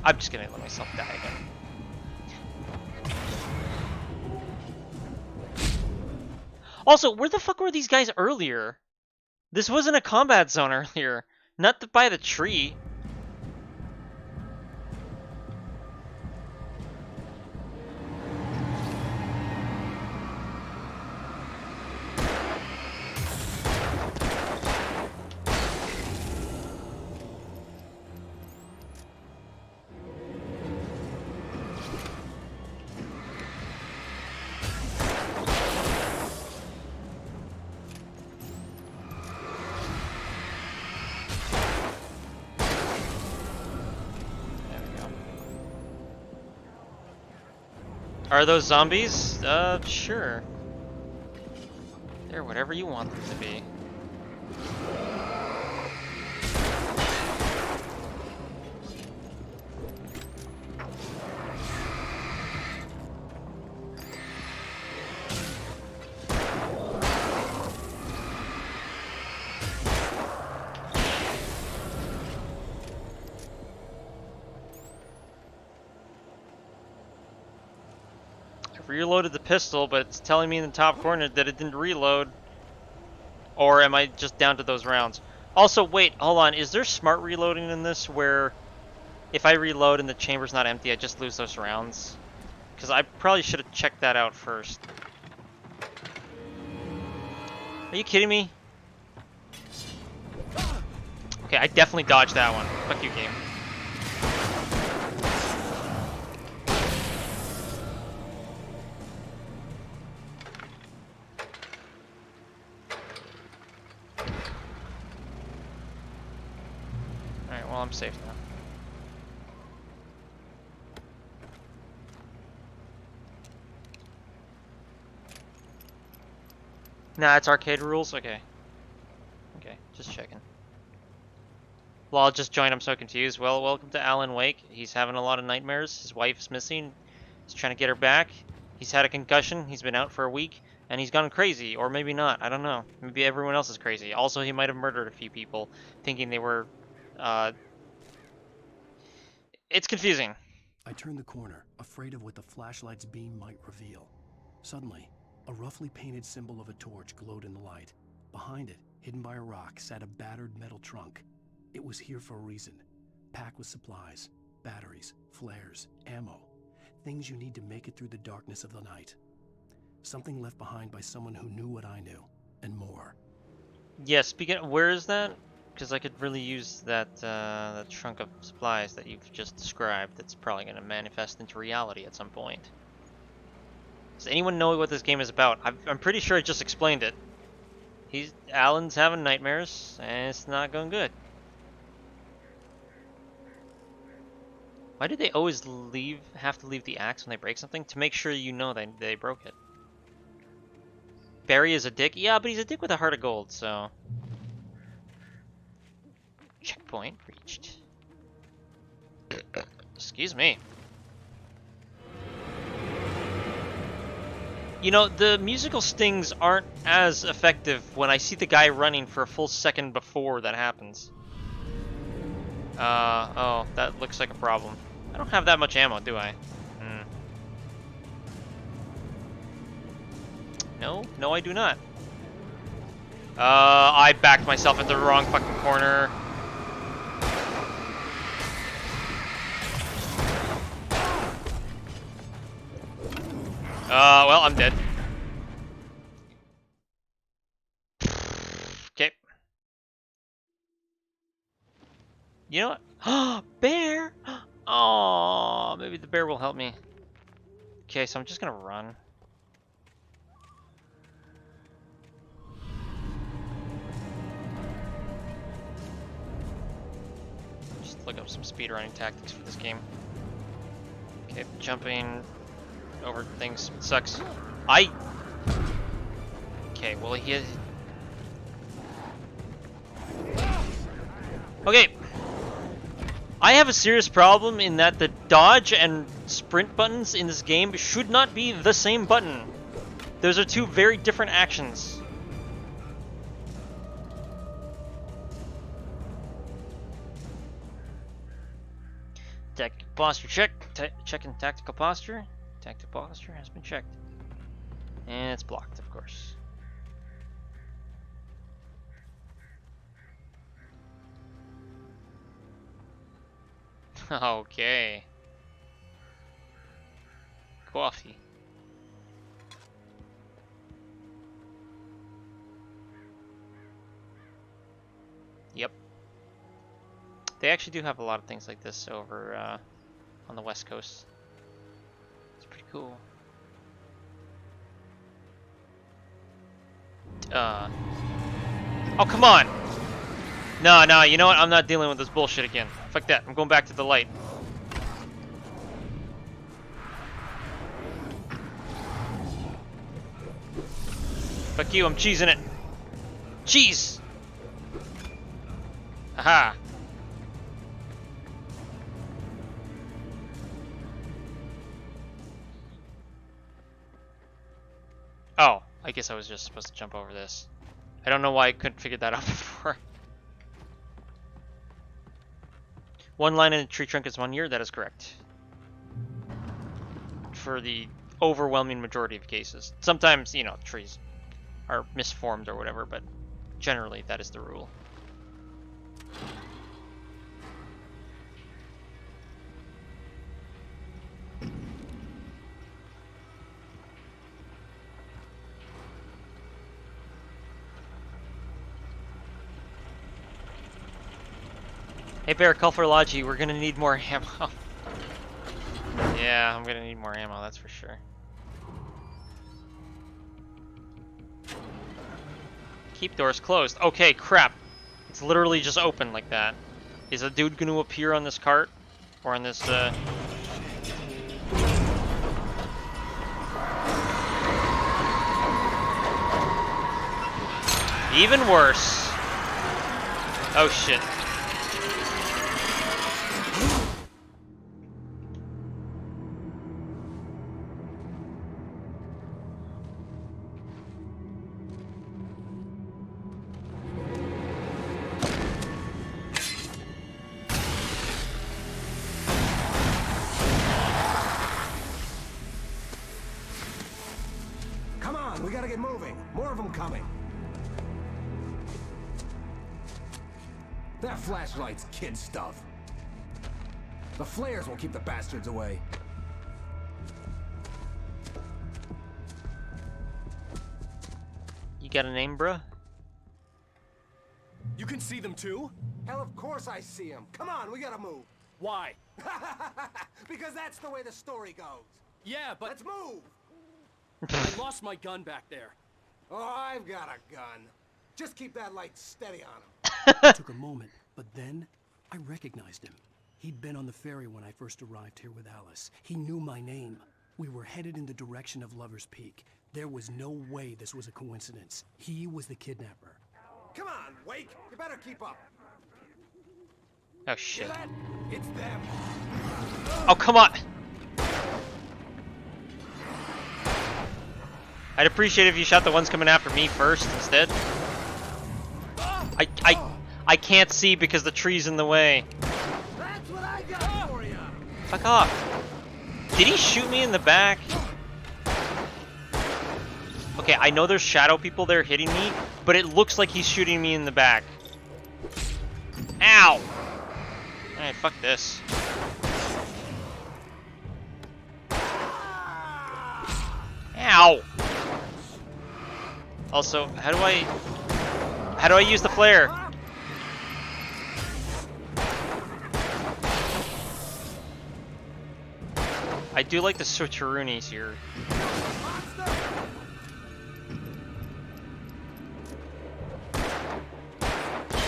I'm just gonna let myself die again. Also, where the fuck were these guys earlier? This wasn't a combat zone earlier. Not by the tree. Are those zombies? Sure. They're whatever you want them to be. Reloaded the pistol, but it's telling me in the top corner that it didn't reload. Or am I just down to those rounds? Also, wait, hold on. Is there smart reloading in this where if I reload and the chamber's not empty, I just lose those rounds? Because I probably should have checked that out first. Are you kidding me? Okay, I definitely dodged that one. Fuck you, game. I'm safe now. Nah, it's arcade rules? Okay. Okay, just checking. Well, I'll just join, I'm so confused. Well, welcome to Alan Wake. He's having a lot of nightmares. His wife is missing. He's trying to get her back. He's had a concussion. He's been out for a week. And he's gone crazy. Or maybe not. I don't know. Maybe everyone else is crazy. Also, he might have murdered a few people, thinking they were, It's confusing. I turned the corner, afraid of what the flashlight's beam might reveal. Suddenly, a roughly painted symbol of a torch glowed in the light. Behind it, hidden by a rock, sat a battered metal trunk. It was here for a reason. Packed with supplies, batteries, flares, ammo. Things you need to make it through the darkness of the night. Something left behind by someone who knew what I knew, and more. Yeah, speaking of, where is that? Because I could really use that that trunk of supplies that you've just described. That's probably going to manifest into reality at some point. Does anyone know what this game is about? I'm pretty sure I just explained it. Alan's having nightmares, and it's not going good. Why do they always have to leave the axe when they break something? To make sure you know they broke it. Barry is a dick? Yeah, but he's a dick with a heart of gold, so... Checkpoint reached. Excuse me. You know, the musical stings aren't as effective when I see the guy running for a full second before that happens. Oh, that looks like a problem. I don't have that much ammo, do I? No, I do not. I backed myself into the wrong fucking corner. Well, I'm dead. Okay. You know what? Bear! Oh, maybe the bear will help me. Okay, so I'm just gonna run. Just look up some speedrunning tactics for this game. Okay, jumping over things sucks. Okay, well Okay. I have a serious problem in that the dodge and sprint buttons in this game should not be the same button. Those are two very different actions. Tactical posture check. Checking tactical posture. Tactical posture has been checked. And it's blocked, of course. Okay. Coffee. Yep. They actually do have a lot of things like this over on the West Coast. It's pretty cool. Oh, come on! No, you know what? I'm not dealing with this bullshit again. Fuck that. I'm going back to the light. Fuck you, I'm cheesing it. Cheese! Aha! Oh, I guess I was just supposed to jump over this. I don't know why I couldn't figure that out before. One line in a tree trunk is 1 year, that is correct. For the overwhelming majority of cases. Sometimes, you know, trees are misformed or whatever, but generally that is the rule. Hey Bear, call for Logi, we're gonna need more ammo. Yeah, I'm gonna need more ammo, that's for sure. Keep doors closed. Okay, crap. It's literally just open like that. Is a dude gonna appear on this cart? Or on this, Even worse. Oh shit. Come on, we gotta get moving. More of them coming. That flashlight's kid stuff. The flares will keep the bastards away. You got a name, bruh? You can see them too? Hell, of course I see him. Come on, we gotta move. Why? Because that's the way the story goes. Yeah, but... Let's move! I lost my gun back there. Oh, I've got a gun. Just keep that light steady on him. It took a moment, but then I recognized him. He'd been on the ferry when I first arrived here with Alice. He knew my name. We were headed in the direction of Lover's Peak. There was no way this was a coincidence. He was the kidnapper. Come on, Wake. You better keep up. Oh shit. Hear that? It's them. Oh, come on! I'd appreciate if you shot the ones coming after me first instead. I can't see because the tree's in the way. That's what I got for you. Fuck off. Did he shoot me in the back? Okay, I know there's shadow people there hitting me, but it looks like he's shooting me in the back. Ow! Alright, fuck this. Ow! Also, how do I use the flare? I do like the switcheroonies here.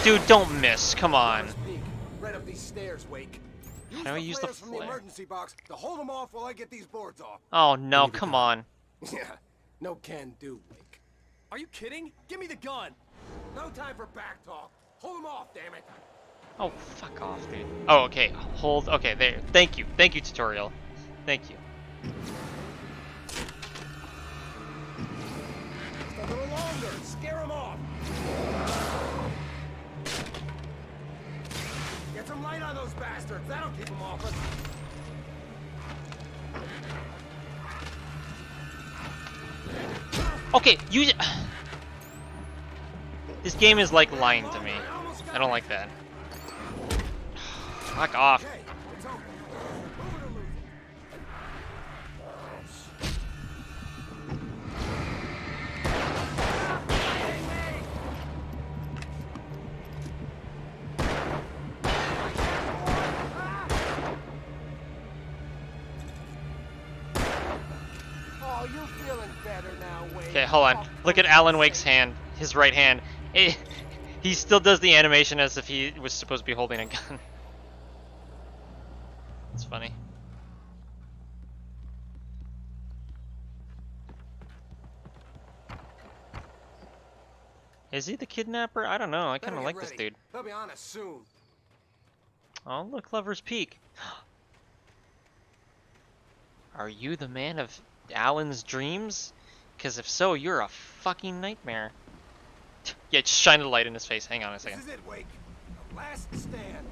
Dude, don't miss. Come on. Right up these stairs, Wake. How do I use the flares from the flare? emergency box to hold them off while I get these boards off. Oh no, come on. Yeah, no can do, Wake. Are you kidding? Give me the gun. No time for back talk. Hold them off, damn it. Oh, fuck off, dude. Oh, okay. Hold. Okay, there. Thank you. Thank you, tutorial. Thank you. Just a little longer. Scare them off. Get some light on those bastards. That'll keep them off us. Okay, you. This game is like lying to me. I don't like that. Fuck off. Oh, you're feeling better now, Wake. Okay, hold on. Look at Alan Wake's hand. His right hand. He still does the animation as if he was supposed to be holding a gun. It's funny. Is he the kidnapper? I don't know. I kind of like this dude. They'll be on us soon. Oh, look, Lover's Peak. Are you the man of Alan's dreams? Because if so, you're a fucking nightmare. Yeah, just shine the light in his face. Hang on a second. This is it, Wake. The last stand.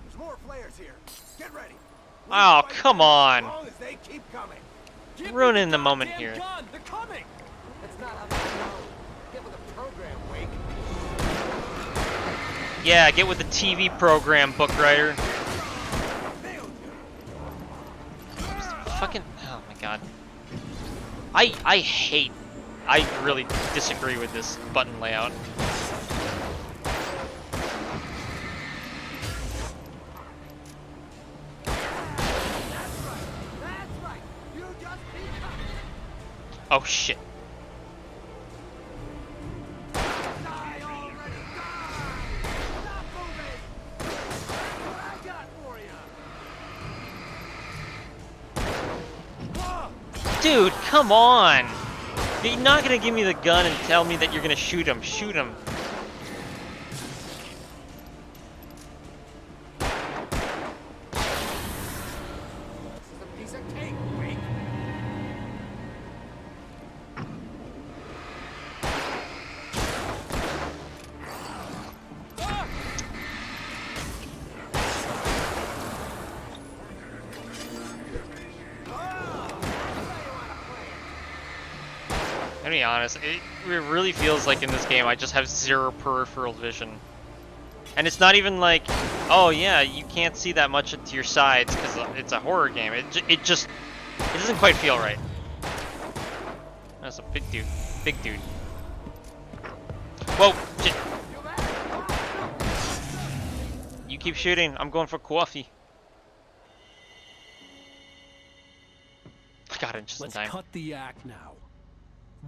There's more flares here. Get ready. Oh, come on. As long as they keep coming. Ruining the moment here. Gun. They're coming. That's not how they go. Get with the program, Wake. Yeah, get with the TV program, book writer. Fucking, oh my god. I really disagree with this button layout. Oh shit. Dude, come on! You're not gonna give me the gun and tell me that you're gonna shoot him. Shoot him. Piece of cake, Wake. To be honest, it really feels like in this game I just have zero peripheral vision. And it's not even like, oh yeah, you can't see that much to your sides because it's a horror game. It doesn't quite feel right. That's a big dude. Big dude. Whoa! Shit. You keep shooting. I'm going for coffee. I got it just in time. Let's cut the act now.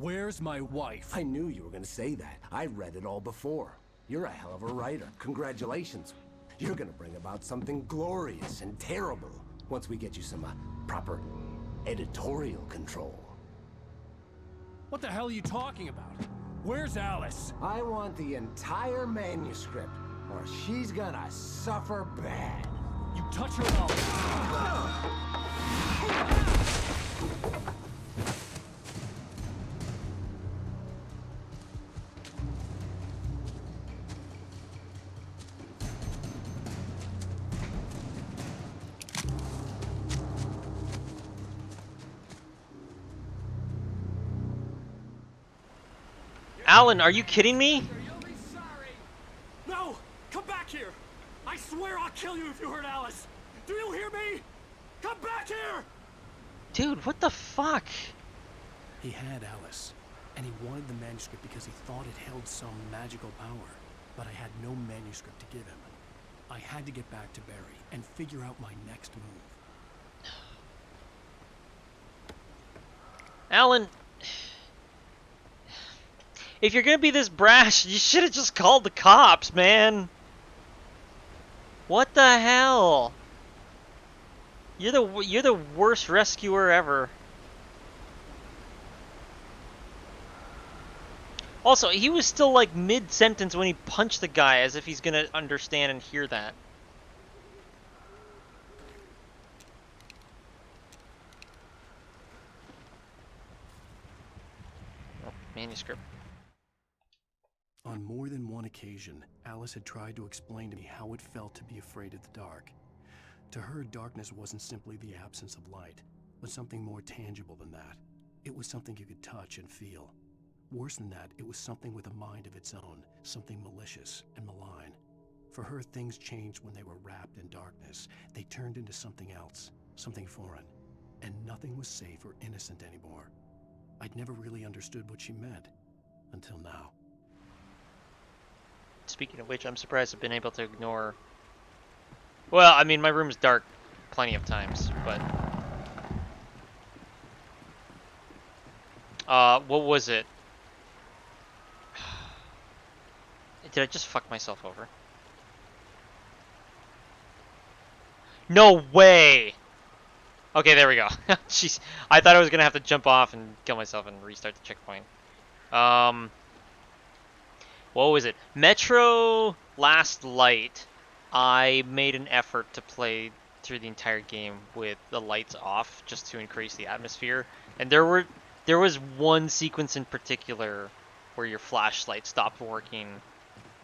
Where's my wife? I knew you were gonna say that. I read it all before. You're a hell of a writer. Congratulations. You're gonna bring about something glorious and terrible once we get you some proper editorial control. What the hell are you talking about? Where's Alice? I want the entire manuscript, or she's gonna suffer bad. You touch her and I'll... Alan, are you kidding me? No! Come back here! I swear I'll kill you if you hurt Alice! Do you hear me? Come back here! Dude, what the fuck? He had Alice, and he wanted the manuscript because he thought it held some magical power, but I had no manuscript to give him. I had to get back to Barry and figure out my next move. Alan, if you're gonna be this brash, you should have just called the cops, man. What the hell? You're the worst rescuer ever. Also, he was still like mid-sentence when he punched the guy, as if he's gonna understand and hear that. Oh, manuscript. On more than one occasion, Alice had tried to explain to me how it felt to be afraid of the dark. To her, darkness wasn't simply the absence of light, but something more tangible than that. It was something you could touch and feel. Worse than that, it was something with a mind of its own, something malicious and malign. For her, things changed when they were wrapped in darkness. They turned into something else, something foreign, and nothing was safe or innocent anymore. I'd never really understood what she meant, until now. Speaking of which, I'm surprised I've been able to ignore... Well, I mean, my room's dark plenty of times, but... what was it? Did I just fuck myself over? No way! Okay, there we go. Jeez, I thought I was gonna have to jump off and kill myself and restart the checkpoint. What was it? Metro Last Light. I made an effort to play through the entire game with the lights off, just to increase the atmosphere. And there was one sequence in particular where your flashlight stopped working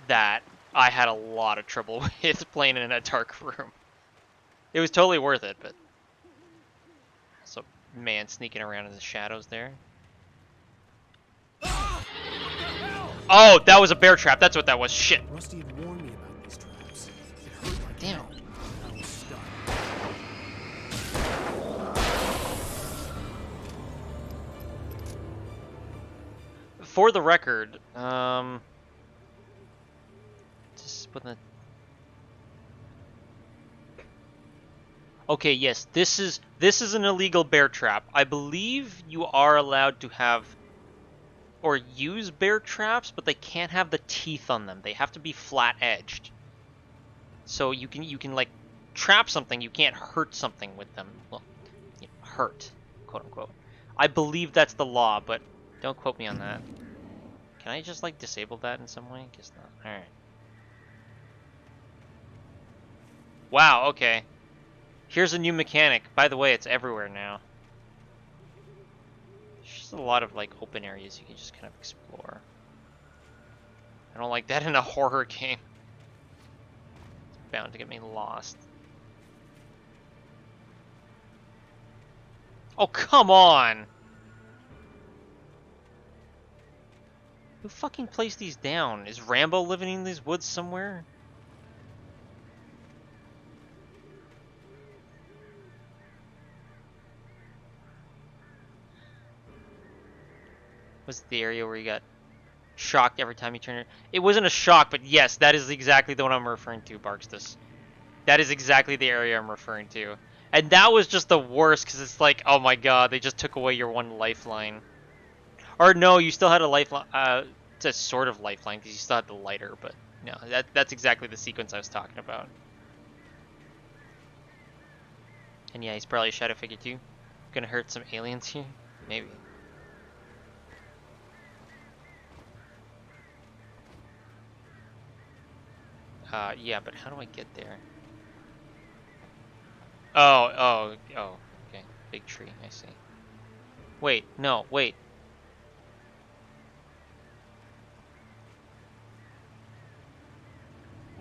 that I had a lot of trouble with playing in a dark room. It was totally worth it, but... So, man sneaking around in the shadows there. Oh, that was a bear trap. That's what that was. Shit. Rusty had warned me about these traps. It hurt like Damn. hell, and I was stuck. For the record, just put the... Okay, yes, this is an illegal bear trap. I believe you are allowed to have or use bear traps, but they can't have the teeth on them. They have to be flat edged. So you can like trap something, you can't hurt something with them. Well, you know, hurt, quote unquote. I believe that's the law, but don't quote me on that. Can I just like disable that in some way? Guess not. All right. Wow. Okay. Here's a new mechanic. By the way, it's everywhere now. There's just a lot of like open areas you can just kind of explore. I don't like that in a horror game. It's bound to get me lost. Oh, come on! Who fucking placed these down? Is Rambo living in these woods somewhere? Was the area where you got shocked every time you turn it? It wasn't a shock, but yes, that is exactly the one I'm referring to, Barkstus. That is exactly the area I'm referring to. And that was just the worst, because it's like, oh my god, they just took away your one lifeline. Or no, you still had a lifeline, it's a sort of lifeline, because you still had the lighter, but no, that's exactly the sequence I was talking about. And yeah, he's probably a shadow figure too. Gonna hurt some aliens here? Maybe. Yeah, but how do I get there? Oh, okay. Big tree, I see. Wait, no, wait.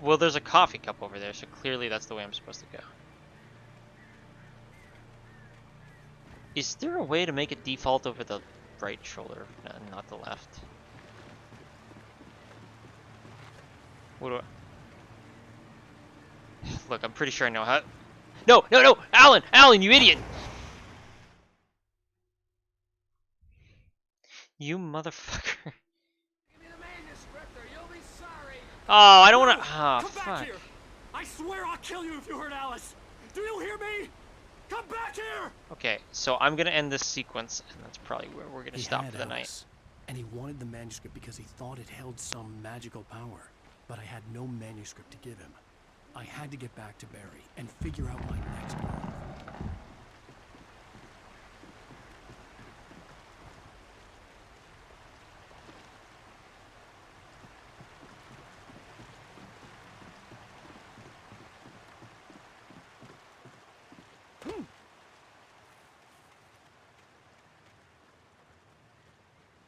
Well, there's a coffee cup over there, so clearly that's the way I'm supposed to go. Is there a way to make it default over the right shoulder, not the left? What do I... Look, I'm pretty sure I know how... No! Alan! Alan, you idiot! You motherfucker. Give me the manuscript or you'll be sorry. Oh, I don't want to. Oh, Come fuck. back here. I swear I'll kill you if you hurt Alice. Do you hear me? Come back here. Okay, so I'm gonna end this sequence, and that's probably where we're gonna He stop had for the night. Alice, and he wanted the manuscript because he thought it held some magical power. But I had no manuscript to give him. I had to get back to Barry and figure out my next move.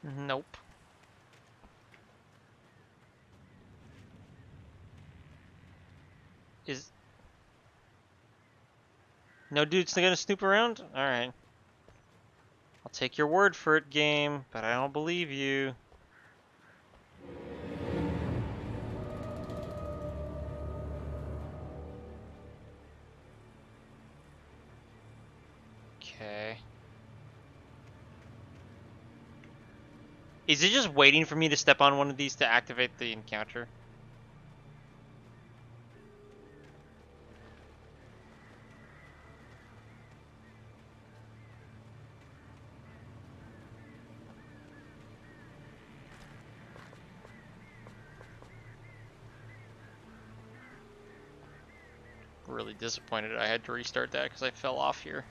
Nope. No dude's gonna snoop around? Alright. I'll take your word for it, game, but I don't believe you. Okay. Is it just waiting for me to step on one of these to activate the encounter? Really disappointed I had to restart that because I fell off here.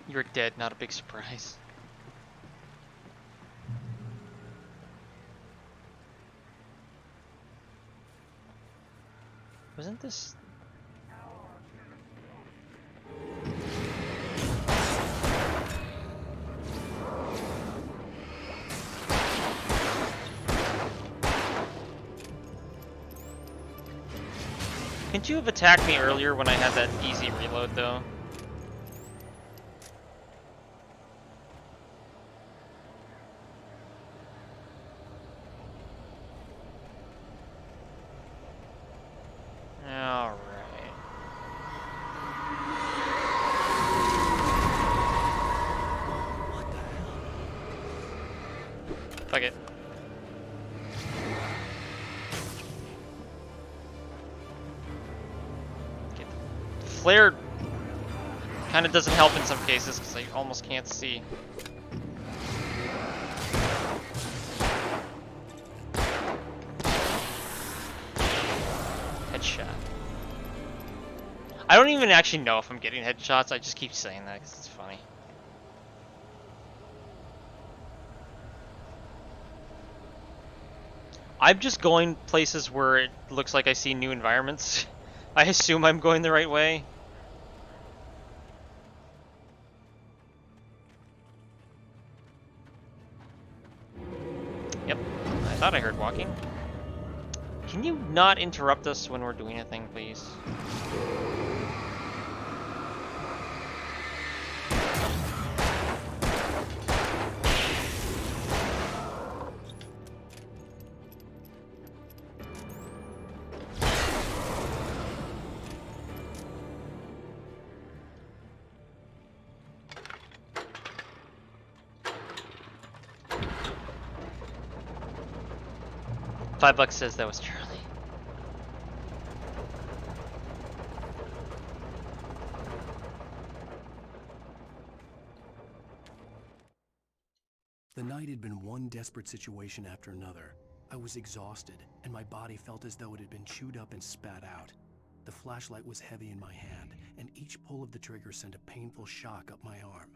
You're dead, not a big surprise. Wasn't this... Couldn't you have attacked me earlier when I had that easy reload, though? Alright. What the hell? Fuck it. Flare kind of doesn't help in some cases because I almost can't see. Headshot. I don't even actually know if I'm getting headshots, I just keep saying that because it's funny. I'm just going places where it looks like I see new environments. I assume I'm going the right way. Yep, I thought I heard walking. Can you not interrupt us when we're doing a thing, please? $5 says that was Charlie. The night had been one desperate situation after another. I was exhausted, and my body felt as though it had been chewed up and spat out. The flashlight was heavy in my hand, and each pull of the trigger sent a painful shock up my arm.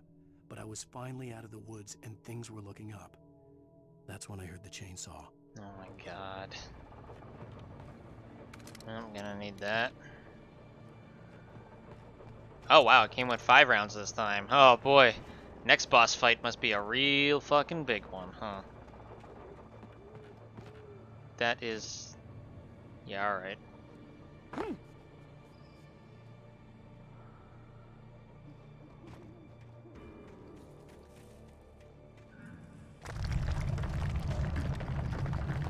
But I was finally out of the woods, and things were looking up. That's when I heard the chainsaw. Oh my god. I'm gonna need that. Oh wow, it came with 5 rounds this time. Oh boy. Next boss fight must be a real fucking big one, huh? That is... Yeah, alright.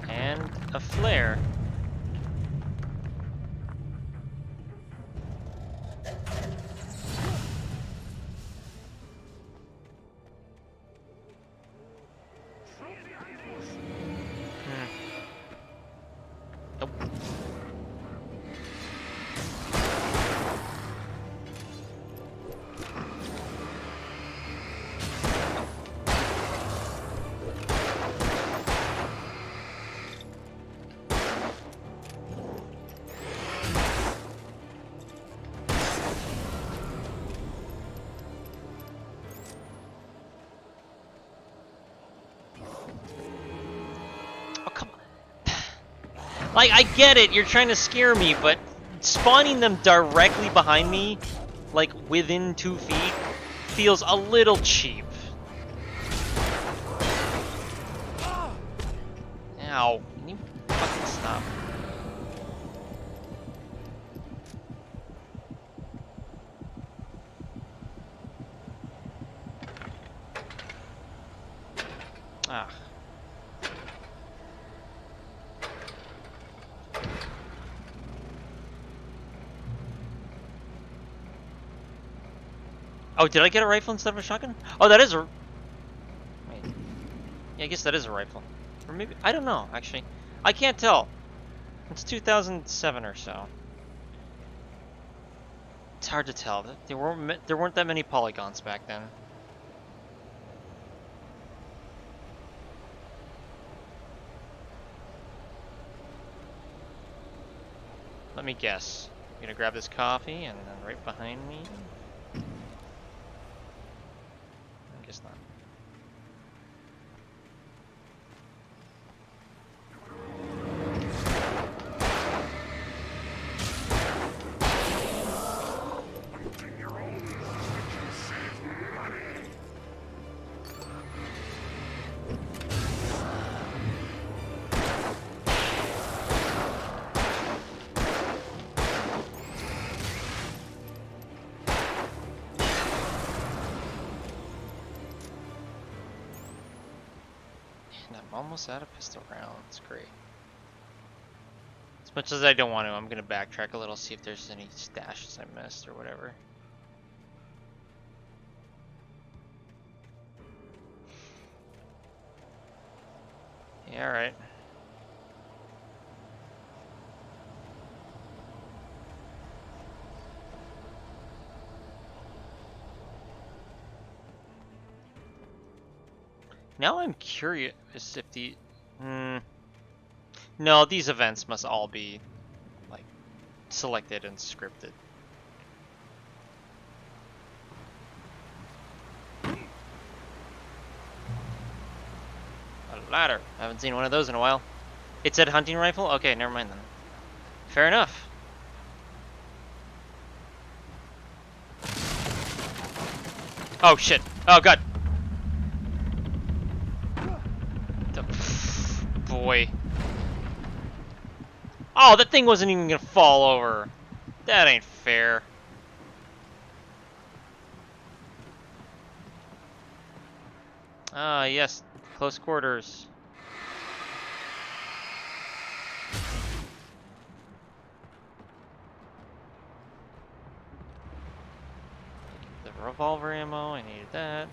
And a flare. Like, I get it, you're trying to scare me, but spawning them directly behind me, like within 2 feet, feels a little cheap. Ow. Can you fucking stop? Ah. Oh, did I get a rifle instead of a shotgun? Oh, that is a... Wait. Yeah, I guess that is a rifle. Or maybe... I don't know, actually. I can't tell. It's 2007 or so. It's hard to tell. There weren't that many polygons back then. Let me guess. I'm gonna grab this coffee and then right behind me. I guess not. And I'm almost out of pistol rounds. Great. As much as I don't want to, I'm gonna backtrack a little, see if there's any stashes I missed or whatever. Yeah, alright. Now I'm curious if the... No, these events must all be, like, selected and scripted. A ladder. I haven't seen one of those in a while. It said hunting rifle? Okay, never mind then. Fair enough. Oh shit. Oh god. Boy. Oh, that thing wasn't even gonna fall over. That ain't fair. Ah, yes. Close quarters. The revolver ammo, I needed that.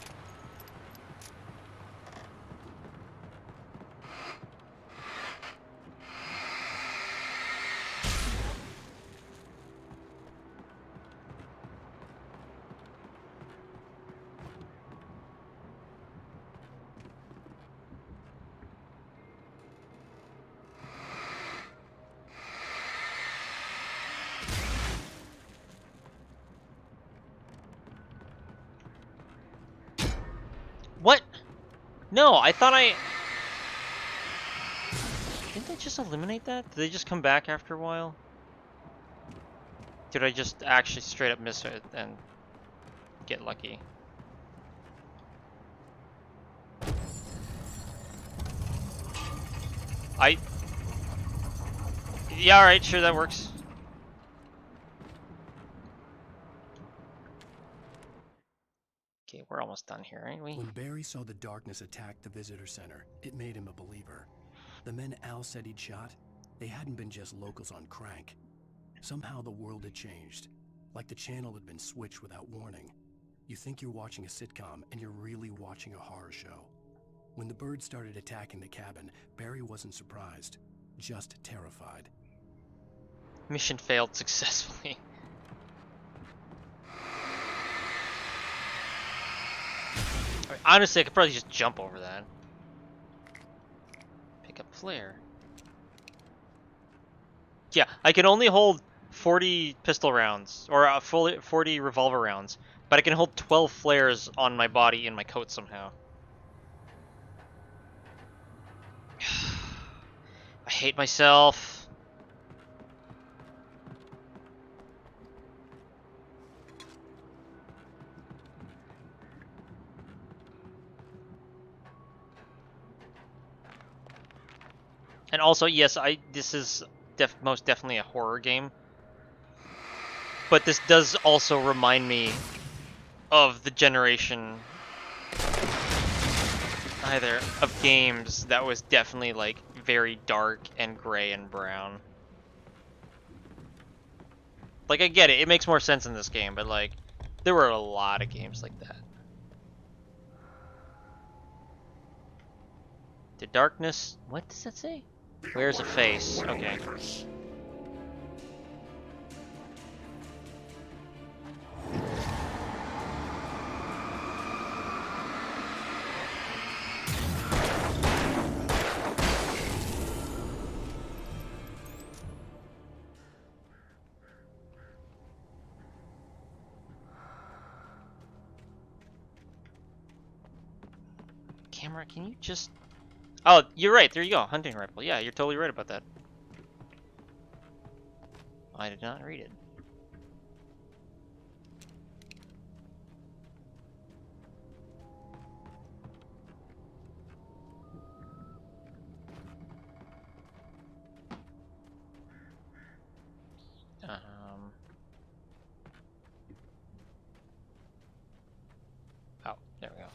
What? No, I thought I... Didn't they just eliminate that? Did they just come back after a while? Did I just actually straight up miss it and get lucky? Yeah, alright, sure, that works. Okay, we're almost done here, ain't we? When Barry saw the darkness attack the visitor center, it made him a believer. The men Al said he'd shot, they hadn't been just locals on crank. Somehow the world had changed, like the channel had been switched without warning. You think you're watching a sitcom, and you're really watching a horror show. When the birds started attacking the cabin, Barry wasn't surprised, just terrified. Mission failed successfully. I mean, honestly, I could probably just jump over that. Pick up flare. Yeah, I can only hold 40 pistol rounds, or 40 revolver rounds, but I can hold 12 flares on my body in my coat somehow. I hate myself. And also, yes, this is most definitely a horror game. But this does also remind me of the generation either of games that was definitely like very dark and gray and brown. Like I get it, it makes more sense in this game, but like there were a lot of games like that. The darkness, what does that say? Where's a face? Okay. Camera, can you just... Oh, you're right. There you go. Hunting rifle. Yeah, you're totally right about that. I did not read it. Oh, there we go.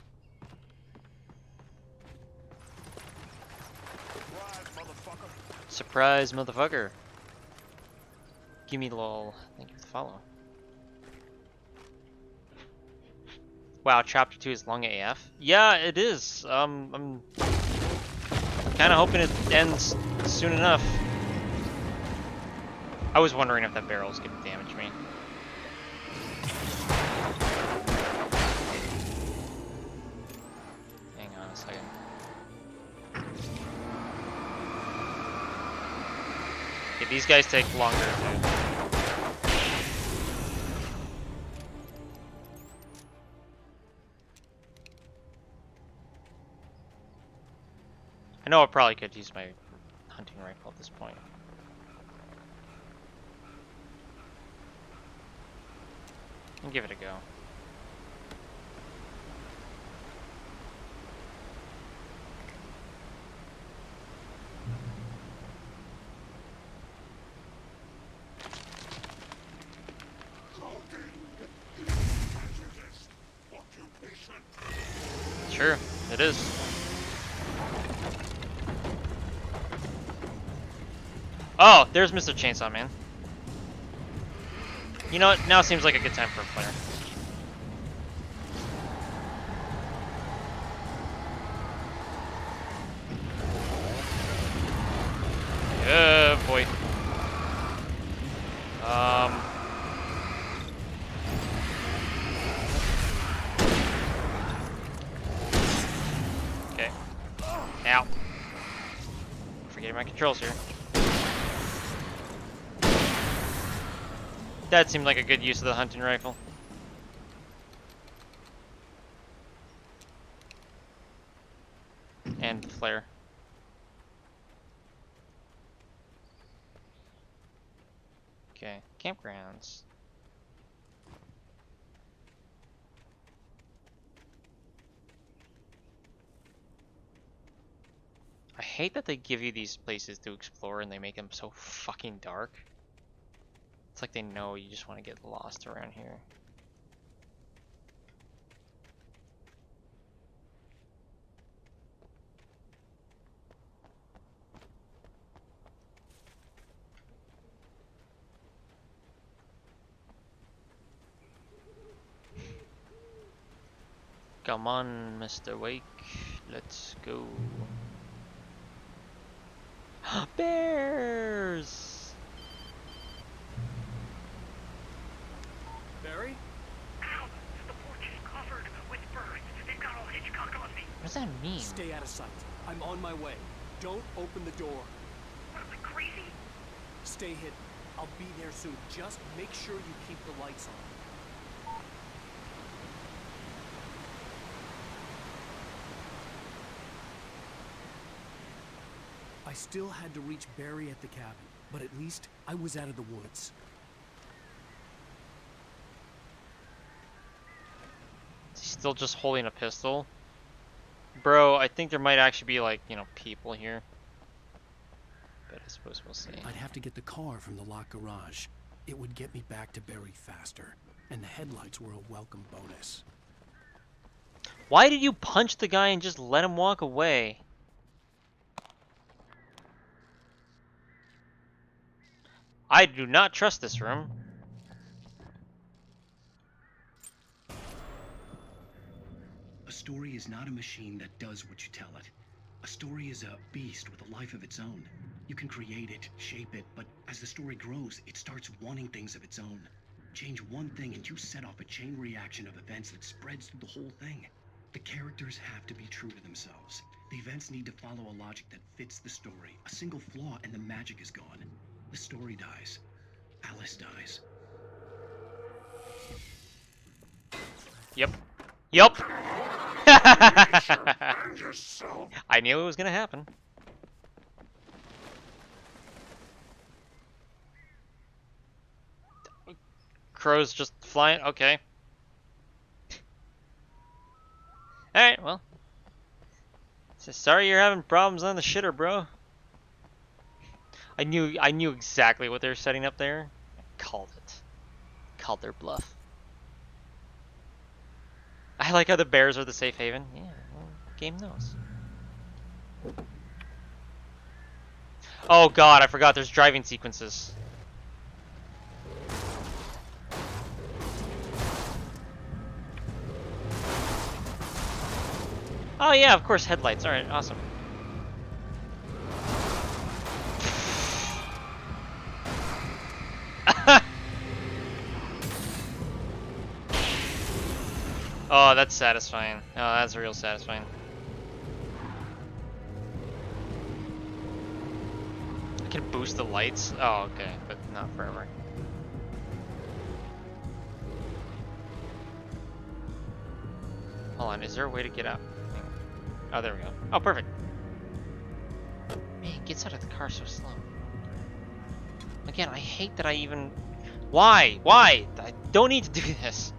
Surprise, motherfucker. Give me lol. Thank you for the follow. Wow, chapter 2 is long AF. Yeah, it is. I'm kind of hoping it ends soon enough. I was wondering if that barrel's gonna damage me. Hang on a second. Okay, these guys take longer too. I know I probably could use my hunting rifle at this point. And give it a go. Sure, it is. Oh, there's Mr. Chainsaw Man. You know what? Now seems like a good time for a flare. Yeah, boy. Okay. Ow. Forgetting my controls here. That seemed like a good use of the hunting rifle. And the flare. Okay, campgrounds. I hate that they give you these places to explore and they make them so fucking dark. It's like they know you just want to get lost around here. Come on, Mr. Wake. Let's go. Bears! Barry? Ow! The porch is covered with birds. They've got all Hitchcock on me. What does that mean? Stay out of sight. I'm on my way. Don't open the door. What am I, crazy? Stay hidden. I'll be there soon. Just make sure you keep the lights on. I still had to reach Barry at the cabin, but at least I was out of the woods. Is he still just holding a pistol? Bro, I think there might actually be like, you know, people here. but I suppose we'll see. I'd have to get the car from the locked garage. It would get me back to Barry faster, and the headlights were a welcome bonus. Why did you punch the guy and just let him walk away? I do not trust this room. A story is not a machine that does what you tell it. A story is a beast with a life of its own. You can create it, shape it, but as the story grows, it starts wanting things of its own. Change one thing and you set off a chain reaction of events that spreads through the whole thing. The characters have to be true to themselves. The events need to follow a logic that fits the story. A single flaw and the magic is gone. The story dies. Alice dies. Yep. Yup. I knew it was gonna happen. Crow's just flying. Okay. Alright, well. So sorry you're having problems on the shitter, bro. I knew exactly what they were setting up there. I called it. Called their bluff. I like how the bears are the safe haven. Yeah, well, game knows. Oh god, I forgot there's driving sequences. Oh yeah, of course, headlights. Alright, awesome. Oh, that's satisfying. Oh, that's real satisfying. I can boost the lights? Oh, okay, but not forever. Hold on, is there a way to get out? Oh, there we go. Oh, perfect. Man, it gets out of the car so slow. Again, I hate that I even... Why? Why? I don't need to do this.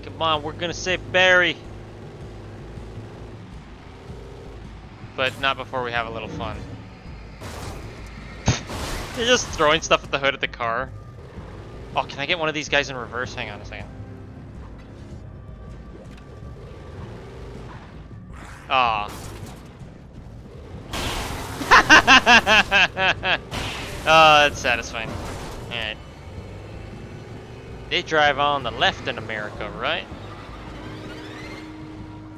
Come on, we're gonna save Barry. But not before we have a little fun. They're just throwing stuff at the hood of the car. Oh, can I get one of these guys in reverse? Hang on a second. Ah. Oh, that's satisfying. Alright. They drive on the left in America, right?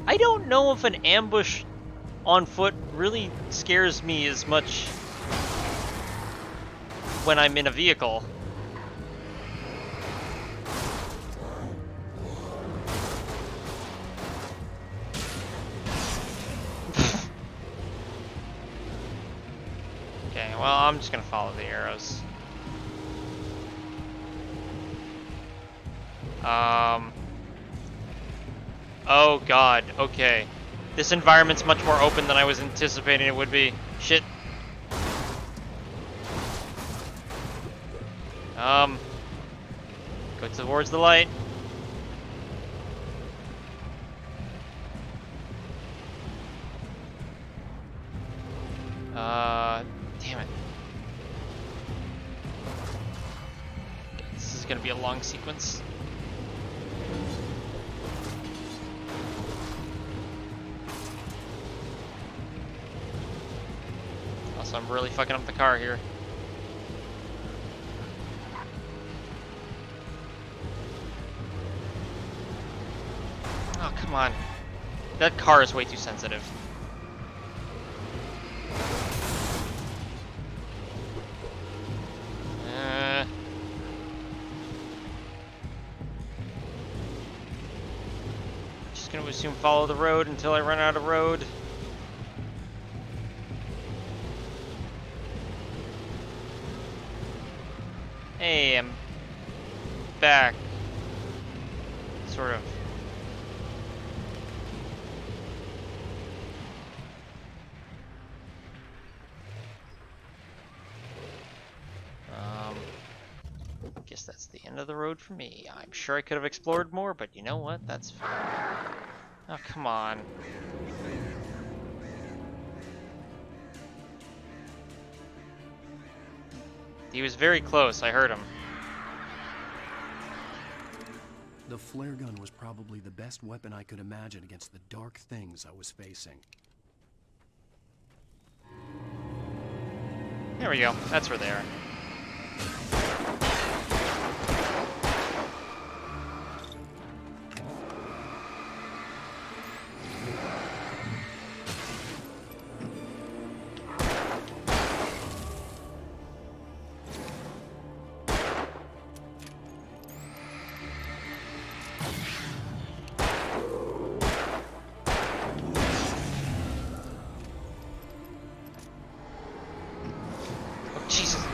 I don't know if an ambush on foot really scares me as much when I'm in a vehicle. Okay, well, I'm just gonna follow the arrows. Oh god, okay. This environment's much more open than I was anticipating it would be. Shit. Go towards the light. Damn it. This is gonna be a long sequence. Also, I'm really fucking up the car here. Oh, come on. That car is way too sensitive. Just gonna assume follow the road until I run out of road. Hey, I'm back. Sort of. Guess that's the end of the road for me. I'm sure I could have explored more, but you know what? That's fine. Oh, come on. He was very close, I heard him. The flare gun was probably the best weapon I could imagine against the dark things I was facing. There we go. That's where they are. Jesus.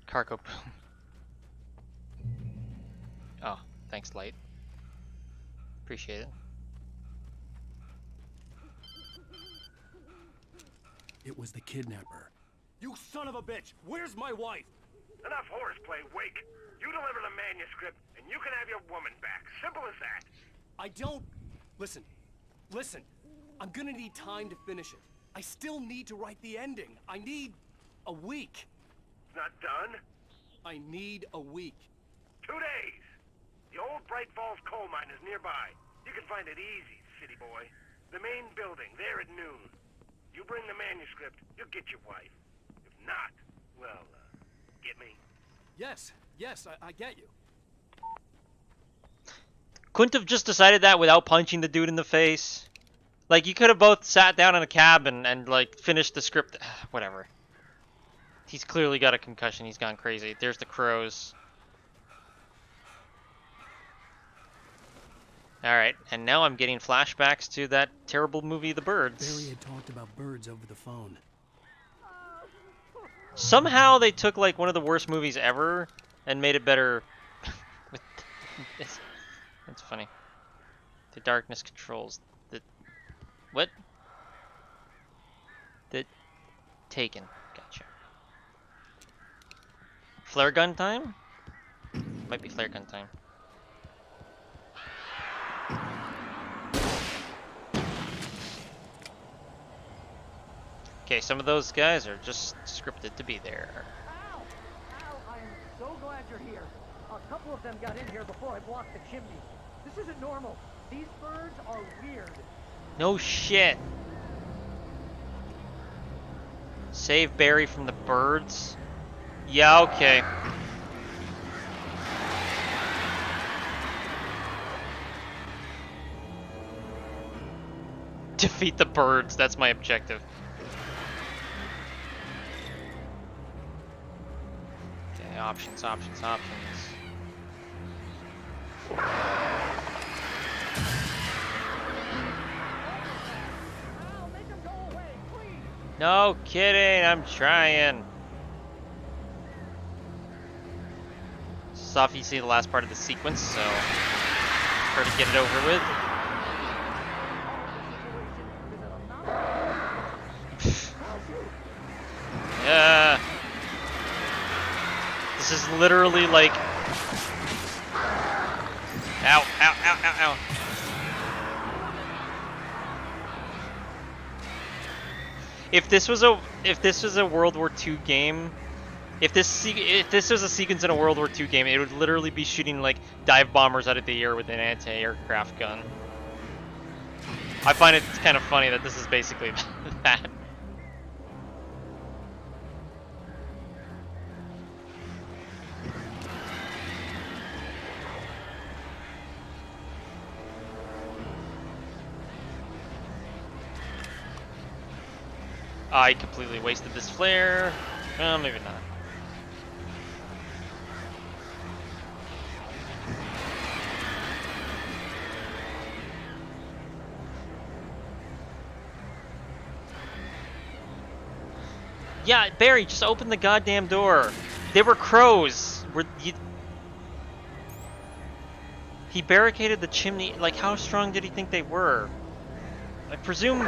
Cargo boom. Oh, thanks, Light. Appreciate it. It was the kidnapper. You son of a bitch! Where's my wife? Enough horseplay, Wake. You deliver the manuscript, and you can have your woman back. Simple as that. I don't... Listen. Listen. I'm gonna need time to finish it. I still need to write the ending. I need... a week. It's not done? I need a week. 2 days. The old Bright Falls coal mine is nearby. You can find it easy, city boy. The main building, there at noon. You bring the manuscript, you'll get your wife. If not, well, get me? Yes, I get you. Couldn't have just decided that without punching the dude in the face. Like, you could have both sat down in a cab and like, finished the script. Whatever. He's clearly got a concussion. He's gone crazy. There's the crows. Alright, and now I'm getting flashbacks to that terrible movie, The Birds. Barry had talked about birds over the phone. Somehow they took, like, one of the worst movies ever and made it better with this. That's funny. The darkness controls the... What? The... Taken. Gotcha. Flare gun time? Might be flare gun time. Okay, some of those guys are just scripted to be there. Ow! Ow! I am so glad you're here. A couple of them got in here before I blocked the chimney. This isn't normal. These birds are weird. No shit. Save Barry from the birds? Yeah, okay. Defeat the birds, that's my objective. Okay, options. No kidding, I'm trying. This is obviously the last part of the sequence, so try to get it over with. Yeah. This is literally like... Ow, ow, ow, ow, ow. If this was a World War II game, if this was a sequence in a World War II game, it would literally be shooting like dive bombers out of the air with an anti-aircraft gun. I find it kind of funny that this is basically that. I completely wasted this flare. Maybe not. Yeah, Barry, just open the goddamn door. They were crows. He barricaded the chimney. Like, how strong did he think they were? I presume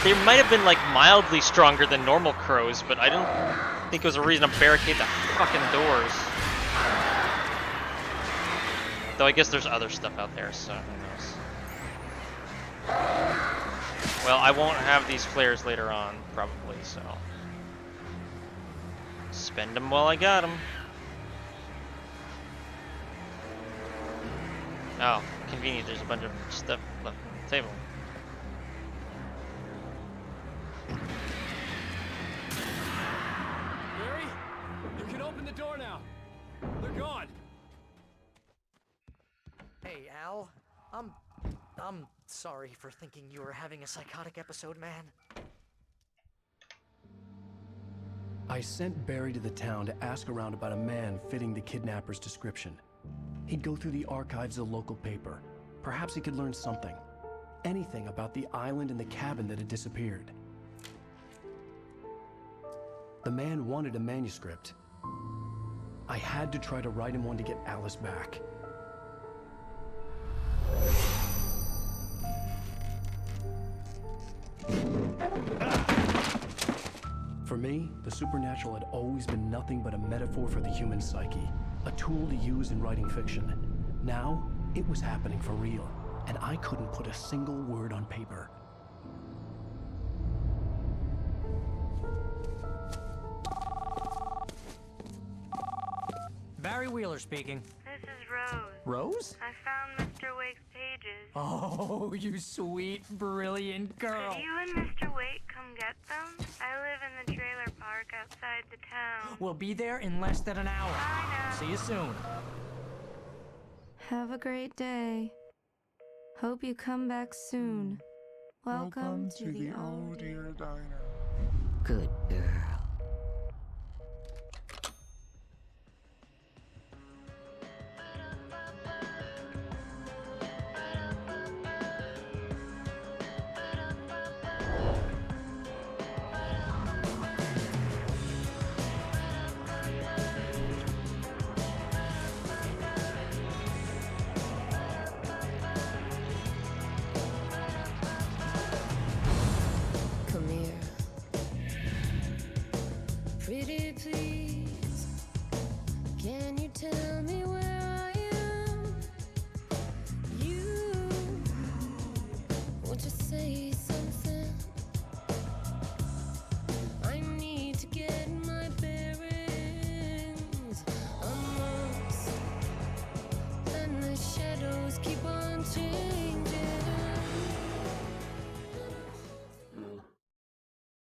they might have been like mildly stronger than normal crows, but I don't think it was a reason to barricade the fucking doors. Though I guess there's other stuff out there, so who knows. Well, I won't have these flares later on, probably, so spend them while I got them. Oh, convenient, there's a bunch of stuff left on the table. Barry, you can open the door now. They're gone. Hey, Al. I'm sorry for thinking you were having a psychotic episode, man. I sent Barry to the town to ask around about a man fitting the kidnapper's description. He'd go through the archives of the local paper. Perhaps he could learn something. Anything about the island and the cabin that had disappeared. The man wanted a manuscript. I had to try to write him one to get Alice back. For me, the supernatural had always been nothing but a metaphor for the human psyche, a tool to use in writing fiction. Now, it was happening for real, and I couldn't put a single word on paper. Barry Wheeler speaking. This is Rose. Rose? I found Mr. Wake's pages. Oh, you sweet, brilliant girl. Could you and Mr. Wake come get them? I live in the trailer park outside the town. We'll be there in less than an hour. I know. See you soon. Have a great day. Hope you come back soon. Welcome to the Oh Dear Diner. Good girl. Come here. Pretty please.